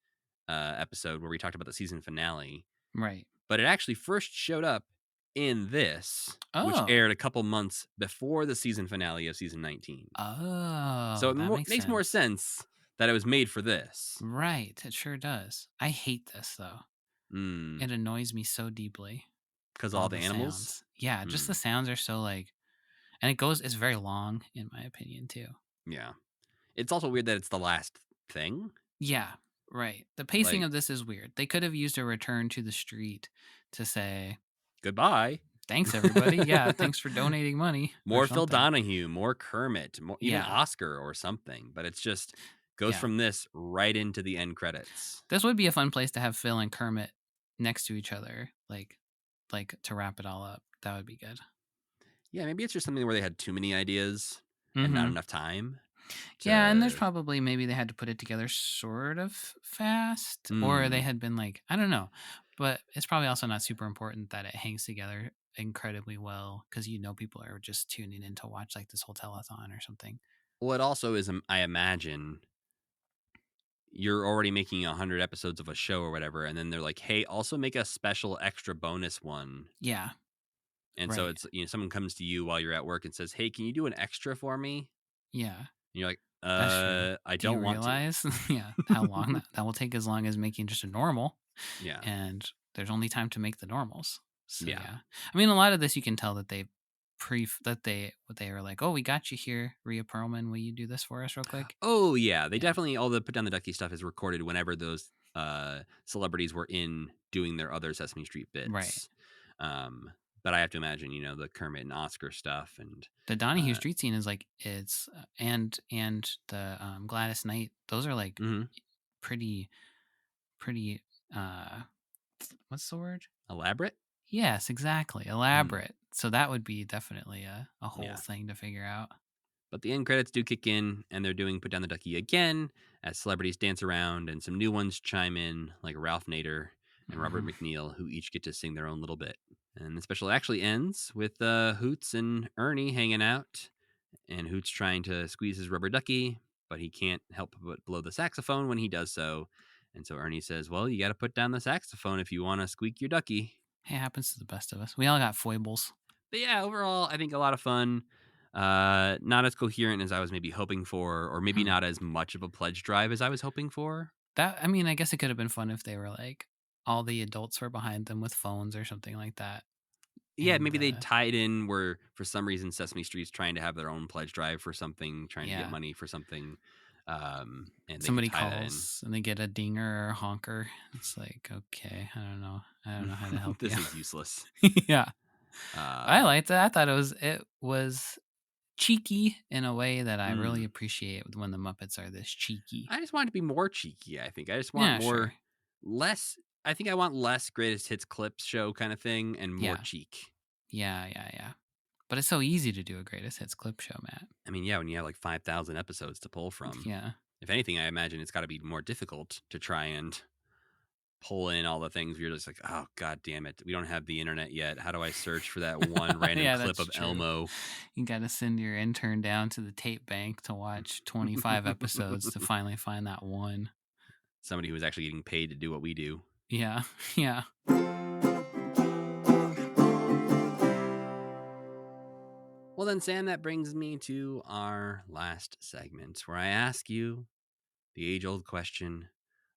Speaker 2: episode where we talked about the season finale.
Speaker 3: Right.
Speaker 2: But it actually first showed up in this, which aired a couple months before the season finale of season 19. So it makes more sense that it was made for this.
Speaker 3: Right. It sure does. I hate this, though. It annoys me so deeply.
Speaker 2: Because all the animals?
Speaker 3: Sounds. Yeah, just the sounds are so like... And it's very long, in my opinion, too.
Speaker 2: Yeah. It's also weird that it's the last thing.
Speaker 3: Yeah. Right. The pacing of this is weird. They could have used a return to the street to say
Speaker 2: goodbye.
Speaker 3: Thanks, everybody. Yeah, thanks for donating money.
Speaker 2: More Phil Donahue, more Kermit, more even
Speaker 3: Yeah.
Speaker 2: Oscar or something. But it's just goes from this right into the end credits.
Speaker 3: This would be a fun place to have Phil and Kermit next to each other, like to wrap it all up. That would be good.
Speaker 2: Yeah, maybe it's just something where they had too many ideas and not enough time.
Speaker 3: Yeah, and there's probably maybe they had to put it together sort of fast, or they had been like, I don't know. But it's probably also not super important that it hangs together incredibly well because people are just tuning in to watch like this whole telethon or something.
Speaker 2: Well, it also is, I imagine, you're already making 100 episodes of a show or whatever, and then they're like, hey, also make a special extra bonus one.
Speaker 3: Yeah.
Speaker 2: And so it's, someone comes to you while you're at work and says, hey, can you do an extra for me?
Speaker 3: Yeah.
Speaker 2: And you're like, I don't want
Speaker 3: to. Yeah. How long that will take as long as making just a normal.
Speaker 2: Yeah.
Speaker 3: And there's only time to make the normals. So, yeah. I mean, a lot of this you can tell that they were like, oh, we got you here, Rhea Perlman, will you do this for us real quick?
Speaker 2: Oh yeah, they definitely, all the Put Down the Ducky stuff is recorded whenever those celebrities were in doing their other Sesame Street bits, right? But I have to imagine, the Kermit and Oscar stuff and
Speaker 3: the Donahue Street scene is like it's and the Gladys Knight, those are like pretty what's the word?
Speaker 2: Elaborate?
Speaker 3: Yes, exactly. Elaborate. So that would be definitely a whole thing to figure out.
Speaker 2: But the end credits do kick in, and they're doing Put Down the Ducky again as celebrities dance around, and some new ones chime in, like Ralph Nader and Robert McNeil, who each get to sing their own little bit. And the special actually ends with Hoots and Ernie hanging out, and Hoots trying to squeeze his rubber ducky, but he can't help but blow the saxophone when he does so. And so Ernie says, well, you got to put down the saxophone if you want to squeak your ducky.
Speaker 3: Hey, it happens to the best of us. We all got foibles.
Speaker 2: But yeah, overall, I think a lot of fun. Not as coherent as I was maybe hoping for, or maybe not as much of a pledge drive as I was hoping for.
Speaker 3: I mean, I guess it could have been fun if they were like, all the adults were behind them with phones or something like that.
Speaker 2: Yeah, maybe they tied in where for some reason Sesame Street's trying to have their own pledge drive for something, trying to get money for something. And
Speaker 3: somebody calls and they get a dinger or a honker. It's like, okay, I don't know how to help
Speaker 2: this
Speaker 3: you.
Speaker 2: is useless.
Speaker 3: Yeah. I liked that. I thought it was cheeky in a way that I really appreciate when the Muppets are this cheeky.
Speaker 2: I just want it to be more cheeky, I think. I just want less. I think I want less greatest hits clips show kind of thing and more cheek.
Speaker 3: Yeah. But it's so easy to do a greatest hits clip show, Matt.
Speaker 2: I mean, yeah, when you have like 5,000 episodes to pull from.
Speaker 3: Yeah.
Speaker 2: If anything, I imagine it's got to be more difficult to try and pull in all the things where you're just like, oh, God damn it. We don't have the internet yet. How do I search for that one random clip of Elmo?
Speaker 3: You got to send your intern down to the tape bank to watch 25 episodes to finally find that one.
Speaker 2: Somebody who is actually getting paid to do what we do.
Speaker 3: Yeah.
Speaker 2: Well then, Sam, that brings me to our last segment where I ask you the age-old question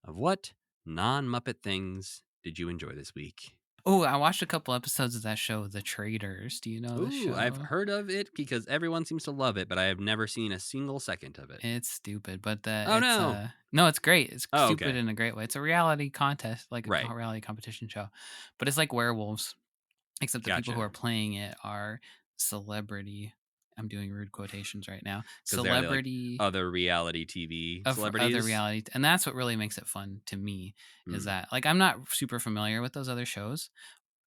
Speaker 2: of what non-Muppet things did you enjoy this week?
Speaker 3: Oh, I watched a couple episodes of that show, The Traitors. Do you know this show?
Speaker 2: I've heard of it because everyone seems to love it, but I have never seen a single second of it.
Speaker 3: It's stupid, but
Speaker 2: no,
Speaker 3: it's great. It's stupid in a great way. It's a reality contest, like a reality competition show, but it's like werewolves, except the people who are playing it are celebrity. I'm doing rude quotations right now. Celebrity,
Speaker 2: like other reality TV celebrities,
Speaker 3: other reality, and that's what really makes it fun to me. Is that like I'm not super familiar with those other shows.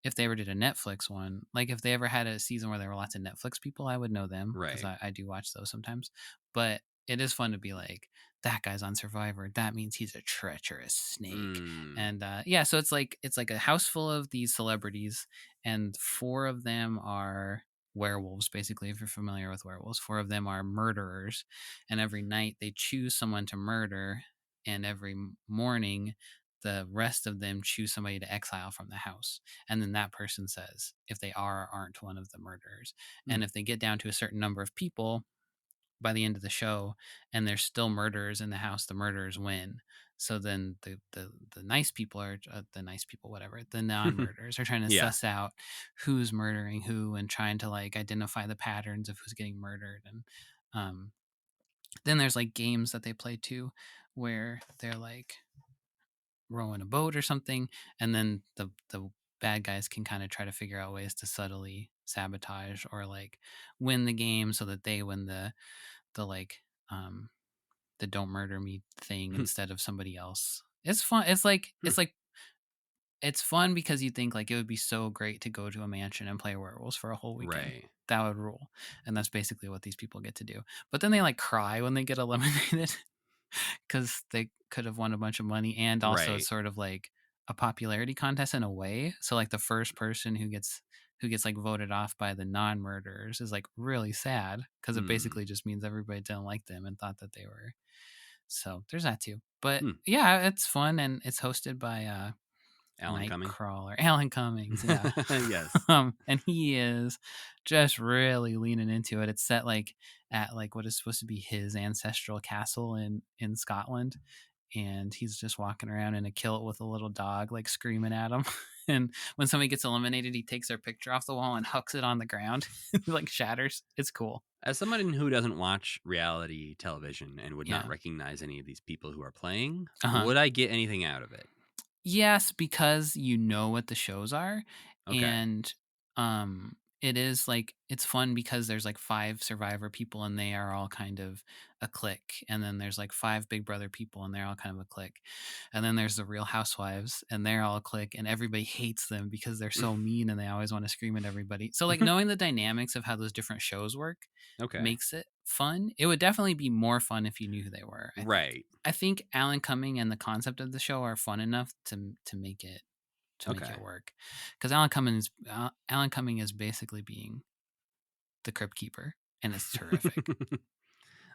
Speaker 3: If they ever did a Netflix one, like if they ever had a season where there were lots of Netflix people, I would know them because I do watch those sometimes. But it is fun to be like, that guy's on Survivor. That means he's a treacherous snake. And so it's like a house full of these celebrities, and 4 of them are werewolves, basically. If you're familiar with werewolves, 4 of them are murderers, and every night they choose someone to murder, and every morning the rest of them choose somebody to exile from the house, and then that person says if they are or aren't one of the murderers. And if they get down to a certain number of people by the end of the show and there's still murderers in the house, the murderers win. So then the nice people are the nice people, whatever, the non-murderers are trying to suss out who's murdering who and trying to like identify the patterns of who's getting murdered. And then there's like games that they play too where they're like rowing a boat or something, and then the bad guys can kind of try to figure out ways to subtly sabotage or like win the game so that they win the like the don't murder me thing instead of somebody else. It's fun. It's fun because you think like it would be so great to go to a mansion and play werewolves for a whole weekend.
Speaker 2: Right.
Speaker 3: That would rule. And that's basically what these people get to do. But then they like cry when they get eliminated because they could have won a bunch of money. And also
Speaker 2: Right.
Speaker 3: it's sort of like a popularity contest in a way. So like the first person who gets like voted off by the non-murderers is like really sad because it basically just means everybody didn't like them and thought that they were. So there's that too. But yeah, it's fun, and it's hosted by Nightcrawler, Alan Cummings, yeah.
Speaker 2: Yes.
Speaker 3: And he is just really leaning into it. It's set like at like what is supposed to be his ancestral castle in Scotland, and he's just walking around in a kilt with a little dog like screaming at him. And when somebody gets eliminated, he takes their picture off the wall and hucks it on the ground. Like shatters. It's cool.
Speaker 2: As someone who doesn't watch reality television and would not recognize any of these people who are playing, would I get anything out of it?
Speaker 3: Yes, because you know what the shows are.
Speaker 2: Okay.
Speaker 3: And it is like it's fun because there's like 5 Survivor people and they are all kind of a clique, and then there's like 5 Big Brother people and they're all kind of a clique, and then there's the Real Housewives and they're all a clique, and everybody hates them because they're so mean and they always want to scream at everybody. So like knowing the dynamics of how those different shows work makes it fun. It would definitely be more fun if you knew who they were. I think Alan Cumming and the concept of the show are fun enough to make it make it work, because Alan Cumming is basically being the Crypt Keeper, and it's terrific.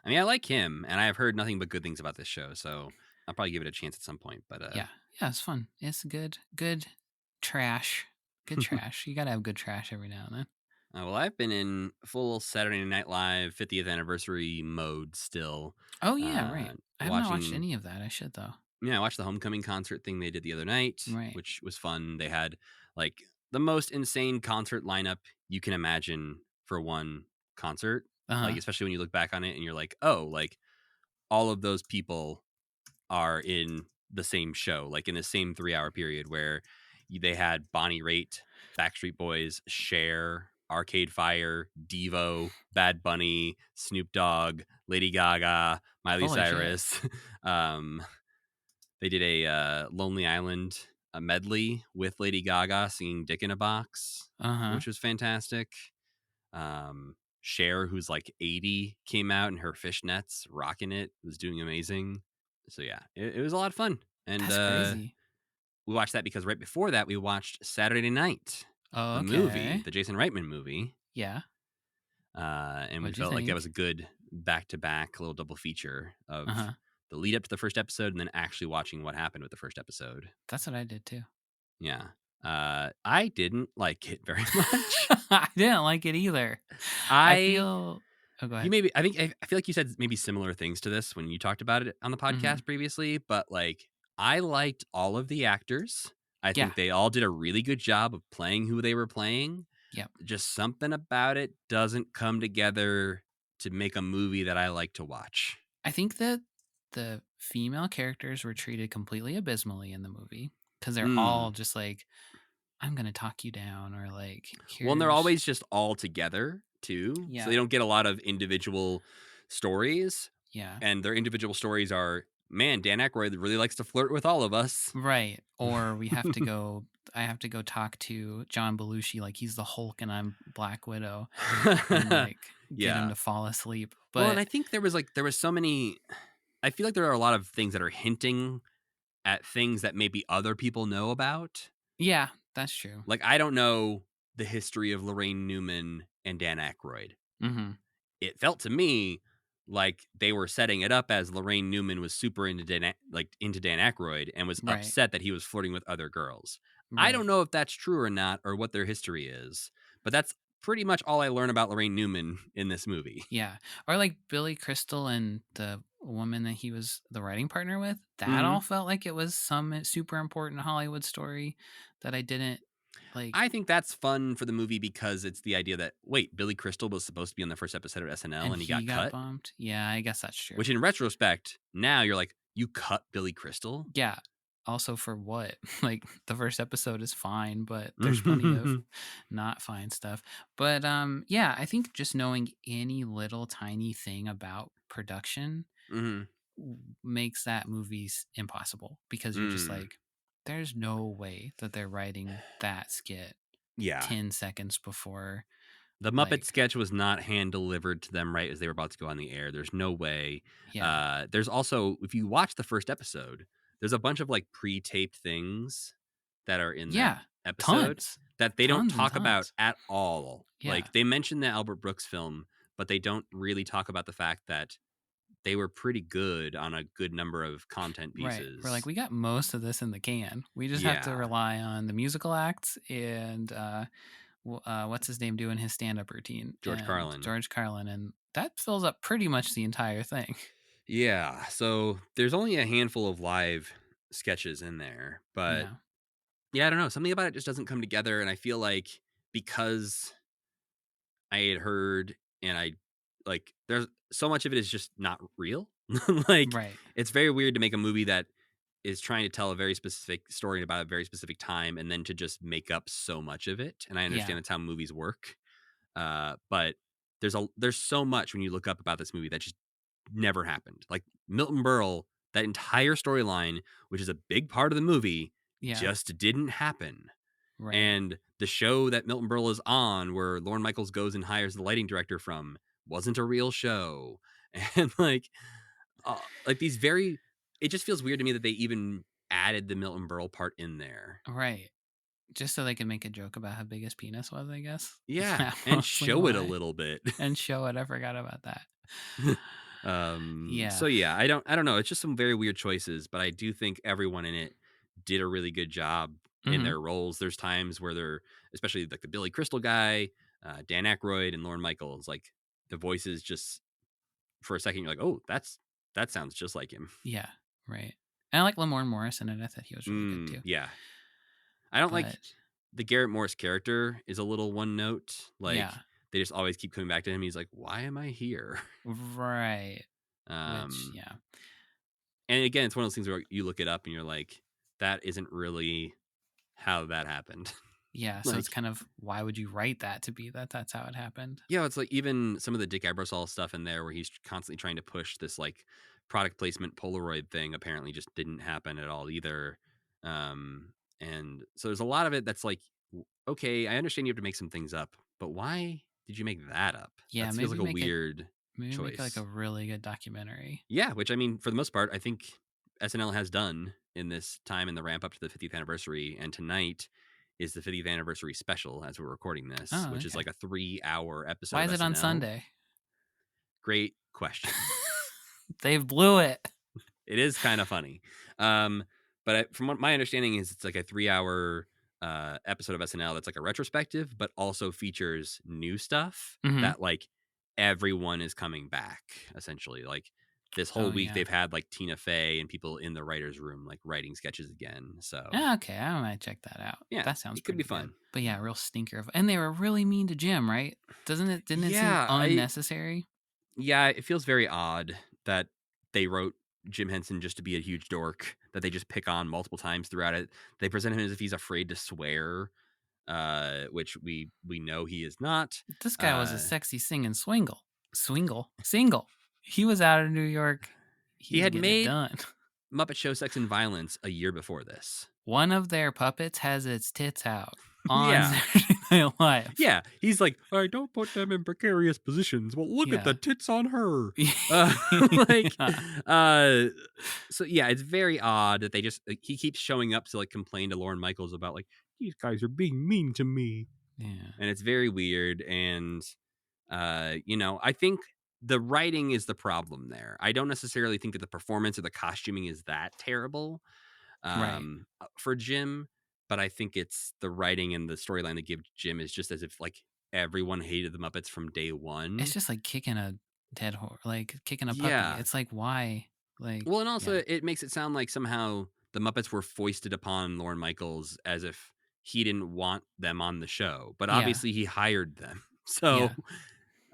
Speaker 2: I mean, I like him, and I've heard nothing but good things about this show, so I'll probably give it a chance at some point. But
Speaker 3: yeah, it's fun. It's good trash. Good trash. You gotta have good trash every now and then.
Speaker 2: Well, I've been in full Saturday Night Live 50th anniversary mode still.
Speaker 3: Oh yeah, right. I have not watched any of that. I should though.
Speaker 2: Yeah, I watched the homecoming concert thing they did the other night, which was fun. They had like the most insane concert lineup you can imagine for one concert. Like, especially when you look back on it and you're like, oh, like all of those people are in the same show, like in the same 3-hour period where they had Bonnie Raitt, Backstreet Boys, Cher, Arcade Fire, Devo, Bad Bunny, Snoop Dogg, Lady Gaga, Miley Cyrus. They did a Lonely Island medley with Lady Gaga singing Dick in a Box, which was fantastic. Cher, who's like 80, came out in her fishnets, rocking it, was doing amazing. So yeah, it was a lot of fun. And
Speaker 3: that's crazy.
Speaker 2: We watched that because right before that, we watched Saturday Night, the movie, the Jason Reitman movie.
Speaker 3: Yeah.
Speaker 2: And we felt like that was a good back-to-back little double feature of the lead up to the first episode and then actually watching what happened with the first episode.
Speaker 3: That's what I did too.
Speaker 2: Yeah. I didn't like it very much.
Speaker 3: I didn't like it either. I feel... Oh, go ahead.
Speaker 2: I feel like you said maybe similar things to this when you talked about it on the podcast previously, but like I liked all of the actors. I think they all did a really good job of playing who they were playing.
Speaker 3: Yeah.
Speaker 2: Just something about it doesn't come together to make a movie that I like to watch. I
Speaker 3: think that the female characters were treated completely abysmally in the movie because they're all just like, I'm going to talk you down, or like,
Speaker 2: well, and they're always just all together too.
Speaker 3: Yeah.
Speaker 2: So they don't get a lot of individual stories.
Speaker 3: Yeah.
Speaker 2: And their individual stories are, man, Dan Aykroyd really likes to flirt with all of us.
Speaker 3: Right. Or we have to go, I have to go talk to John Belushi like he's the Hulk and I'm Black Widow, and like get him to fall asleep. But
Speaker 2: well, and I think there was so many, I feel like there are a lot of things that are hinting at things that maybe other people know about.
Speaker 3: Yeah, that's true.
Speaker 2: Like, I don't know the history of Lorraine Newman and Dan Aykroyd. It felt to me like they were setting it up as Lorraine Newman was super into Dan Aykroyd and was upset that he was flirting with other girls. I don't know if that's true or not, or what their history is, but that's pretty much all I learn about Lorraine Newman in this movie.
Speaker 3: Yeah. Or like Billy Crystal and the woman that he was the writing partner with, that all felt like it was some super important Hollywood story that I didn't like.
Speaker 2: I think that's fun for the movie because it's the idea that, wait, Billy Crystal was supposed to be on the first episode of SNL and he got cut?
Speaker 3: Bumped. Yeah, I guess that's true.
Speaker 2: Which in retrospect, now you're like, you cut Billy Crystal?
Speaker 3: Yeah. also for what? Like the first episode is fine, but there's plenty of not fine stuff. But yeah, I think just knowing any little tiny thing about production
Speaker 2: Mhm.
Speaker 3: makes that movie impossible, because you're just
Speaker 2: Mm.
Speaker 3: like, there's no way that they're writing that skit
Speaker 2: Yeah.
Speaker 3: 10 seconds before,
Speaker 2: The Muppet
Speaker 3: like,
Speaker 2: sketch was not hand delivered to them right as they were about to go on the air. There's no way.
Speaker 3: yeah.
Speaker 2: There's also, if you watch the first episode, there's a bunch of like pre-taped things that are in that
Speaker 3: Yeah.
Speaker 2: episode
Speaker 3: Tons.
Speaker 2: that they don't
Speaker 3: Tons and
Speaker 2: talk about
Speaker 3: tons.
Speaker 2: at all.
Speaker 3: Yeah.
Speaker 2: Like they mention the Albert Brooks film, but they don't really talk about the fact that they were pretty good on a good number of content
Speaker 3: Right. We're like,
Speaker 2: pieces.
Speaker 3: we got most of this in the can. We just have to
Speaker 2: Yeah.
Speaker 3: rely on the musical acts and what's his name doing his stand-up routine,
Speaker 2: George
Speaker 3: and
Speaker 2: Carlin.
Speaker 3: George Carlin, and that fills up pretty much the entire thing.
Speaker 2: Yeah. So there's only a handful of live sketches in there, but
Speaker 3: Yeah.
Speaker 2: yeah, I don't know. Something about it just doesn't come together. And I feel like because I had heard and I like, there's so much of it is just not real. Like,
Speaker 3: Right.
Speaker 2: it's very weird to make a movie that is trying to tell a very specific story about a very specific time and then to just make up so much of it. And I
Speaker 3: Yeah.
Speaker 2: understand that's how movies work. But there's so much when you look up about this movie that just never happened. Like Milton Berle, that entire storyline, which is a big part of the movie,
Speaker 3: Yeah.
Speaker 2: just didn't happen.
Speaker 3: Right.
Speaker 2: And the show that Milton Berle is on, where Lorne Michaels goes and hires the lighting director from, wasn't a real show. And like these very, it just feels weird to me that they even added the Milton Berle part in there.
Speaker 3: Right. Just so they can make a joke about how big his penis was, I guess.
Speaker 2: Yeah,
Speaker 3: That's
Speaker 2: and
Speaker 3: mostly
Speaker 2: show it a
Speaker 3: why.
Speaker 2: little bit.
Speaker 3: And show it. I forgot about that. Yeah.
Speaker 2: So yeah, I don't know. It's just some very weird choices, but I do think everyone in it did a really good job in
Speaker 3: Mhm.
Speaker 2: their roles. There's times where they're, especially like the Billy Crystal guy, Dan Aykroyd, and Lorne Michaels, like the voices just for a second you're like, oh, that sounds just like him.
Speaker 3: Yeah. Right. And I like Lamorne Morris in it. I thought he was really good too.
Speaker 2: Yeah, I don't like
Speaker 3: But
Speaker 2: the Garrett Morris character is a little one note. Like
Speaker 3: yeah.
Speaker 2: they just always keep coming back to him. He's like, why am I here?
Speaker 3: Right. Which, yeah.
Speaker 2: And again, it's one of those things where you look it up and you're like, that isn't really how that happened.
Speaker 3: Yeah. So it's kind of, why would you write that to be that's how it happened?
Speaker 2: Yeah, it's like even some of the Dick Ebersol stuff in there where he's constantly trying to push this like product placement Polaroid thing apparently just didn't happen at all either. And so there's a lot of it that's like, okay, I understand you have to make some things up, but why did you make that up?
Speaker 3: Yeah,
Speaker 2: that
Speaker 3: maybe
Speaker 2: feels like a weird
Speaker 3: maybe
Speaker 2: choice.
Speaker 3: make like a really good documentary.
Speaker 2: Yeah, which I mean, for the most part, I think SNL has done in this time in the ramp up to the 50th anniversary. And tonight is the 50th anniversary special as we're recording this, which is like a 3-hour episode.
Speaker 3: Why
Speaker 2: of
Speaker 3: is it
Speaker 2: SNL.
Speaker 3: on Sunday?
Speaker 2: Great question.
Speaker 3: They blew it.
Speaker 2: It is kind of funny. But from what my understanding is, it's like a 3-hour episode of SNL that's like a retrospective, but also features new stuff that like everyone is coming back essentially. Like this whole week they've had like Tina Fey and people in the writer's room like writing sketches again. So
Speaker 3: okay, I might check that out.
Speaker 2: Yeah,
Speaker 3: that sounds
Speaker 2: it could be
Speaker 3: good.
Speaker 2: fun.
Speaker 3: But yeah, real stinker. And they were really mean to Jim, right? Didn't it seem unnecessary?
Speaker 2: Yeah, it feels very odd that they wrote Jim Henson just to be a huge dork that they just pick on multiple times throughout it. They present him as if he's afraid to swear, which we know he is not.
Speaker 3: This guy was a sexy singing single. He was out of New York.
Speaker 2: He had made
Speaker 3: it done.
Speaker 2: Muppet Show Sex and Violence a year before this.
Speaker 3: One of their puppets has its tits out on Saturday Night Live.
Speaker 2: Yeah, he's like, I don't put them in precarious positions. Well, look at the tits on her. So yeah, it's very odd that they just he keeps showing up to like complain to Lorne Michaels about like these guys are being mean to me.
Speaker 3: Yeah,
Speaker 2: and it's very weird. And I think the writing is the problem there. I don't necessarily think that the performance or the costuming is that terrible for Jim. But I think it's the writing and the storyline they give Jim is just as if like everyone hated the Muppets from day one.
Speaker 3: It's just like kicking a dead horse, like kicking a puppy. Yeah. It's like, why? Like,
Speaker 2: well, and also it makes it sound like somehow the Muppets were foisted upon Lorne Michaels as if he didn't want them on the show, but obviously he hired them. So,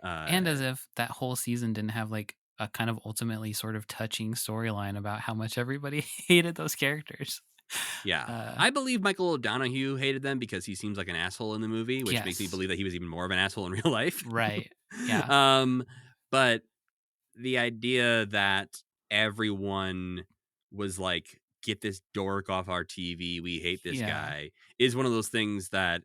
Speaker 3: and as if that whole season didn't have like a kind of ultimately sort of touching storyline about how much everybody hated those characters.
Speaker 2: Yeah. I believe Michael Donahue hated them because he seems like an asshole in the movie, which makes me
Speaker 3: Yes.
Speaker 2: believe that he was even more of an asshole in real life.
Speaker 3: Right. Yeah.
Speaker 2: But the idea that everyone was like, get this dork off our TV, we hate this guy, is one of those things that,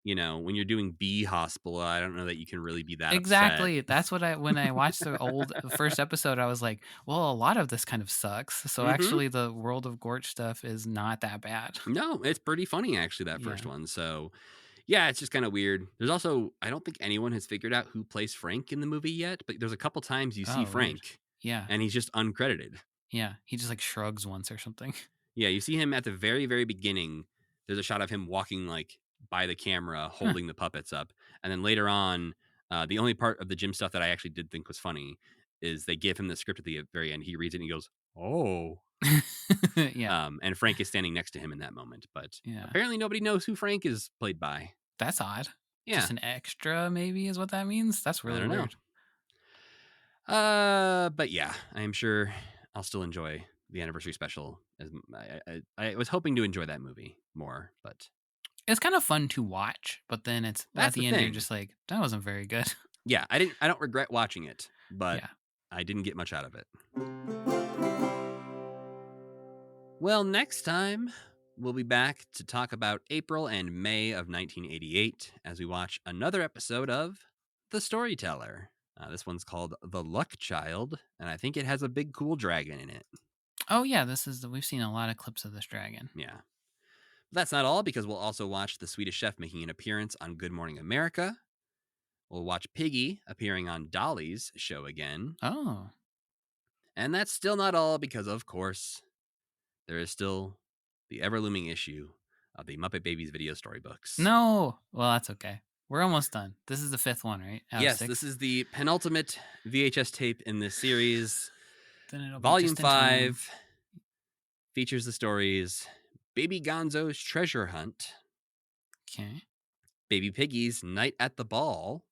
Speaker 2: you know, when you're doing B Hospital, I don't know that you can really be that upset.
Speaker 3: Exactly. That's what when I watched the first episode, I was like, well, a lot of this kind of sucks. So actually the World of Gort stuff is not that bad.
Speaker 2: No, it's pretty funny, actually, that first one. So, yeah, it's just kind of weird. There's also, I don't think anyone has figured out who plays Frank in the movie yet, but there's a couple times you see
Speaker 3: Oh, weird.
Speaker 2: Frank.
Speaker 3: Yeah.
Speaker 2: And he's just uncredited.
Speaker 3: Yeah. He just like shrugs once or something.
Speaker 2: Yeah, you see him at the very, very beginning. There's a shot of him walking like by the camera, holding the puppets up. And then later on, the only part of the gym stuff that I actually did think was funny is they give him the script at the very end. He reads it and he goes, "Oh."
Speaker 3: Yeah.
Speaker 2: And Frank is standing next to him in that moment. But
Speaker 3: Yeah.
Speaker 2: apparently nobody knows who Frank is played by.
Speaker 3: That's odd.
Speaker 2: Yeah.
Speaker 3: Just an extra, maybe, is what that means. That's really weird.
Speaker 2: But yeah, I am sure I'll still enjoy the anniversary special. As I was hoping to enjoy that movie more, but
Speaker 3: it's kind of fun to watch. But then it's at the end, you're just like, that wasn't very good.
Speaker 2: Yeah, I don't regret watching it, but
Speaker 3: Yeah.
Speaker 2: I didn't get much out of it. Well, next time we'll be back to talk about April and May of 1988 as we watch another episode of The Storyteller. This one's called The Luck Child, and I think it has a big cool dragon in it.
Speaker 3: Oh yeah, we've seen a lot of clips of this dragon.
Speaker 2: Yeah. But that's not all, because we'll also watch the Swedish Chef making an appearance on Good Morning America. We'll watch Piggy appearing on Dolly's show again.
Speaker 3: Oh.
Speaker 2: And that's still not all, because of course there is still the ever-looming issue of the Muppet Babies video storybooks.
Speaker 3: No! Well, that's okay. We're almost done. This is the 5th one, right?
Speaker 2: Yes, this is the penultimate VHS tape in this series.
Speaker 3: Then it'll
Speaker 2: Volume 5 features the stories Baby Gonzo's Treasure Hunt.
Speaker 3: Okay.
Speaker 2: Baby Piggy's Night at the Ball.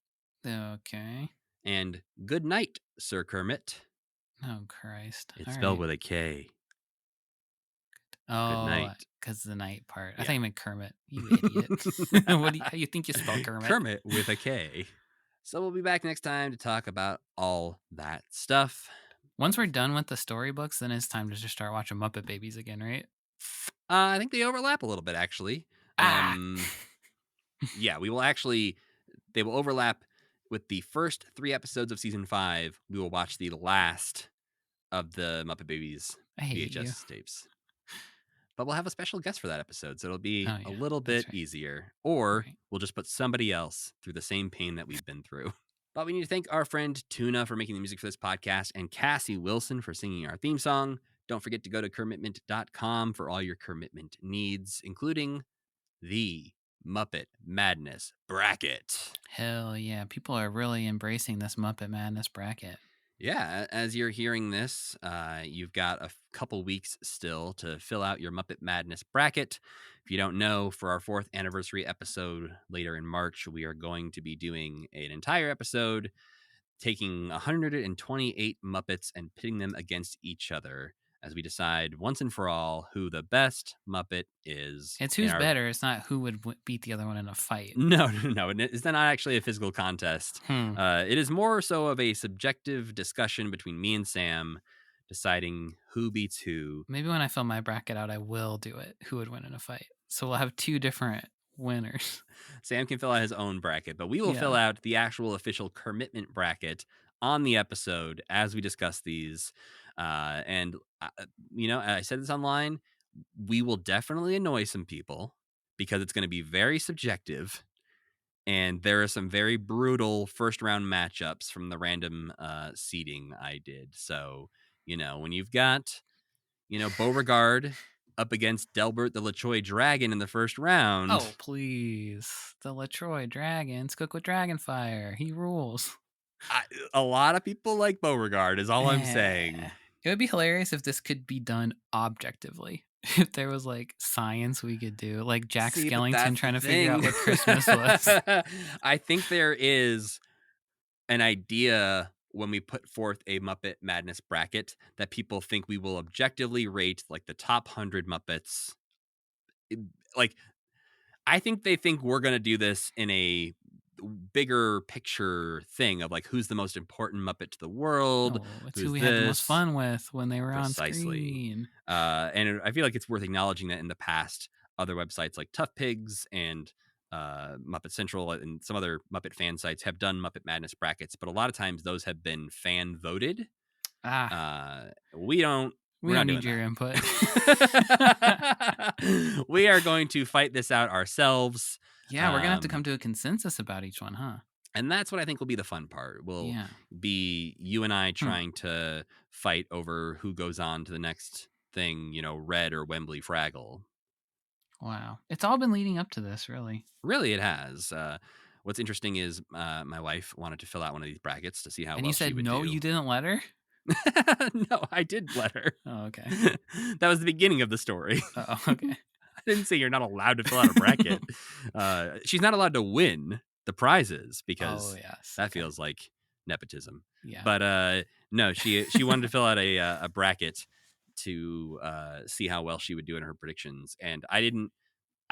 Speaker 3: Okay.
Speaker 2: And Good Night, Sir Kermit.
Speaker 3: Oh, Christ.
Speaker 2: It's spelled with a K.
Speaker 3: Oh,
Speaker 2: Good night.
Speaker 3: Because the night part.
Speaker 2: Yeah.
Speaker 3: I thought you meant Kermit. You idiot. How do you think you spell Kermit?
Speaker 2: Kermit with a K. So we'll be back next time to talk about all that stuff.
Speaker 3: Once we're done with the storybooks, then it's time to just start watching Muppet Babies again, right?
Speaker 2: I think they overlap a little bit, actually. Yeah, they will overlap with the first 3 episodes of season 5. We will watch the last of the Muppet Babies VHS tapes. But we'll have a special guest for that episode, so it'll be a little bit easier. Or we'll just put somebody else through the same pain that we've been through. But we need to thank our friend Tuna for making the music for this podcast, and Cassie Wilson for singing our theme song. Don't forget to go to Kermitment.com for all your Kermitment needs, including the Muppet Madness Bracket.
Speaker 3: Hell yeah. People are really embracing this Muppet Madness bracket.
Speaker 2: Yeah, as you're hearing this, you've got a couple weeks still to fill out your Muppet Madness bracket. If you don't know, for our 4th anniversary episode later in March, we are going to be doing an entire episode taking 128 Muppets and pitting them against each other as we decide once and for all who the best Muppet is.
Speaker 3: It's who's better. It's not who would beat the other one in a fight.
Speaker 2: No. It's not actually a physical contest. It is more so of a subjective discussion between me and Sam, deciding who beats who.
Speaker 3: Maybe when I fill my bracket out, I will do it. Who would win in a fight? So we'll have 2 different winners.
Speaker 2: Sam can fill out his own bracket, but we will fill out the actual official Kermitment bracket on the episode as we discuss these. And I said this online, we will definitely annoy some people because it's going to be very subjective. And there are some very brutal first round matchups from the random seeding I did. So, when you've got, Beauregard up against Delbert the LaCroix Dragon in the first round.
Speaker 3: Oh, please. The LaCroix Dragons cook with dragon fire. He rules.
Speaker 2: A lot of people like Beauregard is all I'm saying.
Speaker 3: It would be hilarious if this could be done objectively. If there was like science we could do, like Jack Skellington trying to figure out what Christmas was.
Speaker 2: I think there is an idea when we put forth a Muppet Madness bracket that people think we will objectively rate like the top 100 Muppets like, I think they think we're going to do this in a bigger picture thing of like, who's the most important Muppet to the world?
Speaker 3: Oh, it's who
Speaker 2: Who's
Speaker 3: we had the most
Speaker 2: this?
Speaker 3: fun with when they were on
Speaker 2: Precisely.
Speaker 3: screen.
Speaker 2: And I feel like it's worth acknowledging that in the past, other websites like Tough Pigs and Muppet Central and some other Muppet fan sites have done Muppet Madness brackets, but a lot of times those have been fan voted. We don't
Speaker 3: need your input.
Speaker 2: We are going to fight this out ourselves.
Speaker 3: Yeah, we're gonna have to come to a consensus about each one, huh?
Speaker 2: And that's what I think will be the fun part. Will be you and I trying to fight over who goes on to the next thing, Red or Wembley Fraggle.
Speaker 3: Wow. It's all been leading up to this, really.
Speaker 2: Really, it has. What's interesting is my wife wanted to fill out one of these brackets to see how well she would do.
Speaker 3: And you said no, you didn't let her?
Speaker 2: No, I did let her.
Speaker 3: Oh, okay.
Speaker 2: That was the beginning of the story.
Speaker 3: Oh, okay.
Speaker 2: I didn't say you're not allowed to fill out a bracket. She's not allowed to win the prizes because that feels like nepotism.
Speaker 3: Yeah.
Speaker 2: But no, she wanted to fill out a bracket to see how well she would do in her predictions. And I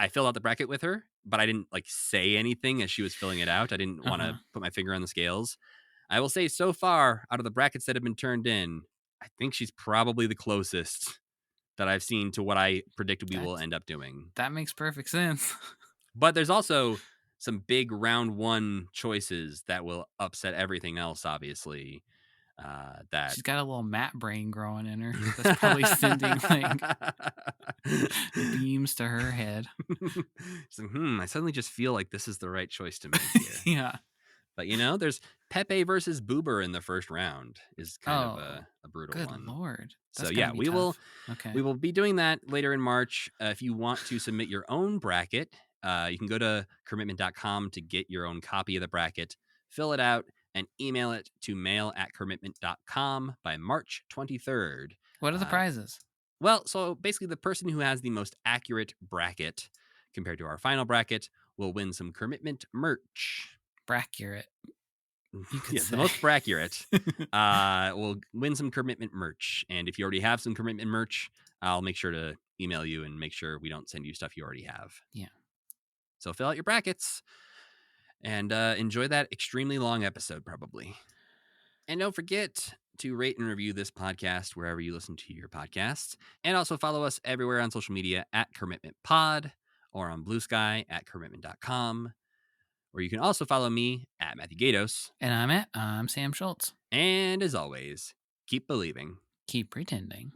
Speaker 2: filled out the bracket with her, but I didn't like say anything as she was filling it out. I didn't want to put my finger on the scales. I will say so far, out of the brackets that have been turned in, I think she's probably the closest that I've seen to what I predicted we will end up doing.
Speaker 3: That makes perfect sense.
Speaker 2: But there's also some big round one choices that will upset everything else, obviously. That
Speaker 3: she's got a little Matt brain growing in her. That's probably sending like beams to her head.
Speaker 2: She's like, I suddenly just feel like this is the right choice to make here.
Speaker 3: Yeah.
Speaker 2: But there's Pepe versus Boober in the first round is kind of a brutal one.
Speaker 3: Good Lord.
Speaker 2: That's so we will be doing that later in March. If you want to submit your own bracket, you can go to commitment.com to get your own copy of the bracket, fill it out, and email it to mail@commitment.com by March 23rd.
Speaker 3: What are the prizes?
Speaker 2: Well, so basically the person who has the most accurate bracket compared to our final bracket will win some Commitment merch.
Speaker 3: Braccurate.
Speaker 2: The most braccurate will win some Commitment merch. And if you already have some Commitment merch, I'll make sure to email you and make sure we don't send you stuff you already have.
Speaker 3: Yeah.
Speaker 2: So fill out your brackets and enjoy that extremely long episode, probably. And don't forget to rate and review this podcast wherever you listen to your podcasts. And also follow us everywhere on social media at Commitment Pod or on Blue Sky at commitment.com. Or you can also follow me at Matthew Gatos.
Speaker 3: And I'm Sam Schultz.
Speaker 2: And as always, keep believing.
Speaker 3: Keep pretending.